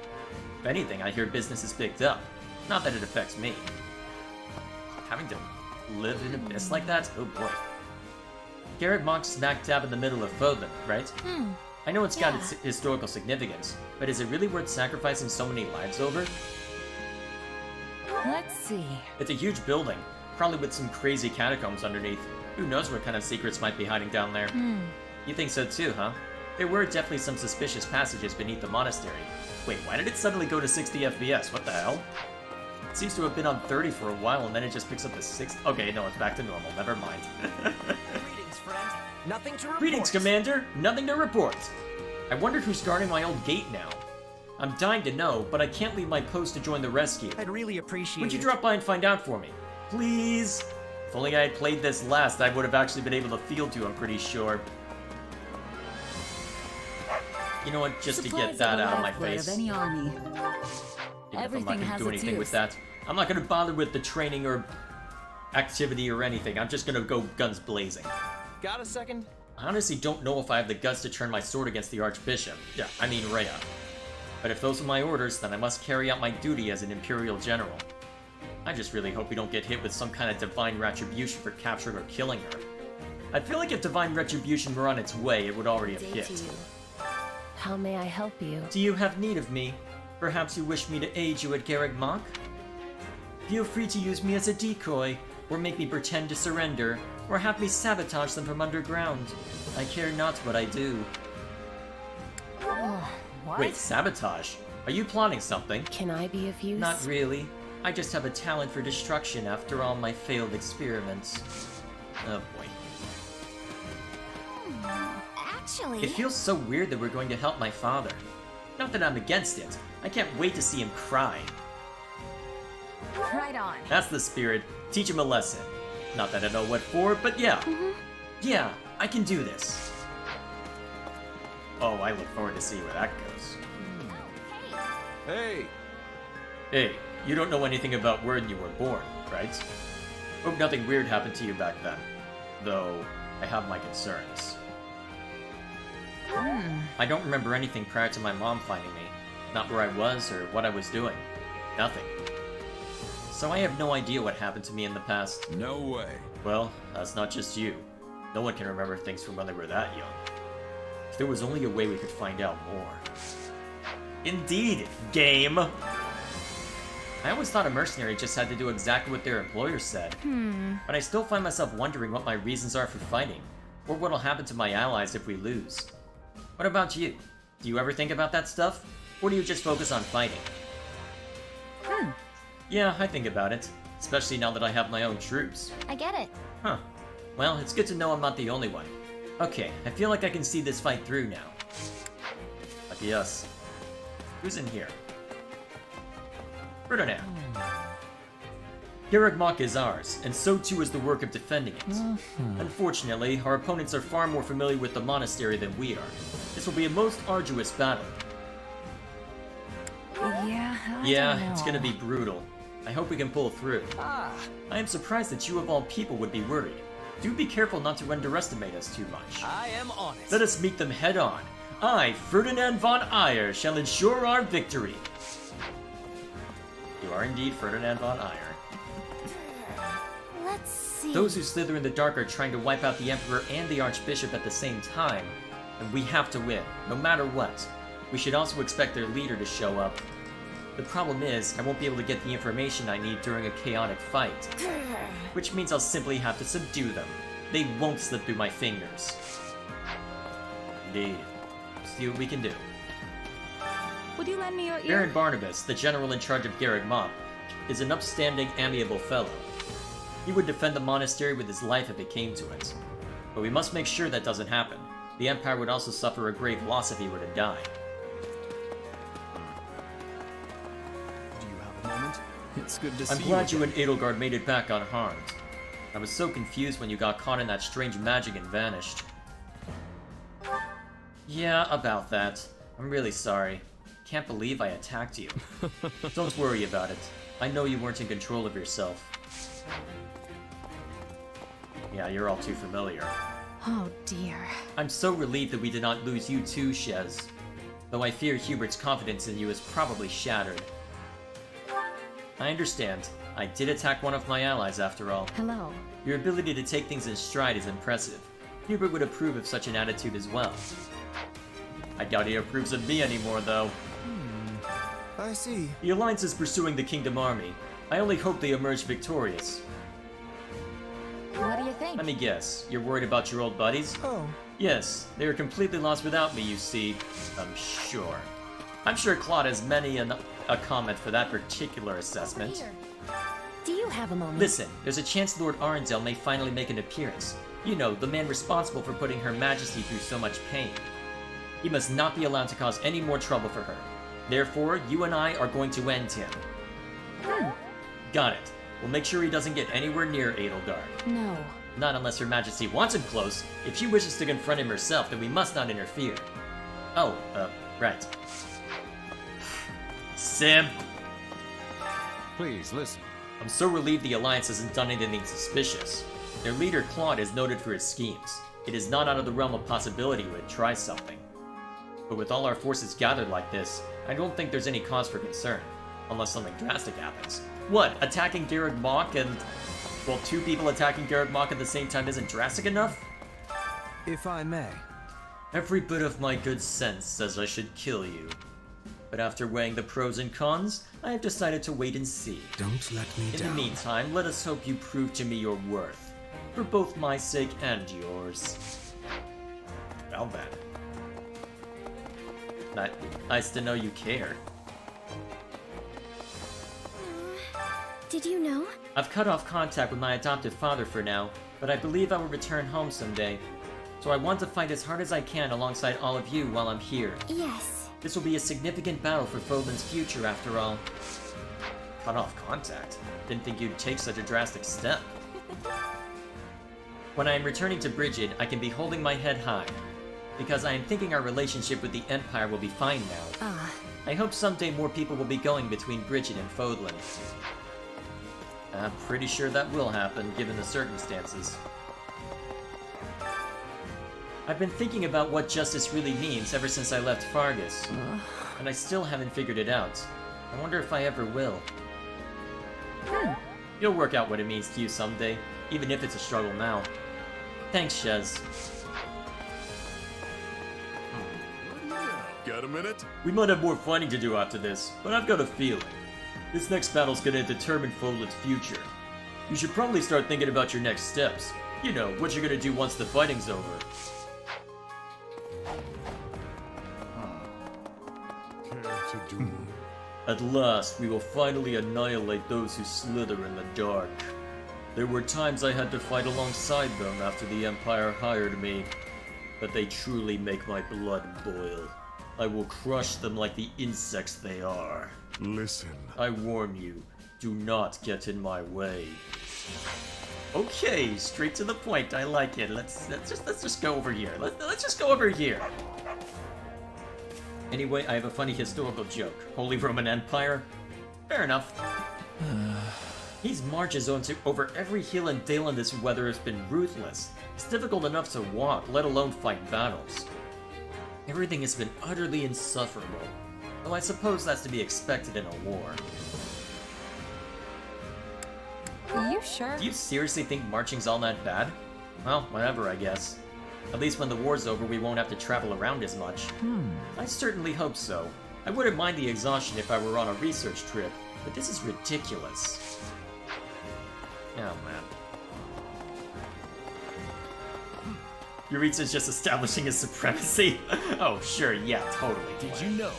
If anything, I hear business has picked up. Not that it affects me. Having to live in an abyss like that? Oh boy. Garreg Mach's smack dab in the middle of Fodlan, right? I know it's got its historical significance, but is it really worth sacrificing so many lives over? Let's see. It's a huge building, probably with some crazy catacombs underneath. Who knows what kind of secrets might be hiding down there? You think so too, huh? There were definitely some suspicious passages beneath the monastery. Wait, why did it suddenly go to 60 FPS? What the hell? It seems to have been on 30 for a while, and then it just picks up to 60. Okay, no, it's back to normal. Never mind. Greetings, friend. Nothing to report. Greetings, Commander. Nothing to report. I wondered who's guarding my old gate now. I'm dying to know, but I can't leave my post to join the rescue. I'd really appreciate Would you drop by and find out for me? Please? If only I had played this last, I would have actually been able to field you, I'm pretty sure. You know what, just to get that out of my face. Of any army. Even if I'm not gonna do anything with that. I'm not gonna bother with the training or activity or anything. I'm just gonna go guns blazing. Got a second? I honestly don't know if I have the guts to turn my sword against the Archbishop. Yeah, I mean Rhea. But if those are my orders, then I must carry out my duty as an Imperial General. I just really hope we don't get hit with some kind of divine retribution for capturing or killing her. I feel like if divine retribution were on its way, it would already have hit. How may I help you? Do you have need of me? Perhaps you wish me to aid you at Garreg Mach? Feel free to use me as a decoy, or make me pretend to surrender, or have me sabotage them from underground. I care not what I do. What? Wait, sabotage? Are you plotting something? Can I be of use? Not really. I just have a talent for destruction after all my failed experiments. Oh boy. Actually... It feels so weird that we're going to help my father. Not that I'm against it. I can't wait to see him cry. Right on. That's the spirit. Teach him a lesson. Not that I know what for, but yeah. Yeah, I can do this. Oh, I look forward to seeing where that goes. Hey! Hey, you don't know anything about when you were born, right? Hope nothing weird happened to you back then. Though, I have my concerns. I don't remember anything prior to my mom finding me. Not where I was or what I was doing. Nothing. So I have no idea what happened to me in the past. No way. Well, that's not just you. No one can remember things from when they were that young. If there was only a way we could find out more. Indeed, game! I always thought a mercenary just had to do exactly what their employer said. But I still find myself wondering what my reasons are for fighting, or what'll happen to my allies if we lose. What about you? Do you ever think about that stuff? Or do you just focus on fighting? Yeah, I think about it. Especially now that I have my own troops. I get it. Huh. Well, it's good to know I'm not the only one. Okay, I feel like I can see this fight through now. Lucky us. Who's in here? Ferdinand. Garreg Mach is ours, and so too is the work of defending it. Unfortunately, our opponents are far more familiar with the monastery than we are. This will be a most arduous battle. Yeah, It's gonna be brutal. I hope we can pull through. I am surprised that you of all people would be worried. Do be careful not to underestimate us too much. I am on it. Let us meet them head on. I, Ferdinand von Aegir, shall ensure our victory. You are indeed Ferdinand von Aegir. Let's see. Those who slither in the dark are trying to wipe out the Emperor and the Archbishop at the same time, and we have to win, no matter what. We should also expect their leader to show up. The problem is, I won't be able to get the information I need during a chaotic fight. Which means I'll simply have to subdue them. They won't slip through my fingers. Indeed. See what we can do. Would you lend me your ear? Baron Barnabas, the general in charge of Garreg Mach, is an upstanding, amiable fellow. He would defend the monastery with his life if it came to it. But we must make sure that doesn't happen. The Empire would also suffer a grave loss if he were to die. Do you have a moment? It's good to see I'm you. glad you and Edelgard made it back unharmed. I was so confused when you got caught in that strange magic and vanished. Yeah, about that. I'm really sorry. Can't believe I attacked you. Don't worry about it. I know you weren't in control of yourself. Yeah, you're all too familiar. Oh dear. I'm so relieved that we did not lose you too, Shez. Though I fear Hubert's confidence in you is probably shattered. I understand. I did attack one of my allies after all. Hello. Your ability to take things in stride is impressive. Hubert would approve of such an attitude as well. I doubt he approves of me anymore, though. I see. The Alliance is pursuing the Kingdom Army. I only hope they emerge victorious. What do you think? Let me guess. You're worried about your old buddies? Oh. Yes, they are completely lost without me, you see. I'm sure. I'm sure Claude has many a comment for that particular assessment. Do you have a moment? Listen, there's a chance Lord Arundel may finally make an appearance. You know, the man responsible for putting Her Majesty through so much pain. He must not be allowed to cause any more trouble for her. Therefore, you and I are going to end him. Got it. We'll make sure he doesn't get anywhere near Edelgard. No. Not unless Her Majesty wants him close. If she wishes to confront him herself, then we must not interfere. Oh, right. Sim! Please, listen. I'm so relieved the Alliance hasn't done anything suspicious. Their leader, Claude, is noted for his schemes. It is not out of the realm of possibility he would try something. But with all our forces gathered like this, I don't think there's any cause for concern. Unless something drastic happens. What, attacking Garreg Mach and... well, two people attacking Garreg Mach at the same time isn't drastic enough? If I may. Every bit of my good sense says I should kill you. But after weighing the pros and cons, I have decided to wait and see. Don't let me down. In the meantime, let us hope you prove to me your worth. For both my sake and yours. Well then. Nice to know you care. Did you know? I've cut off contact with my adoptive father for now, but I believe I will return home someday. So I want to fight as hard as I can alongside all of you while I'm here. Yes. This will be a significant battle for Fodlan's future, after all. Cut off contact? Didn't think you'd take such a drastic step. When I am returning to Brigid, I can be holding my head high. Because I am thinking our relationship with the Empire will be fine now. I hope someday more people will be going between Brigid and Fodlan. I'm pretty sure that will happen, given the circumstances. I've been thinking about what justice really means ever since I left Fargus, and I still haven't figured it out. I wonder if I ever will. You'll work out what it means to you someday, even if it's a struggle now. Thanks, Shez. Got a minute? We might have more fighting to do after this, but I've got a feeling. This next battle's gonna determine Fodlan's future. You should probably start thinking about your next steps. You know, what you're gonna do once the fighting's over. At last, we will finally annihilate those who slither in the dark. There were times I had to fight alongside them after the Empire hired me, but they truly make my blood boil. I will crush them like the insects they are. Listen. I warn you, do not get in my way. Okay, straight to the point. I like it. Let's just go over here. Let's just go over here. Anyway, I have a funny historical joke. Holy Roman Empire? Fair enough. These marches over every hill and dale in this weather has been ruthless. It's difficult enough to walk, let alone fight battles. Everything has been utterly insufferable. Though I suppose that's to be expected in a war. Are you sure? Do you seriously think marching's all that bad? Well, whatever, I guess. At least when the war's over, we won't have to travel around as much. I certainly hope so. I wouldn't mind the exhaustion if I were on a research trip, but this is ridiculous. Oh, man. Yuritsa's just establishing his supremacy? Oh, sure, yeah, totally. Did you know?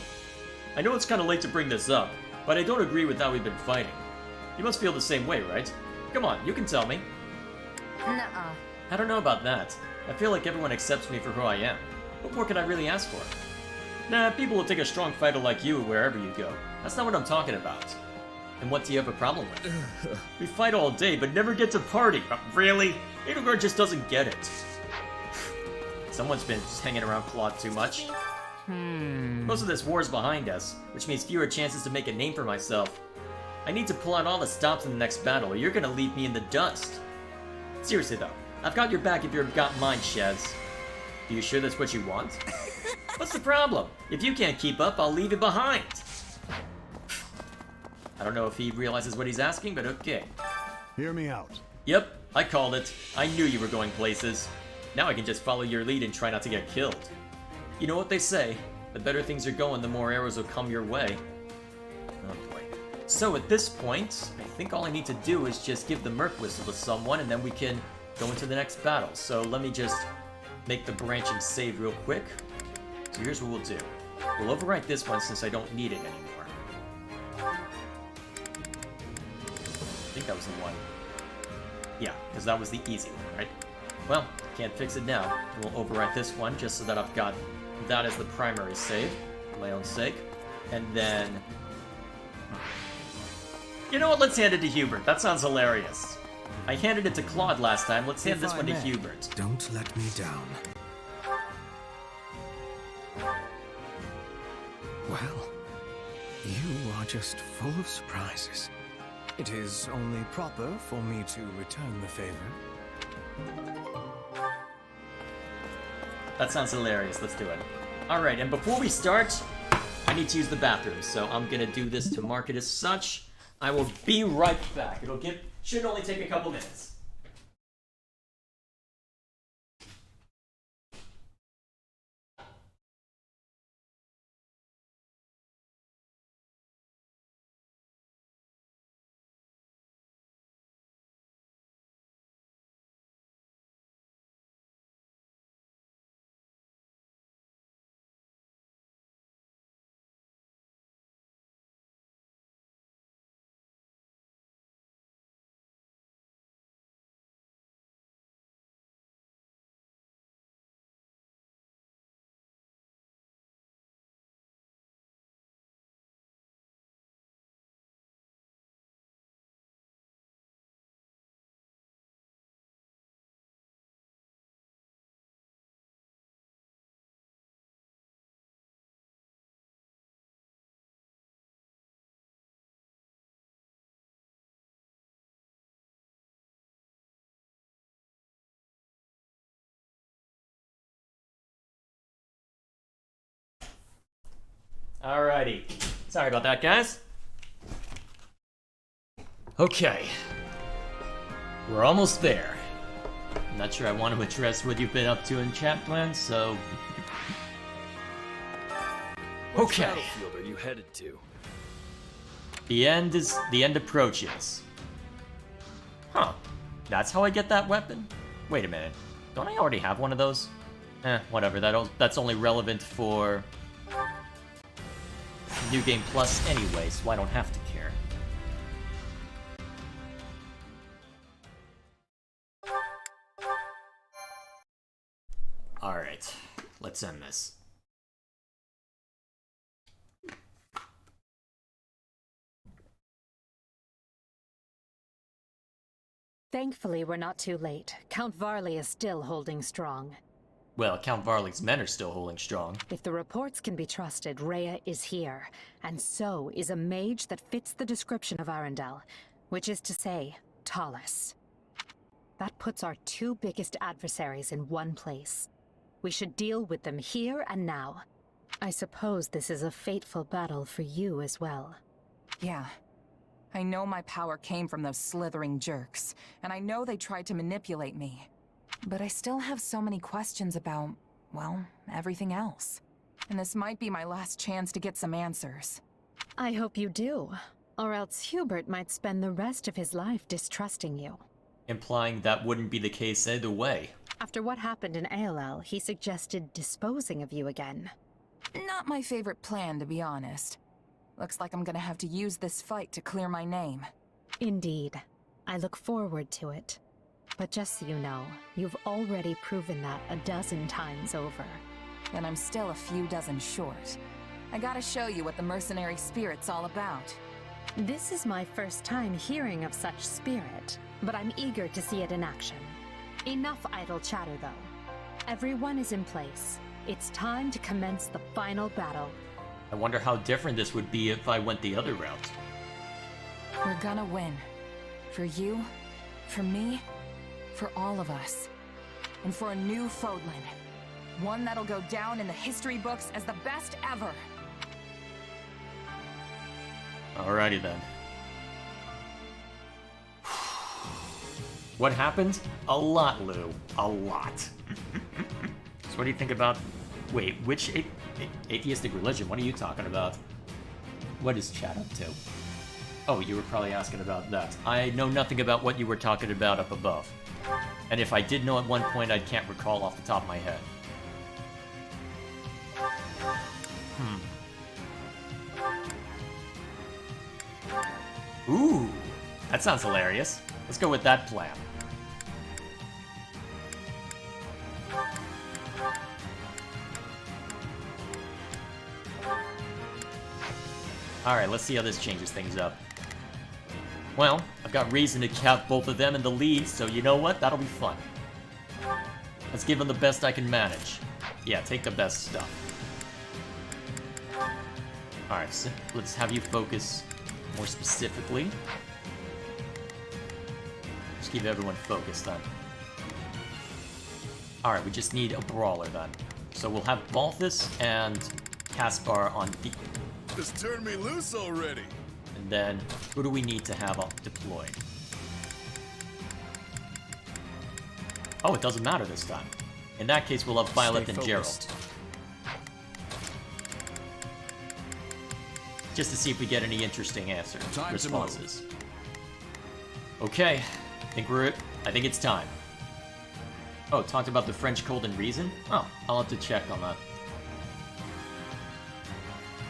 I know it's kind of late to bring this up, but I don't agree with how we've been fighting. You must feel the same way, right? Come on, you can tell me. Nuh-uh. I don't know about that. I feel like everyone accepts me for who I am. What more could I really ask for? Nah, people will take a strong fighter like you wherever you go. That's not what I'm talking about. And what do you have a problem with? We fight all day, but never get to party. Really? Edelgard just doesn't get it. Someone's been just hanging around Claude too much. Most of this war's behind us, which means fewer chances to make a name for myself. I need to pull out all the stops in the next battle, or you're gonna leave me in the dust. Seriously though, I've got your back if you've got mine, Shez. Are you sure that's what you want? What's the problem? If you can't keep up, I'll leave you behind. I don't know if he realizes what he's asking, but okay. Hear me out. Yep, I called it. I knew you were going places. Now I can just follow your lead and try not to get killed. You know what they say, the better things are going, the more arrows will come your way. Oh boy. So at this point, I think all I need to do is just give the Merc Whistle to someone, and then we can go into the next battle. So let me just make the branching save real quick. So here's what we'll do. We'll overwrite this one since I don't need it anymore. I think that was the one. Yeah, because that was the easy one, right? Well, can't fix it now. We'll overwrite this one just so that I've got that as the primary save, for my own sake. And then... You know what? Let's hand it to Hubert. That sounds hilarious. I handed it to Claude last time. Let's hand this one to Hubert. Don't let me down. Well, you are just full of surprises. It is only proper for me to return the favor. That sounds hilarious. Let's do it. Alright, and before we start, I need to use the bathroom, so I'm gonna do this to mark it as such. I will be right back. Should only take a couple minutes. Alrighty. Sorry about that, guys. Okay. We're almost there. I'm not sure I want to address what you've been up to in chat plans, so... Which Okay. battlefield are you headed to? The end approaches. Huh. That's how I get that weapon? Wait a minute. Don't I already have one of those? Whatever. That's only relevant for New Game Plus anyway, so I don't have to care. Alright. Let's end this. Thankfully, we're not too late. Count Varley is still holding strong. Well, Count Varley's men are still holding strong. If the reports can be trusted, Rhea is here, and so is a mage that fits the description of Arundel, which is to say, Tallis. That puts our two biggest adversaries in one place. We should deal with them here and now. I suppose this is a fateful battle for you as well. Yeah. I know my power came from those slithering jerks, and I know they tried to manipulate me. But I still have so many questions about, well, everything else. And this might be my last chance to get some answers. I hope you do, or else Hubert might spend the rest of his life distrusting you. Implying that wouldn't be the case either way. After what happened in ALL, he suggested disposing of you again. Not my favorite plan, to be honest. Looks like I'm gonna have to use this fight to clear my name. Indeed. I look forward to it. But just so you know, you've already proven that a dozen times over. And I'm still a few dozen short. I gotta show you what the mercenary spirit's all about. This is my first time hearing of such spirit, but I'm eager to see it in action. Enough idle chatter, though. Everyone is in place. It's time to commence the final battle. I wonder how different this would be if I went the other route. We're gonna win. For you, for me, for all of us. And for a new Fodlan. One that'll go down in the history books as the best ever. Alrighty then. What happened? A lot, Lou. A lot. So what do you think about... Wait, which atheistic religion? What are you talking about? What is chat up to? Oh, you were probably asking about that. I know nothing about what you were talking about up above. And if I did know at one point, I can't recall off the top of my head. Ooh, that sounds hilarious. Let's go with that plan. Alright, let's see how this changes things up. Well, I've got reason to cap both of them in the lead, so you know what? That'll be fun. Let's give them the best I can manage. Yeah, take the best stuff. Alright, so let's have you focus more specifically. Just keep everyone focused then. Alright, we just need a brawler then. So we'll have Balthus and Caspar on the... Just turn me loose already! And then, who do we need to have deployed? Oh, it doesn't matter this time. In that case, we'll have Violet and Gerald. Just to see if we get any interesting responses. Okay, I think it's time. Oh, talked about the French Cold and Reason? Oh, I'll have to check on that.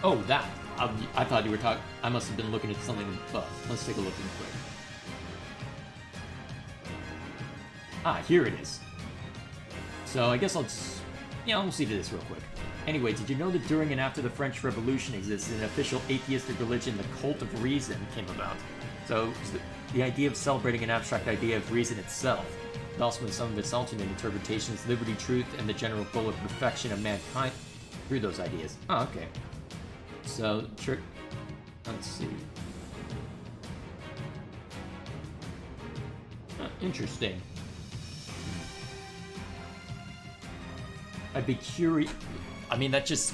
Oh, that. I thought you were talking... I must have been looking at something above. Let's take a look real quick. Ah, here it is. So I guess I'll just... Yeah, we'll see to this real quick. Anyway, did you know that during and after the French Revolution existed an official atheistic religion, the Cult of Reason, came about? So, the idea of celebrating an abstract idea of reason itself, but also in some of its alternate interpretations, liberty, truth, and the general goal of perfection of mankind through those ideas. Oh, okay. So, sure. Let's see. Interesting. I'd be curious. I mean, that just...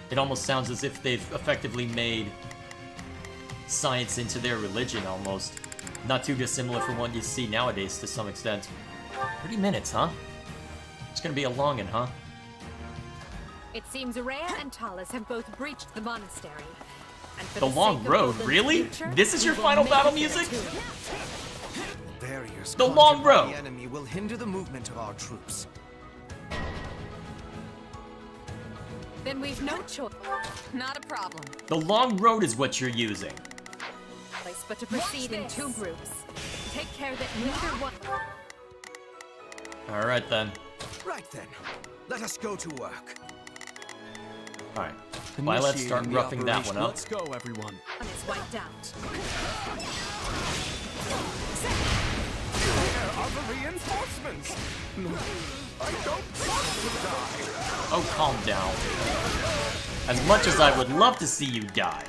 It almost sounds as if they've effectively made science into their religion, almost. Not too dissimilar from what you see nowadays, to some extent. 30 minutes, huh? It's gonna be a long one, huh? It seems Rhea and Tallis have both breached the monastery. And for The long sake of road, Odin's really? future, This is your we will final make battle it music? too. Barriers The conjured long by road. The enemy will hinder the movement of our troops. Then we've no choice. Not a problem. The long road is what you're using. Place but to proceed in two groups. Take care that neither one. Alright then. Right then, let us go to work. Alright. Why let's start Initiating the roughing that operation. one up. Let's go, everyone. One is wiped out. Where are the reinforcements? No, I don't want to die. Oh, calm down. As much as I would love to see you die.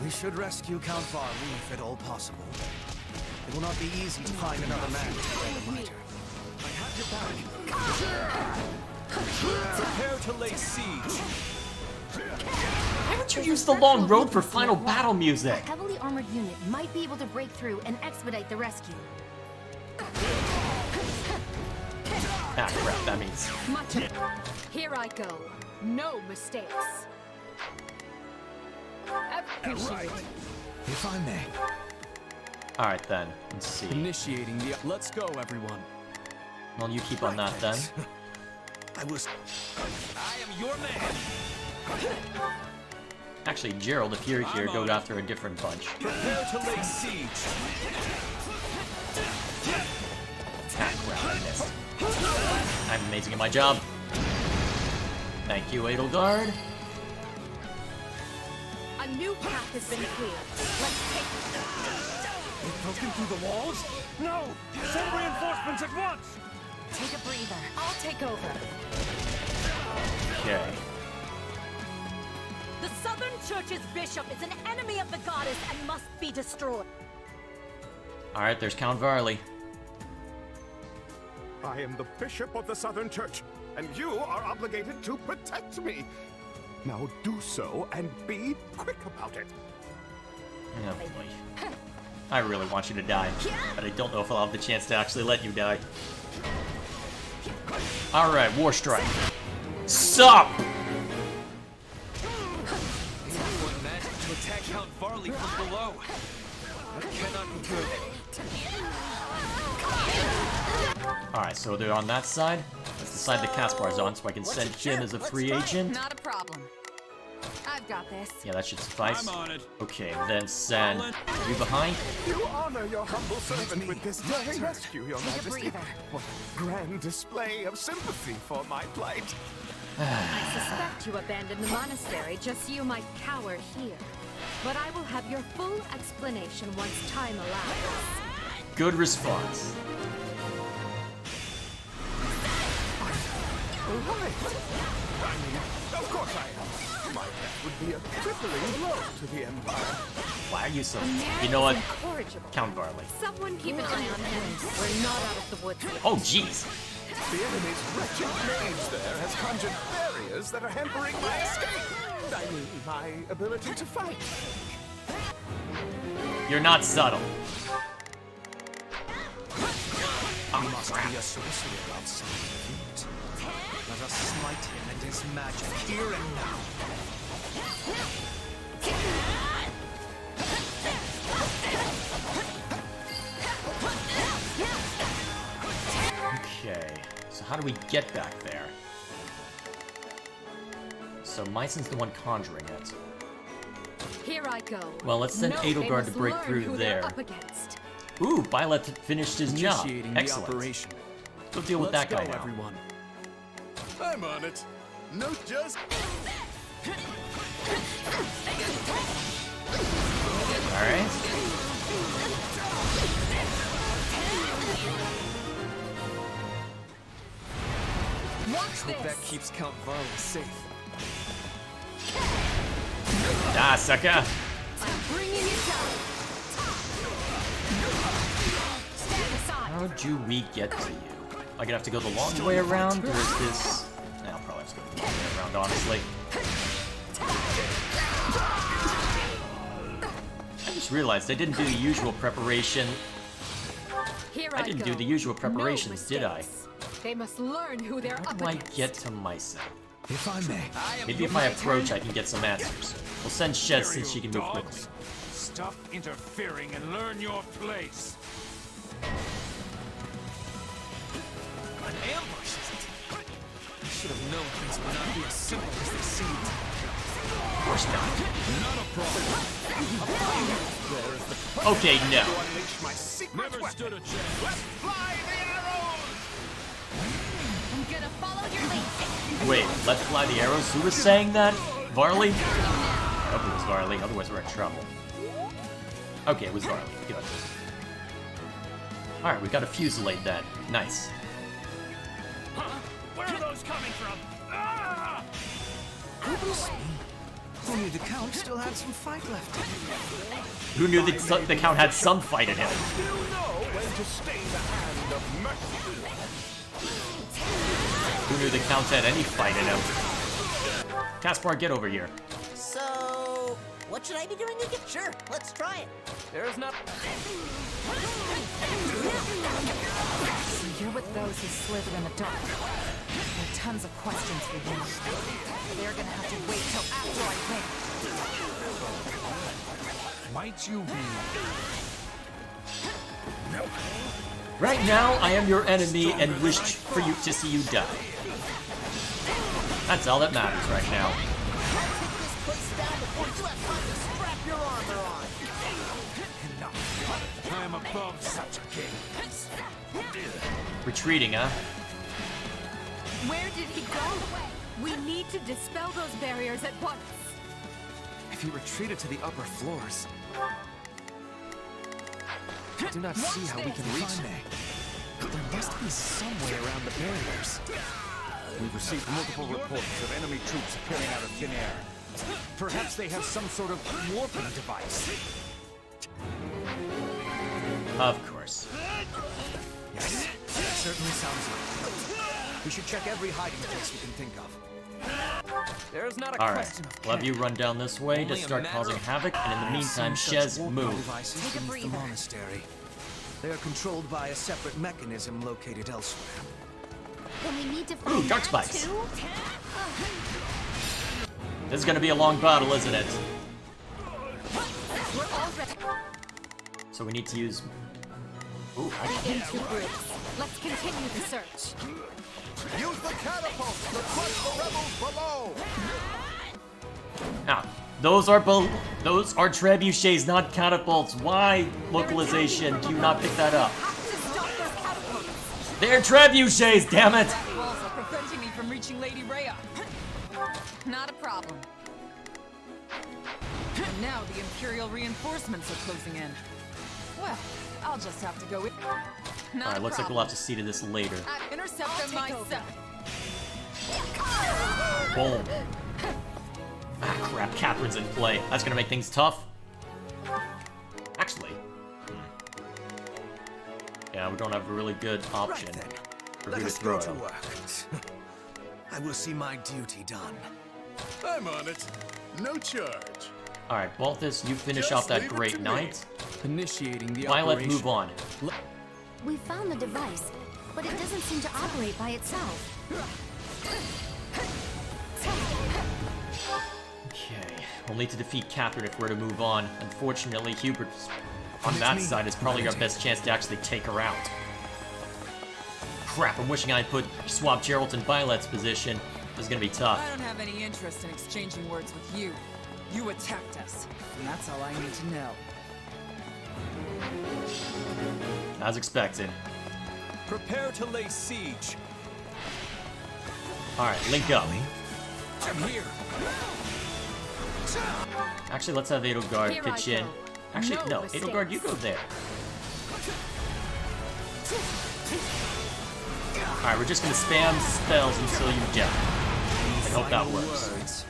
We should rescue Count Varley if at all possible. It will not be easy to find another man to wear the mitre. I have your back. Prepare to lay siege. Why would you use the long road for final battle A music? heavily armored unit might be able to break through and expedite the rescue. Ah, crap, that means... Much of it. Here I go. No mistakes. Appreciate it. If I may. Alright then, let's see. Initiating the. Let's go, everyone. Well, you keep on that then. I was. I am your man. Actually, Gerald, if you're here, go after a different bunch. Prepare to lay siege. Ah, crap, I missed. I'm amazing at my job. Thank you, Edelgard. A new path has been cleared. Let's take They've broken through the walls? No! Send reinforcements at once! Take a breather. I'll take over. Okay. The Southern Church's bishop is an enemy of the goddess and must be destroyed. Alright, there's Count Varley. I am the Bishop of the Southern Church, and you are obligated to protect me. Now do so and be quick about it. Oh boy. I really want you to die, but I don't know if I'll have the chance to actually let you die. Alright, War Strike. Sup! One managed to attack Count Varley from below. That cannot be good. Alright, so they're on that side. Let's decide the Caspar's on so I can send Jim as a free agent. Not a problem. I've got this. Yeah, that should suffice. I'm on it. Okay, then send you behind. You honor your humble servant with this daring rescue, Your Majesty. What a grand display of sympathy for my plight. I suspect you abandoned the monastery just so you might cower here. But I will have your full explanation once time allows. Good response. Right. I mean, of course I am. My death would be a crippling blow to the Empire. Why are you so... You know what? Incorrigible. Count Varley. Someone keep an eye on him. We're not out of the woods yet. Oh, jeez. The enemy's wretched mage there has conjured barriers that are hampering my escape. I mean, my ability to fight. You're not subtle. He must be a sorcerer outside the gate. Let us smite him and his magic here and now. Okay, so how do we get back there? So Myson's the one conjuring it. Here I go. Well, let's send No, Edelgard they to must break learn through who they're there. up against. Ooh, Violet finished his job. Initiating the Excellent. operation. Go deal with that Let's guy go, now. everyone. I'm on it. No, just. Alright. Hope that keeps Count Varley safe. Ah, sucker. I'm bringing it down. Stand aside. How do we get to you? Am I gonna have to go the long way around, or is this... I'll probably have to go the long way around, honestly. I just realized I didn't do the usual preparation Here I didn't do go. the usual No preparations, did I? mistakes. They must learn who they're How up do I against. get to myself? If I may. Maybe if I approach, I can get some answers. We'll send Shez since she can move Dogs, quickly. Stop interfering and learn your place. An ambush, is it? I should have known things would not be as simple as they seemed. Of course not. Not a problem. Okay, no. Never stood a chance. I'm gonna follow your lead. Wait, let's fly the arrows? Who was saying that? Varley? I hope it was Varley, otherwise we're in trouble. Okay, it was Varley. Good. Alright, we got a fusillade then. Nice. Where are those coming from? Ah! Goodness me. Only the Count still had some fight left in him. Who knew that the Count had some fight in him? You know when to stay the hand of mercy. Who knew the Count had any fight in him? Caspar, get over here. So, what should I be doing again? Sure, let's try it. There's not. So you're with those who slither in the dark. There are tons of questions for you. They're gonna have to wait till after I win. Might you be? Right now, I am your enemy and wish for you to see you die. That's all that matters right now. Enough. I am above such a king. Retreating, huh? Where did he go? We need to dispel those barriers at once. If he retreated to the upper floors, I do not see how we can reach him. There must be some way around the barriers. We've received multiple reports of enemy troops appearing out of thin air. Perhaps they have some sort of warping device. Of course. Yes, that certainly sounds good. We should check every hiding place we can think of. There's not a Alright, question of we'll have you run down this way to Only a start matter causing of havoc, and in the meantime, Such Shez, warping move. devices beneath the monastery. They are controlled by a separate mechanism located elsewhere. Then we need to Ooh, find dark that spikes. too? This is gonna be a long battle, isn't it? We're all ready. So we need to use... Ooh, In two groups. Let's continue the search. Use the catapults to crush the rebels below. Now, those are trebuchets, not catapults. Why, localization, do you not pick that up? They're trebuchets, damn it! Walls are preventing me from reaching Lady Rhea. Not a problem. And now the Imperial reinforcements are closing in. Well, I'll just have to go with. Not Alright, a looks like we'll problem. have to see to this later. I'll intercept them myself. Boom. Ah, crap, Catherine's in play. That's gonna make things tough. Actually. Yeah, we don't have a really good option for Let who to us throw go it to on. work. I will see my duty done. I'm on it. No charge. Alright, Balthus, you finish Just off that leave it great to me. knight. Initiating the Violet, operation. move on. We found the device, but it doesn't seem to operate by itself. Okay, we'll need to defeat Catherine if we're to move on. Unfortunately, Hubert on It's that me, side is probably our Commander. best chance to actually take her out. Crap, I'm wishing I put swap Geralt in Violet's position. This is gonna be tough. I don't have any interest in exchanging words with you. You attacked us, and that's all I need to know. As expected. Prepare to lay siege. Alright, link up. I'm here. Actually, let's have Edelgard Here pitch I in. go. Actually, No no, mistakes. Edelgard, you go there. Alright, we're just gonna spam spells until you die. I hope that works. Words.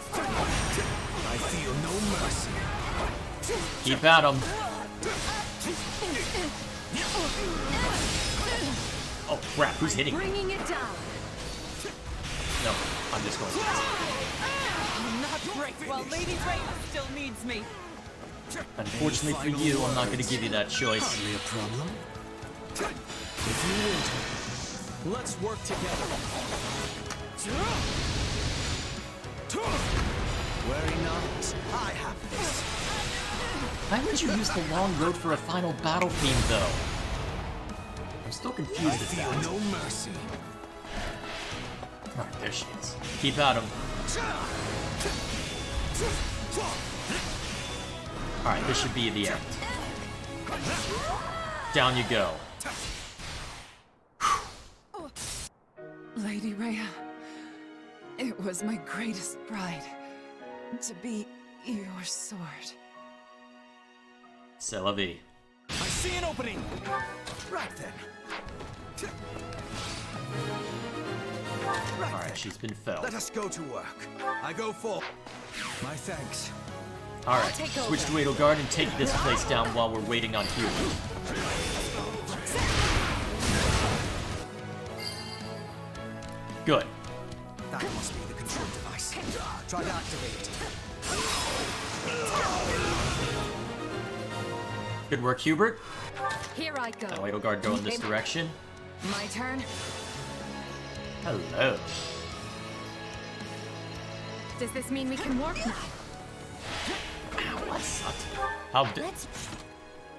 I feel no mercy. Keep at him. Oh crap, who's hitting me? Bringing it down. No, I'm just going to. I'm not break while Lady Rhea still needs me. Unfortunately for you, I'm not going to give you that choice. Hardly a problem. If you want, let's work together. Worry not, I have this. Why would you use the long road for a final battle theme, though? I'm still confused at that. No mercy. Alright, there she is. Keep at him. Alright, this should be the end. Down you go. Lady Rhea, it was my greatest pride to be your sword. C'est la vie. I see an opening. Right then. Alright, she's been felled. Let us go to work. I go for. My thanks. Alright, switch to Edelgard and take this place down while we're waiting on Hubert. Good. That must be the control device. Try to activate it. Good work, Hubert. Here I go. Now Edelgard go in this direction. My turn. Hello. Does this mean we can warp now? How did?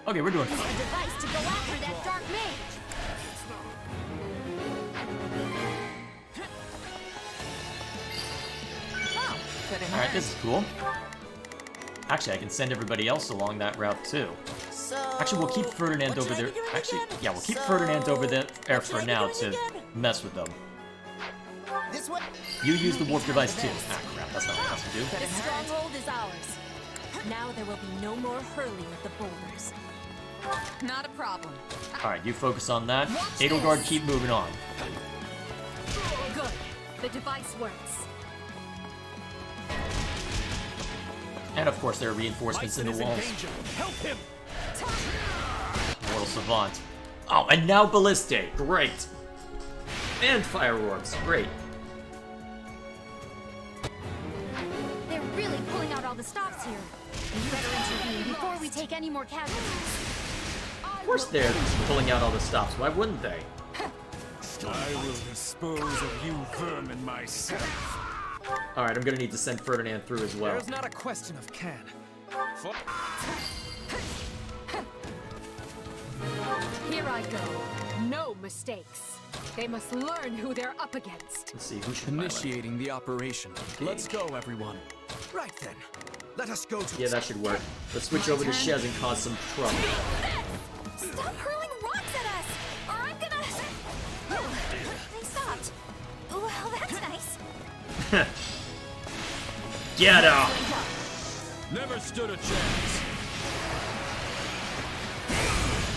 Okay, we're doing A fine. device to go after that dark mage. Oh, couldn't Alright, hurt. this is cool. Actually, I can send everybody else along that route too. Actually, we'll keep Ferdinand over there. Actually, yeah, we'll keep Ferdinand over there for now to mess with them. This way. You use the warp device too. Ah, crap, that's not what I have to do. The stronghold is ours. Now there will be no more hurling of the boulders. Not a problem. Alright, you focus on that. Edelgard, keep moving on. Good. The device works. And of course, there are reinforcements in the walls. Help him. Mortal Savant. Oh, and now Balliste. Great. And Fire Orbs. Great. They're really pulling out all the stops here. We better intervene before we take any more casualties. Of course they're pulling out all the stops. Why wouldn't they? I will dispose of you vermin myself. Alright, I'm gonna need to send Ferdinand through as well. There's not a question of can. Here I go. No mistakes. They must learn who they're up against. Let's see, who should Initiating the operation. Let's go, everyone. Right then. Let us go to. Yeah, that should work. Let's switch over to Shez and cause some trouble. Stop hurling rocks at us, or I'm gonna... Oh, they stopped. Well, that's nice. Get up! Never stood a chance.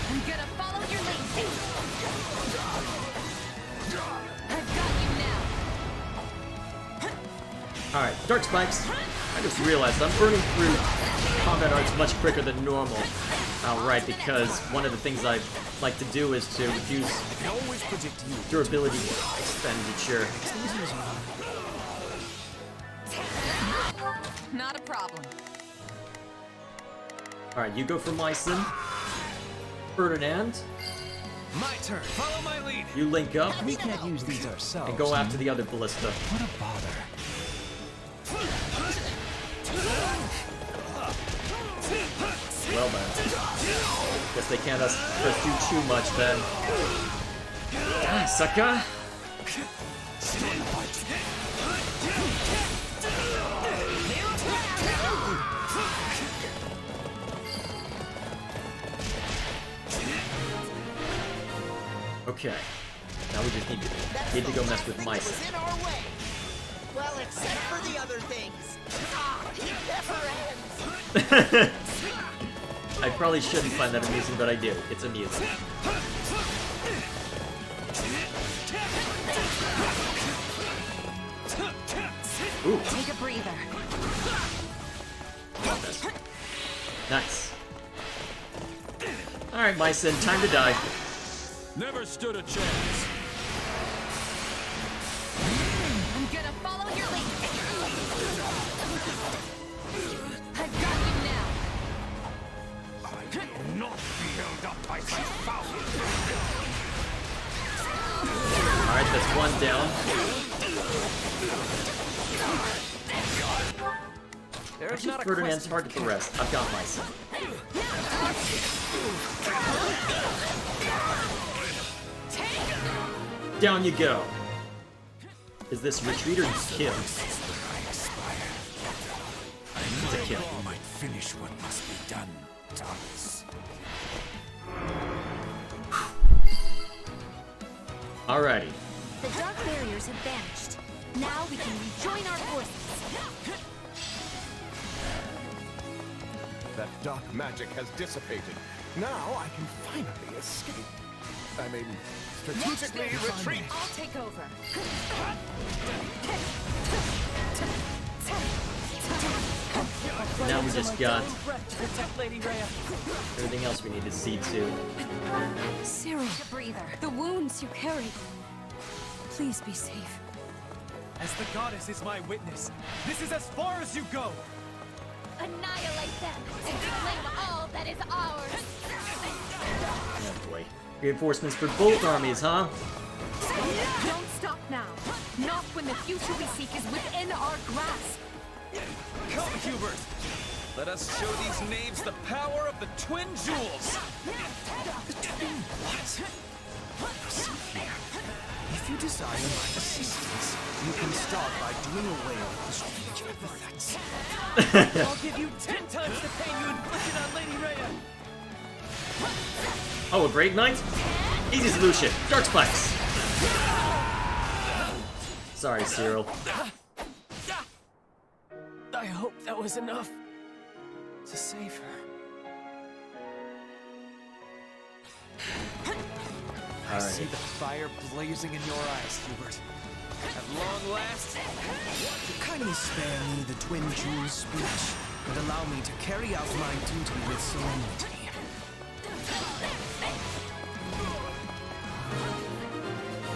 I'm gonna follow your lead. I've got you now. Alright, Dark Spikes. I just realized I'm burning through combat arts much quicker than normal. Alright, because one of the things I like to do is to reduce durability expenditure. Not a problem. Alright, you go for Mycin. Ferdinand. My turn. Follow my lead. You link up. We can't use these ourselves. And go after the other ballista. What a bother. Well then. Guess they can't do too much then. Ah, sucker! Okay. Now we just need to go mess with mice. Was in our way. Well, except for the other things. Ah, it never ends. I probably shouldn't find that amusing, but I do. It's amusing. Ooh. Take a breather. Nice. Alright, Mycin, time to die. Never stood a chance. I'm gonna Alright, that's one down. Actually, Ferdinand's hard to arrest. I've got my son. Down you go. Is this retreat or kill? It's a kill. You might finish what must be done, Thomas. Alrighty. The dark barriers have vanished. Now we can rejoin our forces. That dark magic has dissipated. Now I can finally escape. I mean, strategically retreat. I'll take over. Now we just got everything else we need to see too. Cyril, the wounds you carried. Please be safe. As the goddess is my witness, this is as far as you go! Annihilate them and reclaim all that is ours. Oh boy. Reinforcements for both armies, huh? Don't stop now. Not when the future we seek is within our grasp. Come, Hubert! Let us show these knaves the power of the twin jewels! The twin what? Persevere. If you desire my assistance, you can start by doing away with the strange epithets. I'll give you 10 times the pain you inflicted on Lady Rhea! Oh, a Great Knight? Easy solution. Dark Spikes. Sorry, Cyril. I hope that was enough to save her. I see the fire blazing in your eyes, Hubert. At long last, Kindly spare me the twin jewels speech and allow me to carry out my duty with serenity.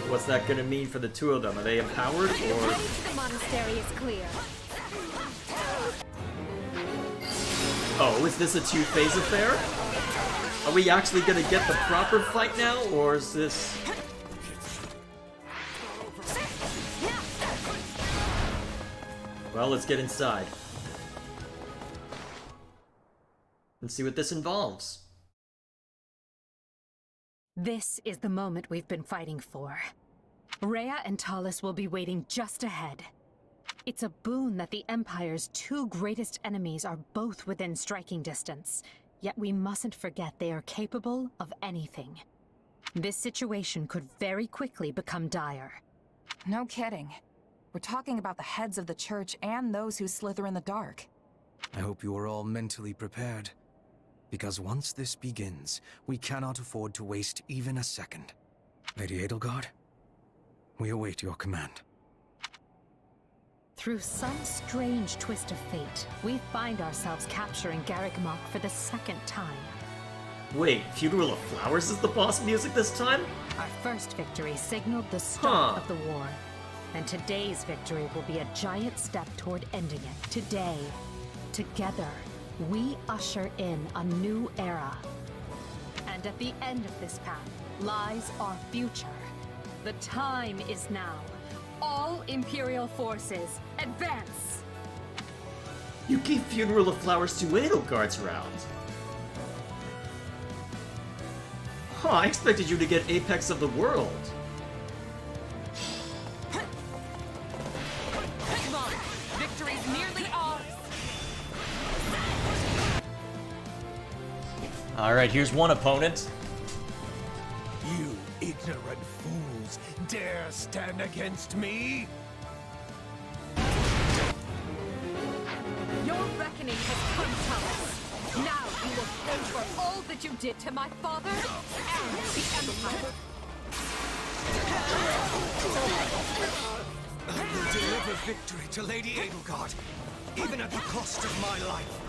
What's that gonna mean for the two of them? Are they empowered The or? way to the monastery is clear. Oh, is this a two-phase affair? Are we actually gonna get the proper fight now, or is this? Well, let's get inside and see what this involves. This is the moment we've been fighting for. Rhea and Talus will be waiting just ahead. It's a boon that the Empire's two greatest enemies are both within striking distance, yet we mustn't forget they are capable of anything. This situation could very quickly become dire. No kidding. We're talking about the heads of the church and those who slither in the dark. I hope you are all mentally prepared. Because once this begins, we cannot afford to waste even a second. Lady Edelgard, we await your command. Through some strange twist of fate, we find ourselves capturing Garrick Mach for the second time. Wait, Funeral of Flowers is the boss music this time? Our first victory signaled the start of the war, and today's victory will be a giant step toward ending it. Today, together, we usher in a new era. And at the end of this path lies our future. The time is now. All Imperial forces, advance! You gave Funeral of Flowers to Edelgard's round. Huh, I expected you to get Apex of the World. Come on, victory's nearly ours. Alright, here's one opponent. You ignorant fools dare stand against me? Your reckoning has come, Thomas. Now you will pay for all that you did to my father and the Empire. I will deliver victory to Lady Edelgard, even at the cost of my life.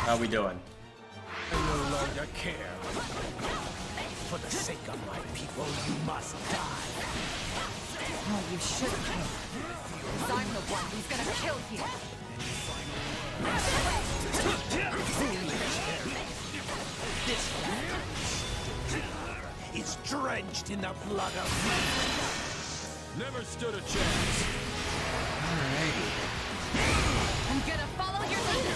How we doing? I no longer care. For the sake of my people, you must die. Oh, you should care. Because I'm the one who's gonna kill you. Foolish. This is drenched in the blood of me. Never stood a chance. Alrighty. I'm gonna follow your lead.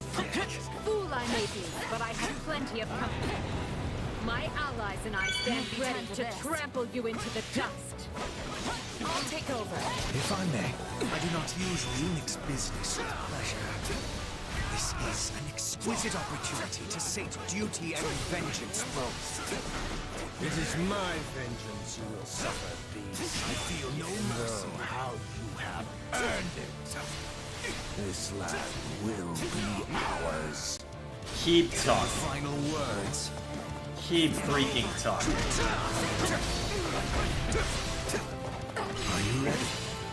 I got you now. Fool I may be, but I have plenty of company. My allies and I stand ready to trample you into the dust. I'll take over. If I may, I do not usually mix business with pleasure. This is an exquisite opportunity to sate duty and vengeance both. It is my vengeance you will suffer, beast. I feel no mercy. Know how you have earned it. This land will be ours. Keep talking. Final words. Keep freaking talking. Are you ready?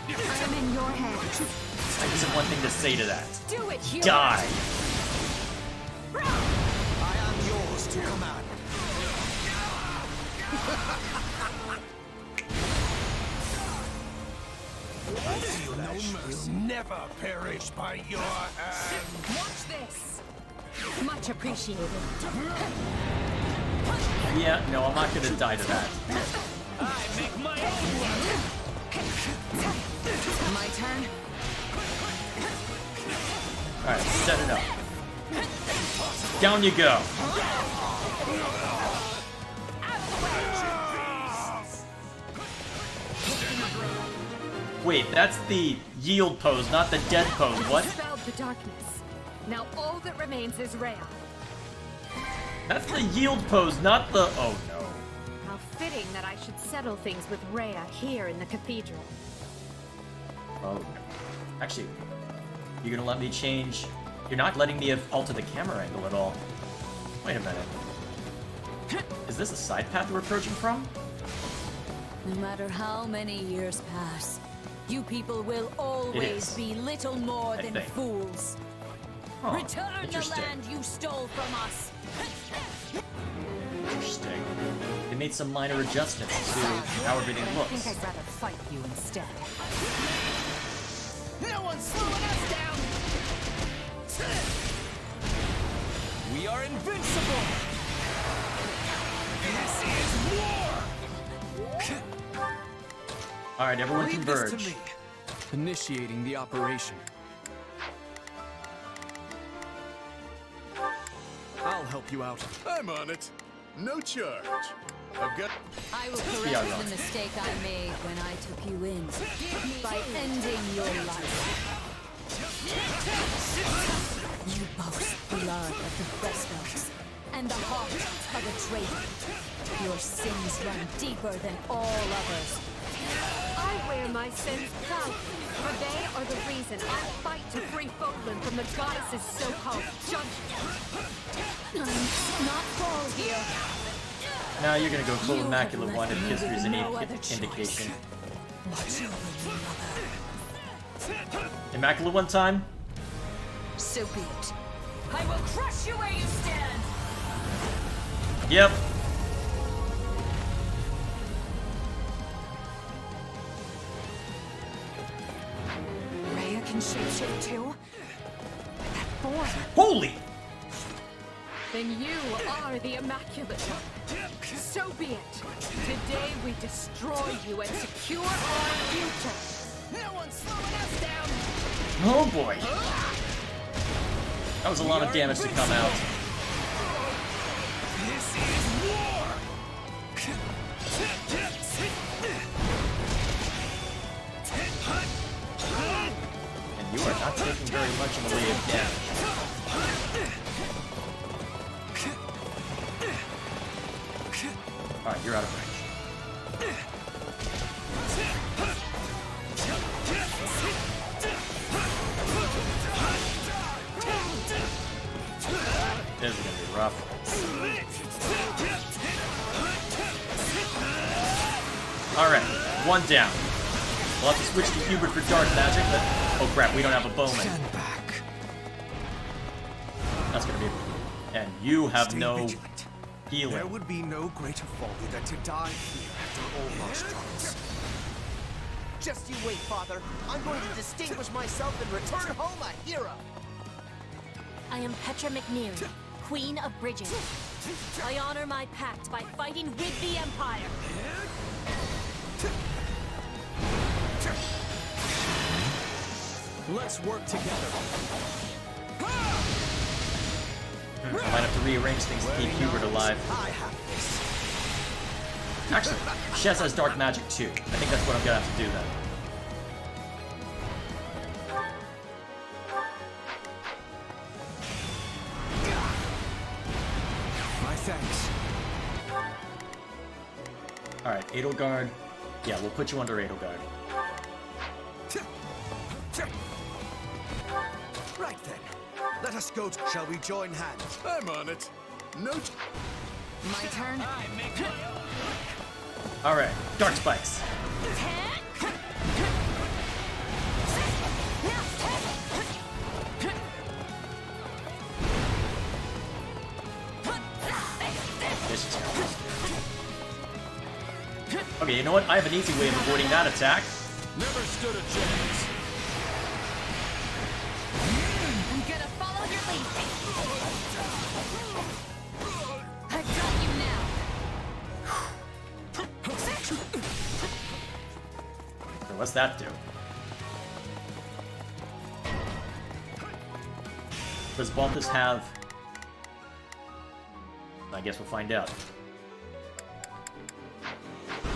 I am in your hands. I just have one thing to say to that. Do it, human. Die! I am yours to command. I feel no mercy. Will never perish by your hand. Watch this. Much appreciated. Yeah, no, I'm not gonna die to that. I make my own work. My turn. Alright, set it up. Down you go. Wait, that's the yield pose, not the dead pose. What? Dispelled the darkness. Now all that remains is Rhea. That's the yield pose, not the... Oh no. How fitting that I should settle things with Rhea here in the cathedral. Oh. Actually, you're gonna let me change... You're not letting me alter the camera angle at all. Wait a minute. Is this a side path we're approaching from? No matter how many years pass, you people will always be little more than fools. Huh, Return the interesting. land you stole from us. Interesting. They made some minor adjustments to how everything I looks. think I'd rather fight you instead. No one's slowing us down. We are invincible! This is war. Alright, everyone Leave converge. this to me. Initiating the operation. I'll help you out. I'm on it. No charge. I've got... I will correct the mistake I made when I took you in by ending your life. You boast blood of the best of us and the heart of a traitor. Your sins run deeper than all others. I wear my sins proudly, for they are the reason I fight to free Fodlan from the goddess's so-called judgment. I must not fall here. Now you're gonna go full Immaculate One if history's any indication. Watch over me, Mother. Immaculate One time? So be it. I will crush you where you stand. Yep. Rhea can shapeshift too? That boy. Holy! Then you are the Immaculate One. So be it. Today we destroy you and secure our future. No one's slowing us down. Oh boy. That was a lot of damage to come out. This is war. And you are not taking very much in the way of damage. Alright, you're out of range. This is gonna be rough. Alright, one down. We'll have to switch to Hubert for dark magic, but... Oh crap, we don't have a bowman. That's gonna be... And you have Stay no vigilant. healing. There would be no greater folly than to die here after all lost troubles. Just you wait, Father. I'm going to distinguish myself and return home a hero. I am Petra McNeary, Queen of Bridges. I honor my pact by fighting with the Empire. Let's work together. I might have to rearrange things to keep Hubert alive. Actually, Shez has dark magic too. I think that's what I'm gonna have to do then. My thanks. Alright, Edelgard. Yeah, we'll put you under Edelgard. Right then. Let us go. Shall we join hands? I'm on it. Note. My turn. Alright, Dark Spikes. This is terrible. Okay, you know what? I have an easy way of avoiding that attack. Never stood a chance. I'm gonna follow your lead. I've got you now. So what's that do? Does Balthus have... I guess we'll find out.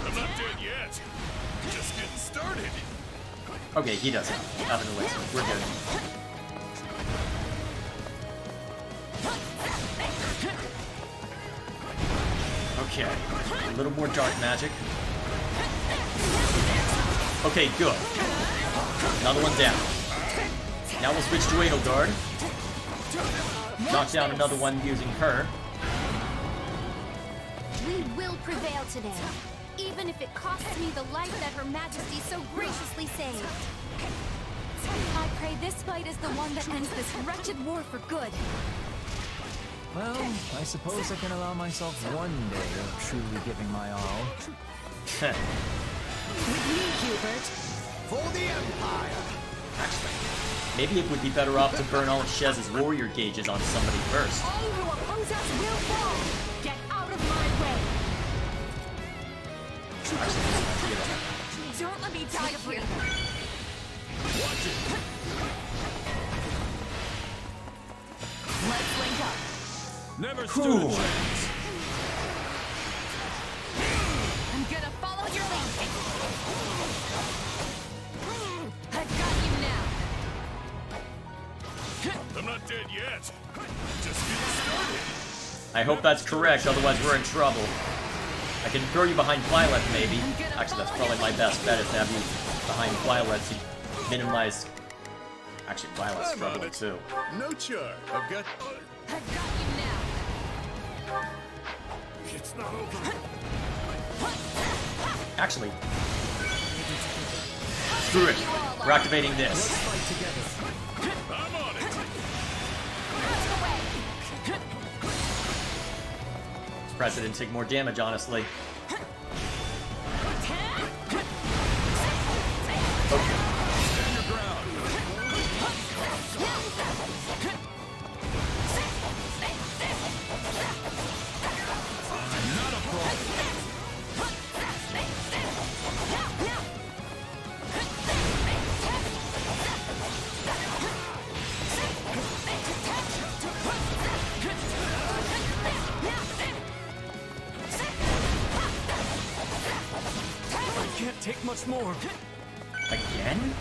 I'm not dead yet. Just getting started. Okay, he doesn't have an elixir. We're good. Okay, a little more dark magic. Okay, good. Another one down. Now we'll switch to Edelgard. Knock down another one using her. We will prevail today, even if it costs me the life that Her Majesty so graciously saved. I pray this fight is the one that ends this wretched war for good. Well, I suppose I can allow myself one day of truly giving my all. With me, Hubert. For the Empire. Actually, maybe it would be better off to burn all of Shez's warrior gauges on somebody first. All who oppose us will fall. Get out of my way. Don't let me die here. Watch it. Let's link up. Never stood a chance. I'm gonna follow your lead. I've got you now. I'm not dead yet. Just getting started. I hope that's correct, otherwise we're in trouble. I can throw you behind Violet, maybe. Actually, that's probably my best bet, is to have you behind Violet to minimize... Actually, Violet's struggling too. No char. I've got you now. It's not over. Actually, screw it. We're activating this. I'm on it. Surprised I didn't take more damage, honestly. Okay. Stand your ground. Not a problem. Can't take much more. Again?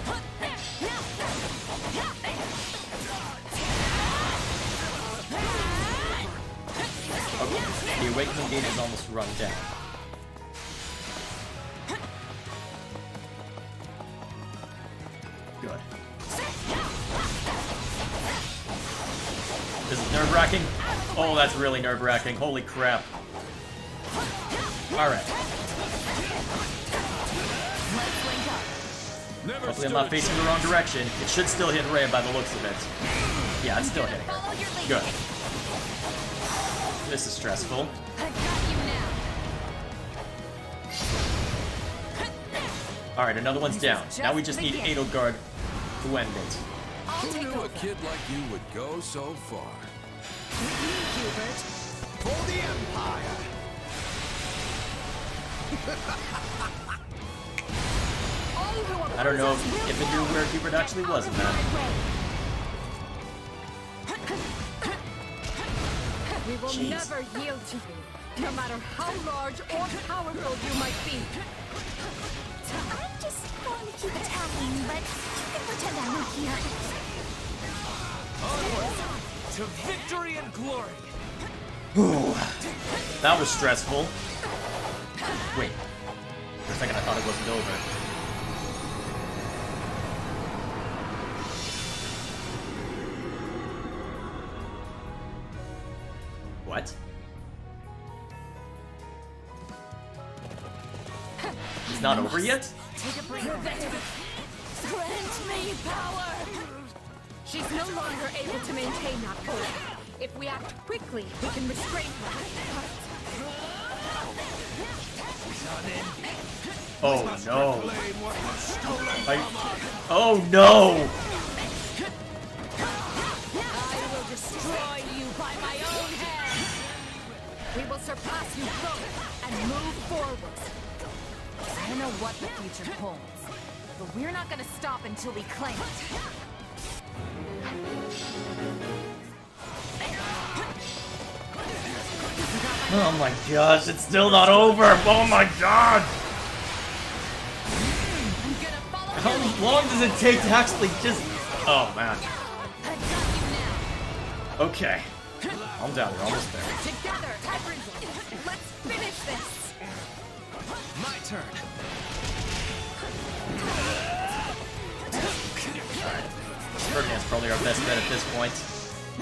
Okay, the awakening gate is almost run down. Good. This is nerve-wracking? Oh, that's really nerve-wracking. Holy crap. Alright. Hopefully I'm not facing the wrong direction. It should still hit Rhea by the looks of it. Yeah, it's still hitting her. Good. This is stressful. Alright, another one's down. Now we just need Edelgard to end it. Who knew a kid like you would go so far? Hubert, for the Empire! I don't know if it knew where Hubert actually was in that. We will Jeez. never yield to you, no matter how large or powerful you might be. I'm just going to keep attacking, but you can pretend I'm not here. Onward to victory and glory. That was stressful. Wait. For a second I thought it wasn't over. What? It's not over yet? Take a break. Grant me power! She's no longer able to maintain that hold. If we act quickly, we can restrain her. Oh no. Oh no! I will destroy you by my own hand! We will surpass you both and move forward. I don't know what the future holds, but we're not gonna stop until we claim it. Oh my gosh, it's still not over! Oh my god! How long does it take to actually just... Oh man. Okay. Calm down, we're almost there. Together, everyone, let's finish this! My turn. Alright. Ferdinand's probably our best bet at this point.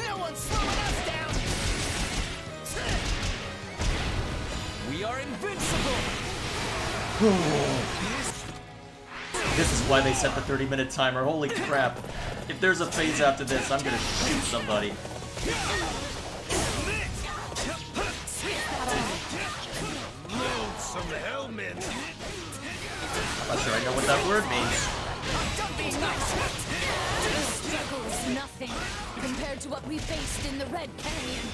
No one's slowing us down! We are invincible. This is why they set the 30-minute timer. Holy crap. If there's a phase after this, I'm gonna shoot somebody. Loathsome hellmen! I'm not sure I know what that word means. Don't be nice! This struggle is nothing compared to what we faced in the Red Canyon.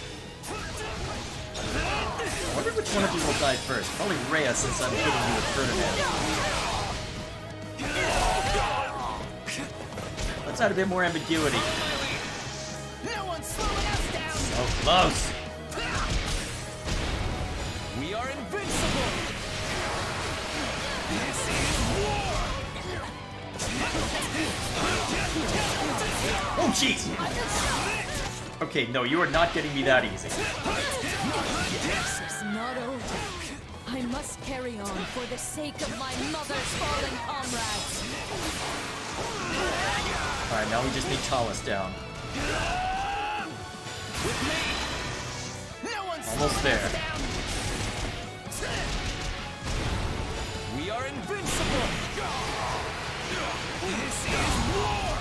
I wonder which one of you will die first. Probably Rhea, since I'm hitting you with Ferdinand. Let's add a bit more ambiguity. No one's slowing us down! So close! We are invincible. This is war! Oh jeez! Okay, no, you are not getting me that easy. This is not over. I must carry on for the sake of my mother's fallen comrades. Alright, now we just need Talus down. No one's Almost there. We are invincible. This is war!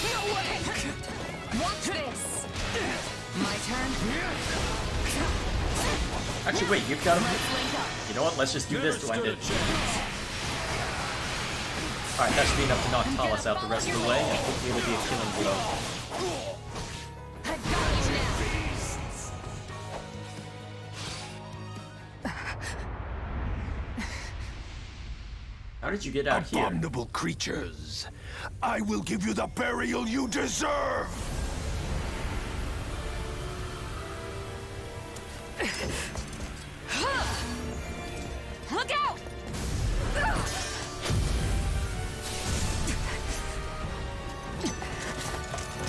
No way! Watch this! My turn? Actually, wait, you've got him. You know what? Let's just do this to end it. Alright, that should be enough to knock Talus out the rest of the way, and hopefully it'll be a killing blow. I've got you now! How did you get out here? Abominable creatures! I will give you the burial you deserve! Look out!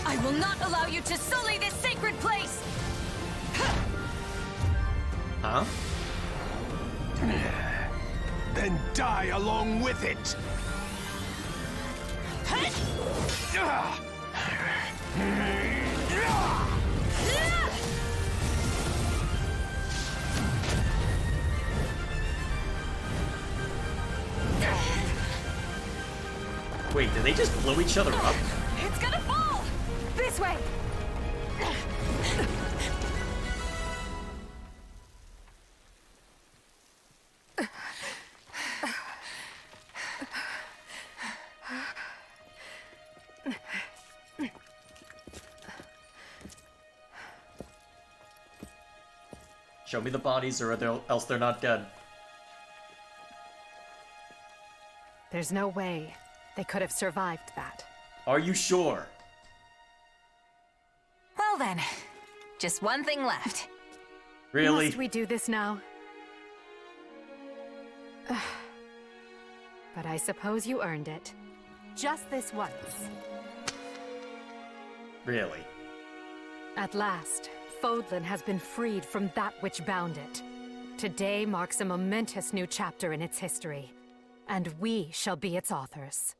I will not allow you to sully this sacred place! Huh? Then die along with it! Wait, did they just blow each other up? It's gonna fall! This way! Show me the bodies or else they're not dead. There's no way they could have survived that. Are you sure? Well then, just one thing left. Really? Must we do this now? But I suppose you earned it. Just this once. Really? At last, Fodlan has been freed from that which bound it. Today marks a momentous new chapter in its history, and we shall be its authors.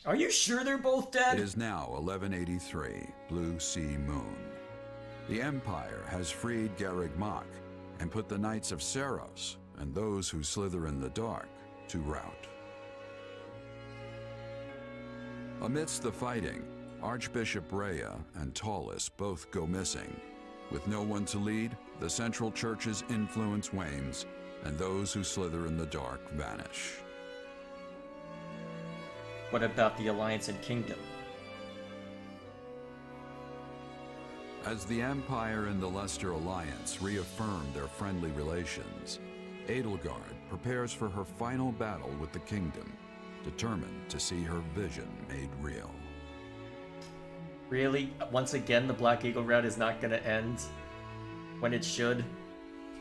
Are you sure they're both dead? It is now 1183, Blue Sea Moon. The Empire has freed Garreg Mach and put the Knights of Seros and those who slither in the dark to rout. Amidst the fighting, Archbishop Rhea and Taulus both go missing. With no one to lead, the Central Church's influence wanes, and those who slither in the dark vanish. What about the Alliance and Kingdom? As the Empire and the Leicester Alliance reaffirm their friendly relations, Edelgard prepares for her final battle with the Kingdom, determined to see her vision made real. Really? Once again, the Black Eagle route is not gonna end when it should?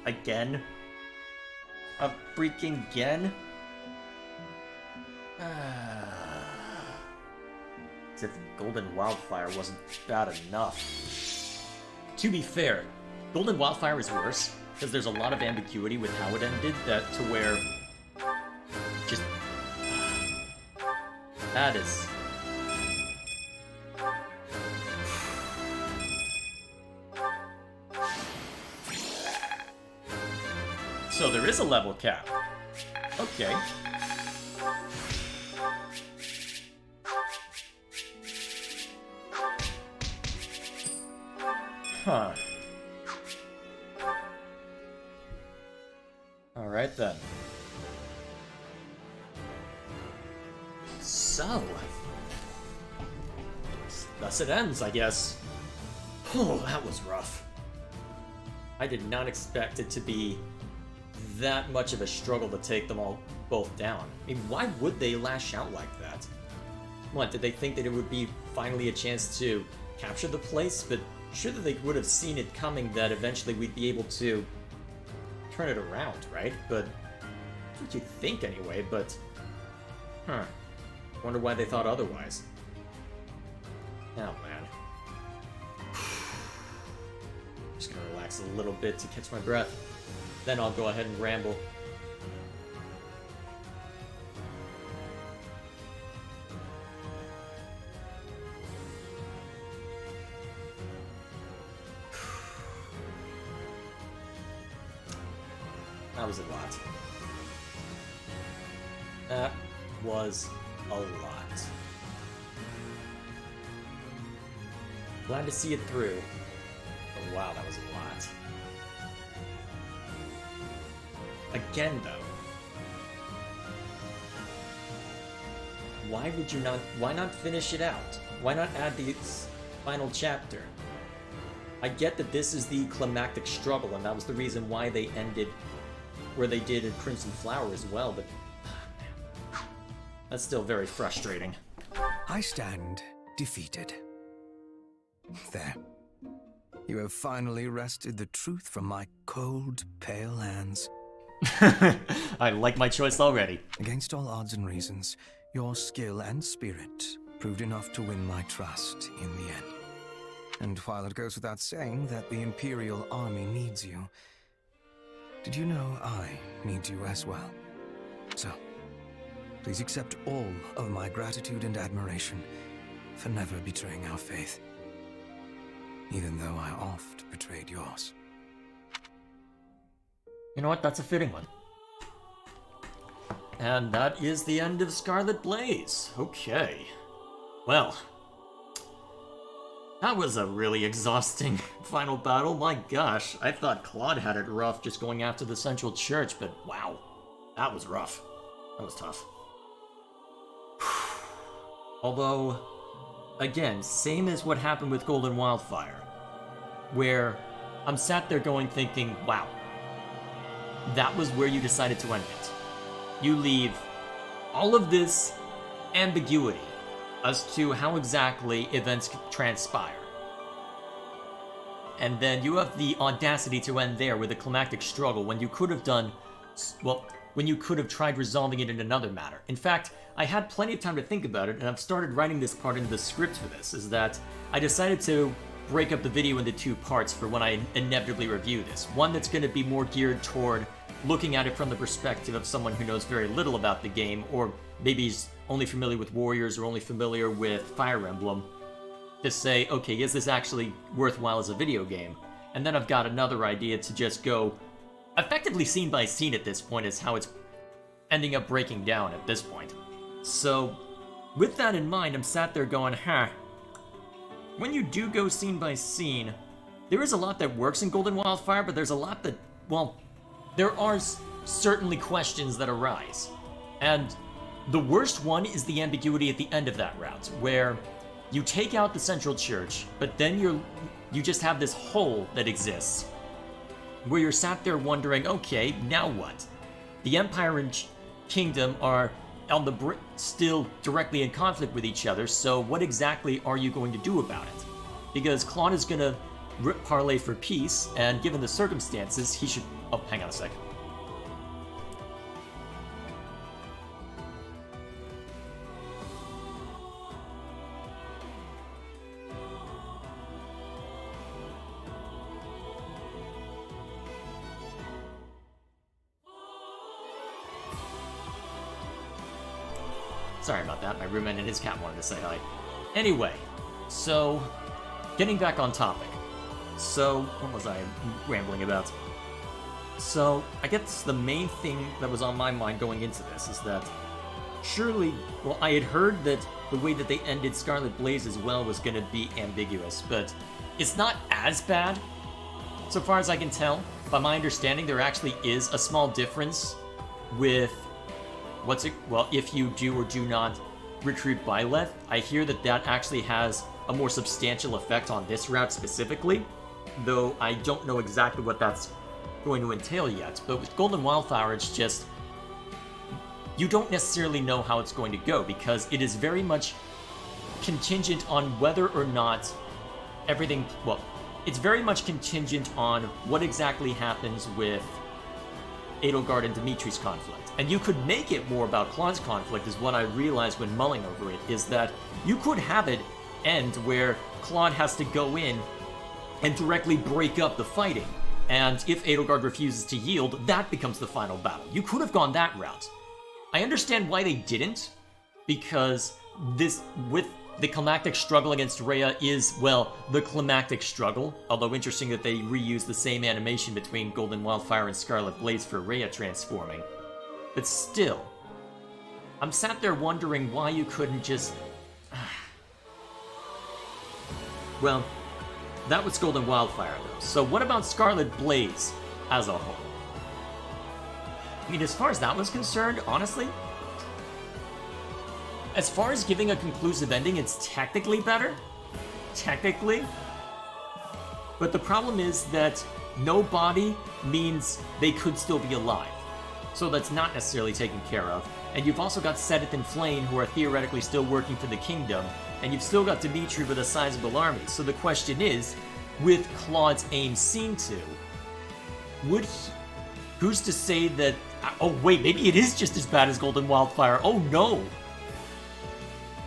Again? A freaking again? As if Golden Wildfire wasn't bad enough. To be fair, Golden Wildfire is worse, because there's a lot of ambiguity with how it ended, that to where... just... that is... So there is a level cap. Okay. Huh. Alright then. So... thus it ends, I guess. Oh, that was rough. I did not expect it to be that much of a struggle to take them all both down. I mean, why would they lash out like that? What, did they think that it would be finally a chance to capture the place? But surely they would have seen it coming that eventually we'd be able to turn it around, right? But that's what you'd think anyway, but... huh. Wonder why they thought otherwise. Oh, man. Just gonna relax a little bit to catch my breath. Then I'll go ahead and ramble. That was a lot. That was a lot. Glad to see it through. But wow, that was a lot. Again, though, why not finish it out? Why not add the final chapter? I get that this is the climactic struggle, and that was the reason why they ended where they did in Crimson Flower as well, but that's still very frustrating. I stand defeated. There. You have finally wrested the truth from my cold, pale hands. I like my choice already. Against all odds and reasons, your skill and spirit proved enough to win my trust in the end. And while it goes without saying that the Imperial army needs you, did you know I need you as well? So, please accept all of my gratitude and admiration for never betraying our faith, even though I oft betrayed yours. You know what? That's a fitting one. And that is the end of Scarlet Blaze. Okay. Well, that was a really exhausting final battle. My gosh, I thought Claude had it rough just going after the Central Church, but wow, that was rough. That was tough. Although, again, same as what happened with Golden Wildfire. where I'm sat there thinking, wow, that was where you decided to end it. You leave all of this ambiguity as to how exactly events transpire. And then you have the audacity to end there with a climactic struggle when you could have done, well, when you could have tried resolving it in another manner. In fact, I had plenty of time to think about it, and I've started writing this part into the script for this, is that I decided to break up the video into 2 parts for when I inevitably review this. One that's going to be more geared toward looking at it from the perspective of someone who knows very little about the game, or maybe is only familiar with Warriors or only familiar with Fire Emblem, to say, okay, is this actually worthwhile as a video game? And then I've got another idea to just go effectively scene by scene at this point, is how it's ending up breaking down at this point. So, with that in mind, I'm sat there going, when you do go scene by scene, there is a lot that works in Golden Wildfire, but there's a lot that, well, there are certainly questions that arise. And the worst one is the ambiguity at the end of that route, where you take out the Central Church, but then you just have this hole that exists, where you're sat there wondering, okay, now what? The Empire and Kingdom are on the still directly in conflict with each other, so what exactly are you going to do about it? Because Claude is gonna parlay for peace, and given the circumstances, he should... Oh, hang on a second. Sorry about that, my roommate and his cat wanted to say hi. Anyway, so, getting back on topic. So, what was I rambling about? So, I guess the main thing that was on my mind going into this is that surely, well, I had heard that the way that they ended Scarlet Blaze as well was going to be ambiguous, but it's not as bad, so far as I can tell. By my understanding, there actually is a small difference with well, if you do or do not recruit Byleth. I hear that that actually has a more substantial effect on this route specifically, though I don't know exactly what that's going to entail yet. But with Golden Wildfire, it's just, you don't necessarily know how it's going to go, because it is very much contingent on whether or not everything, well, it's very much contingent on what exactly happens with Edelgard and Dimitri's conflict. And you could make it more about Claude's conflict, is what I realized when mulling over it, is that you could have it end where Claude has to go in and directly break up the fighting. And if Edelgard refuses to yield, that becomes the final battle. You could have gone that route. I understand why they didn't, because this, with the climactic struggle against Rhea is, well, the climactic struggle, although interesting that they reused the same animation between Golden Wildfire and Scarlet Blaze for Rhea transforming. But still, I'm sat there wondering why you couldn't just... Well, that was Golden Wildfire, though. So what about Scarlet Blaze as a whole? I mean, as far as that was concerned, honestly, as far as giving a conclusive ending, it's technically better. Technically. But the problem is that no body means they could still be alive. So that's not necessarily taken care of. And you've also got Sedith and Flame, who are theoretically still working for the Kingdom, and you've still got Dimitri with a sizable army. So the question is, with Claude's aim seen to, would he, who's to say that, oh wait, maybe it is just as bad as Golden Wildfire, oh no!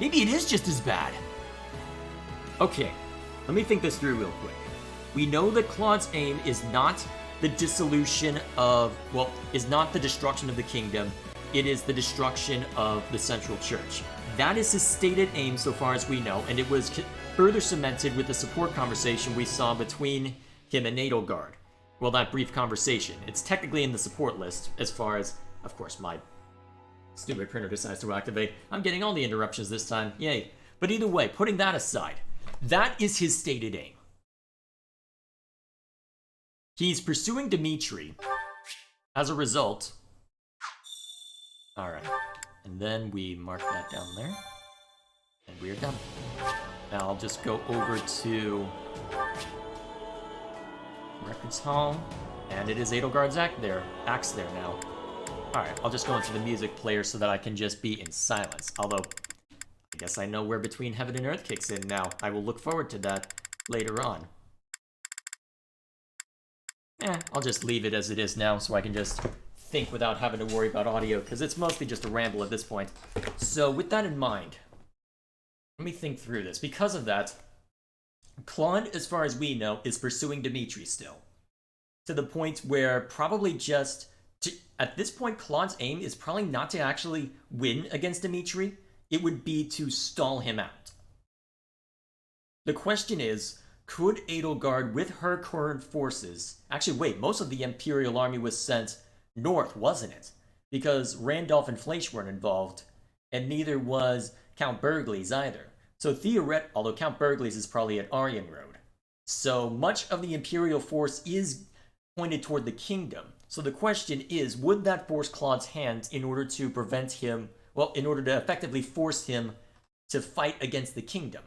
Maybe it is just as bad. Okay, let me think this through real quick. We know that Claude's aim is not the dissolution of, well, is not the destruction of the Kingdom, it is the destruction of the Central Church. That is his stated aim so far as we know, and it was further cemented with the support conversation we saw between him and Edelgard. Well, that brief conversation. It's technically in the support list, as far as, of course, my stupid printer decides to activate. I'm getting all the interruptions this time, yay. But either way, putting that aside, that is his stated aim. He's pursuing Dimitri. As a result... Alright. And then we mark that down there. And we are done. Now I'll just go over to Records Hall. And it is Edelgard's axe there now. Alright, I'll just go into the music player so that I can just be in silence. Although, I guess I know where Between Heaven and Earth kicks in now. I will look forward to that later on. I'll just leave it as it is now so I can just think without having to worry about audio, because it's mostly just a ramble at this point. So with that in mind, let me think through this. Because of that, Claude, as far as we know, is pursuing Dimitri still. To the point where probably just... at this point, Claude's aim is probably not to actually win against Dimitri. It would be to stall him out. The question is, could Edelgard, with her current forces... Actually, wait, most of the Imperial army was sent north, wasn't it? Because Randolph and Fleisch weren't involved, and neither was Count Burgles either. So although Count Burgles is probably at Aryan Road. So much of the Imperial force is pointed toward the kingdom. So the question is, would that force Claude's hand in order to prevent him... Well, in order to effectively force him to fight against the kingdom?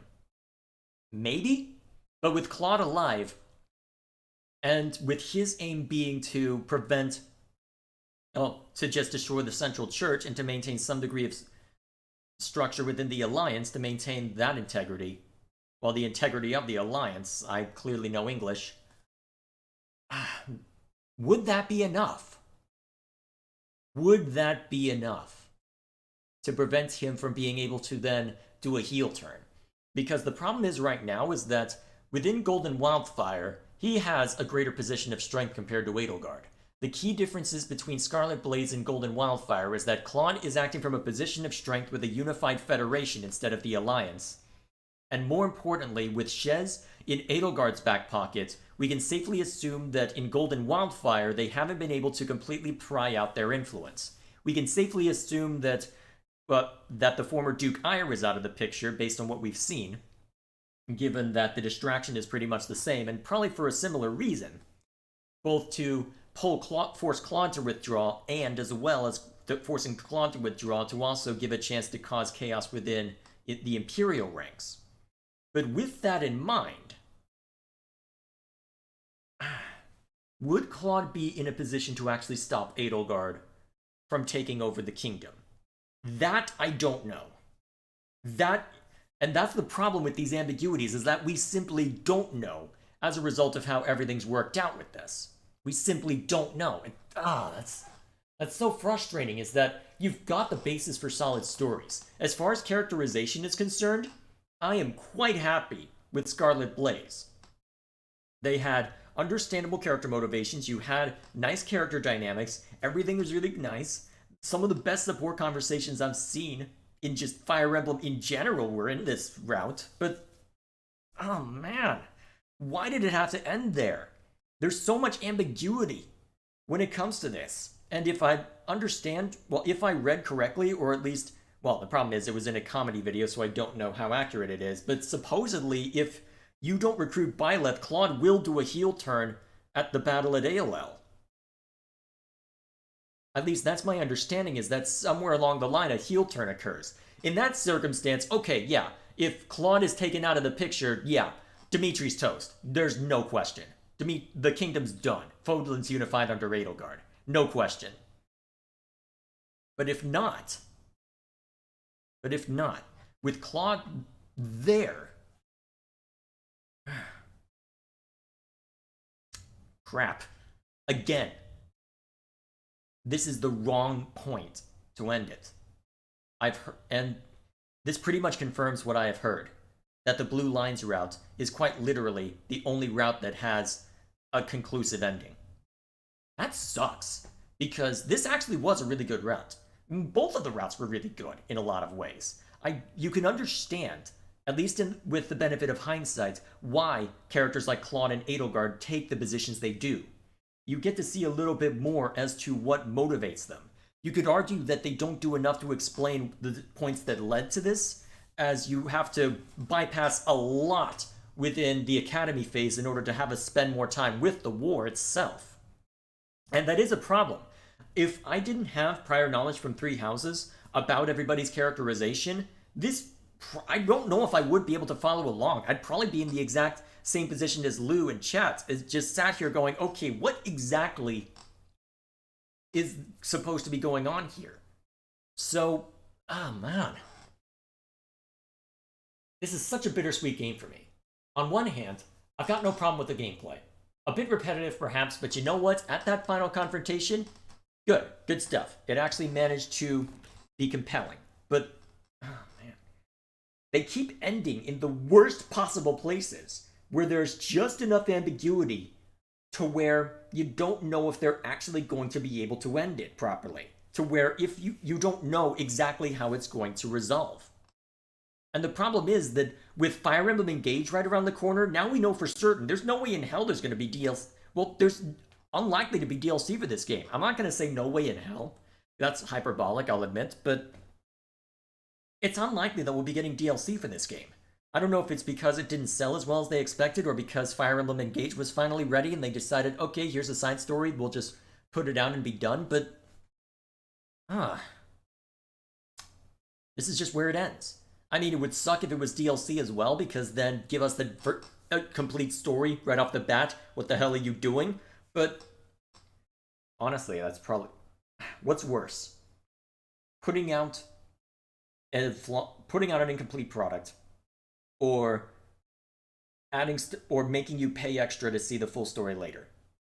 Maybe? But with Claude alive, and with his aim being to prevent... to just destroy the central church and to maintain some degree of structure within the alliance to maintain that integrity. Well, the integrity of the alliance, I clearly know English. Would that be enough? Would that be enough to prevent him from being able to then do a heel turn? Because the problem is right now is that within Golden Wildfire, he has a greater position of strength compared to Edelgard. The key differences between Scarlet Blaze and Golden Wildfire is that Claude is acting from a position of strength with a unified federation instead of the alliance. And more importantly, with Shez in Edelgard's back pocket, we can safely assume that in Golden Wildfire, they haven't been able to completely pry out their influence. We can safely assume that, that the former Duke Ire is out of the picture based on what we've seen, given that the distraction is pretty much the same, and probably for a similar reason. Both to force Claude to withdraw, and as well as forcing Claude to withdraw to also give a chance to cause chaos within the Imperial ranks. But with that in mind, would Claude be in a position to actually stop Edelgard from taking over the kingdom? That I don't know. And that's the problem with these ambiguities, is that we simply don't know as a result of how everything's worked out with this. We simply don't know. And, that's so frustrating, is that you've got the basis for solid stories. As far as characterization is concerned, I am quite happy with Scarlet Blaze. They had understandable character motivations, you had nice character dynamics, everything was really nice. Some of the best support conversations I've seen in just Fire Emblem in general were in this route, but oh man, why did it have to end there? There's so much ambiguity when it comes to this. And if I understand, well, if I read correctly, or at least, well, the problem is it was in a comedy video, so I don't know how accurate it is, but supposedly if you don't recruit Byleth, Claude will do a heel turn at the battle at AOL. At least that's my understanding, is that somewhere along the line a heel turn occurs. In that circumstance, okay, yeah, if Claude is taken out of the picture, yeah, Dimitri's toast. There's no question. The kingdom's done. Fodlan's unified under Edelgard. No question. But if not, with Claude there, crap. Again, this is the wrong point to end it. And this pretty much confirms what I have heard, that the Blue Lines route is quite literally the only route that has a conclusive ending. That sucks, because this actually was a really good route. Both of the routes were really good in a lot of ways. You can understand, at least with the benefit of hindsight, why characters like Claude and Edelgard take the positions they do. You get to see a little bit more as to what motivates them. You could argue that they don't do enough to explain the points that led to this, as you have to bypass a lot within the academy phase in order to have us spend more time with the war itself. And that is a problem. If I didn't have prior knowledge from Three Houses about everybody's characterization, this I don't know if I would be able to follow along. I'd probably be in the exact same position as Lou in chat. Is just sat here going, okay, what exactly is supposed to be going on here? So, oh man. This is such a bittersweet game for me. On one hand, I've got no problem with the gameplay. A bit repetitive perhaps, but you know what? At that final confrontation, good stuff. It actually managed to be compelling. But, oh man. They keep ending in the worst possible places, where there's just enough ambiguity to where you don't know if they're actually going to be able to end it properly. To where if you don't know exactly how it's going to resolve. And the problem is that with Fire Emblem Engage right around the corner, now we know for certain there's no way in hell there's going to be DLC. Well, there's unlikely to be DLC for this game. I'm not going to say no way in hell. That's hyperbolic, I'll admit, but it's unlikely that we'll be getting DLC for this game. I don't know if it's because it didn't sell as well as they expected, or because Fire Emblem Engage was finally ready and they decided, okay, here's a side story, we'll just put it down and be done, but this is just where it ends. I mean, it would suck if it was DLC as well, because then give us the complete story right off the bat. What the hell are you doing? But honestly, that's probably... What's worse? Putting out an incomplete product, or or making you pay extra to see the full story later.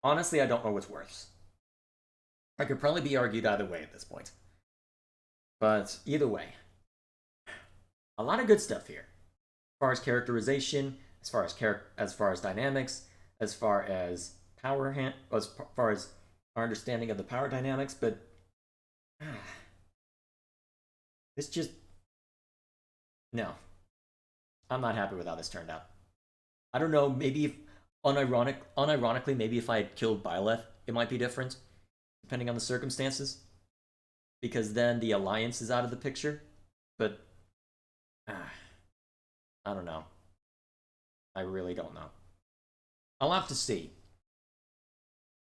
Honestly, I don't know what's worse. I could probably be argued either way at this point. But either way, a lot of good stuff here. As far as characterization, as far as dynamics, as far as as far as our understanding of the power dynamics, but this just... No. I'm not happy with how this turned out. I don't know, maybe if unironically, maybe if I had killed Byleth, it might be different, depending on the circumstances. Because then the Alliance is out of the picture. But I don't know. I really don't know. I'll have to see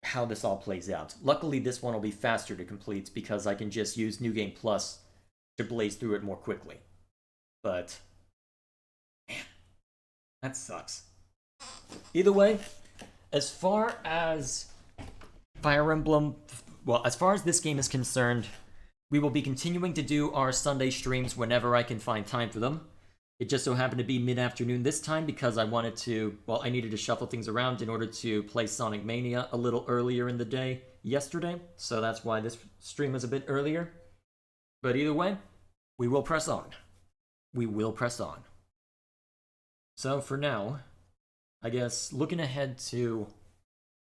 how this all plays out. Luckily, this one will be faster to complete because I can just use New Game Plus to blaze through it more quickly. But man, that sucks. Either way, as far as Fire Emblem, well, as far as this game is concerned, we will be continuing to do our Sunday streams whenever I can find time for them. It just so happened to be mid-afternoon this time because I wanted to, well, I needed to shuffle things around in order to play Sonic Mania a little earlier in the day yesterday, so that's why this stream was a bit earlier. But either way, we will press on. We will press on. So for now, I guess looking ahead to,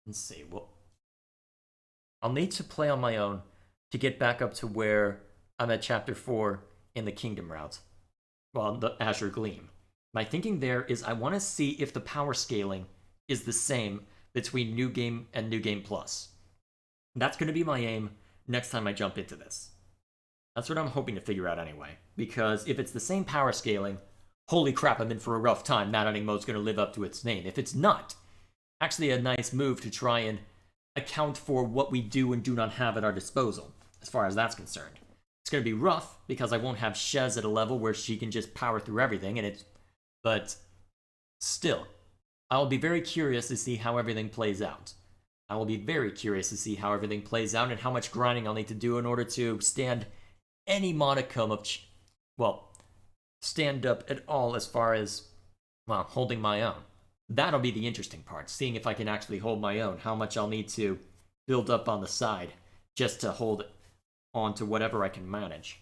let's see, well, I'll need to play on my own to get back up to where I'm at Chapter 4 in the Kingdom route. Well, the Azure Gleam. My thinking there is I want to see if the power scaling is the same between New Game and New Game Plus. That's going to be my aim next time I jump into this. That's what I'm hoping to figure out anyway. Because if it's the same power scaling, holy crap, I'm in for a rough time. Mad Hunting Mode's going to live up to its name. If it's not, actually a nice move to try and account for what we do and do not have at our disposal, as far as that's concerned. It's going to be rough, because I won't have Shez at a level where she can just power through everything, but still, I'll be very curious to see how everything plays out. I will be very curious to see how everything plays out and how much grinding I'll need to do in order to stand any modicum of, stand up at all as far as, well, holding my own. That'll be the interesting part, seeing if I can actually hold my own, how much I'll need to build up on the side just to hold on to whatever I can manage.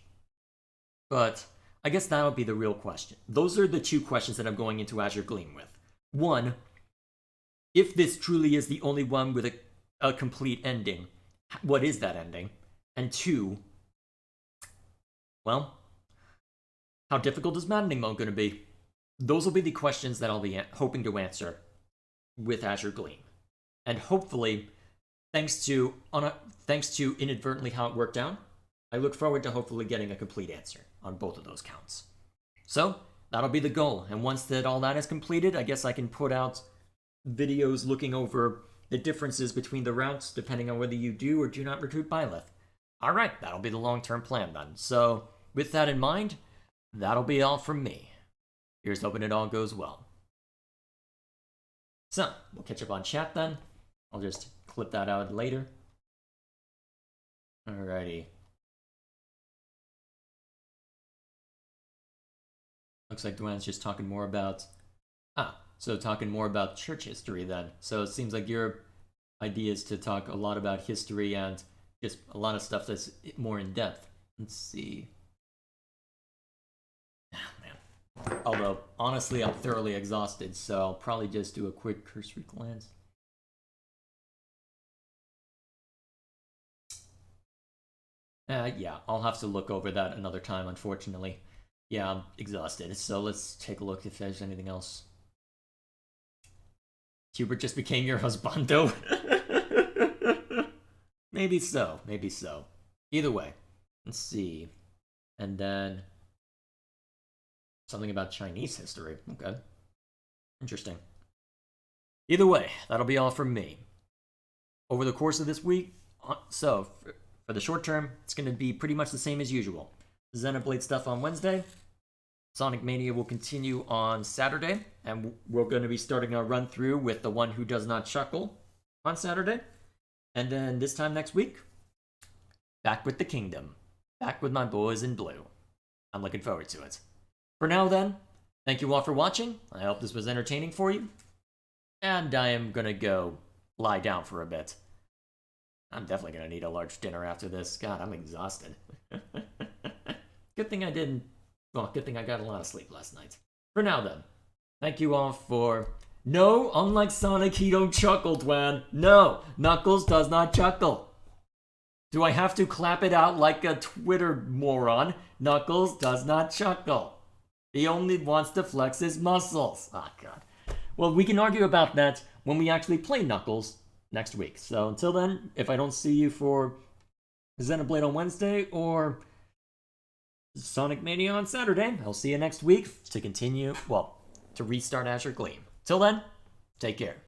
But I guess that'll be the real question. Those are the two questions that I'm going into Azure Gleam with. One, if this truly is the only one with a complete ending, what is that ending? And two, well, how difficult is Mad Hunting Mode going to be? Those will be the questions that I'll be hoping to answer with Azure Gleam. And hopefully, thanks to inadvertently how it worked out, I look forward to hopefully getting a complete answer on both of those counts. So, that'll be the goal, and once that all that is completed, I guess I can put out videos looking over the differences between the routes, depending on whether you do or do not recruit Byleth. Alright, that'll be the long-term plan then. So, with that in mind, that'll be all from me. Here's hoping it all goes well. So, we'll catch up on chat then. I'll just clip that out later. Alrighty. Looks like Dwayne's just talking more about... so talking more about church history then. So it seems like your idea is to talk a lot about history and just a lot of stuff that's more in depth. Let's see. Man. Although, honestly, I'm thoroughly exhausted, so I'll probably just do a quick cursory glance. Yeah, I'll have to look over that another time, unfortunately. Yeah, I'm exhausted, so let's take a look if there's anything else. Hubert just became your husbando? Maybe so, maybe so. Either way, let's see. And then... something about Chinese history. Okay. Interesting. Either way, that'll be all from me. Over the course of this week, so, for the short term, it's going to be pretty much the same as usual. Xenoblade stuff on Wednesday. Sonic Mania will continue on Saturday, and we're going to be starting our run through with The One Who Does Not Chuckle on Saturday. And then this time next week, back with the Kingdom. Back with my boys in blue. I'm looking forward to it. For now then, thank you all for watching. I hope this was entertaining for you. And I am going to go lie down for a bit. I'm definitely going to need a large dinner after this. God, I'm exhausted. Good thing I didn't... Well, good thing I got a lot of sleep last night. For now then, thank you all for... No, unlike Sonic, he don't chuckle, Dwan. No, Knuckles does not chuckle. Do I have to clap it out like a Twitter moron? Knuckles does not chuckle. He only wants to flex his muscles. Oh, God. Well, we can argue about that when we actually play Knuckles next week. So until then, if I don't see you for Xenoblade on Wednesday or Sonic Mania on Saturday, I'll see you next week to continue, well, to restart Azure Gleam. Till then, take care.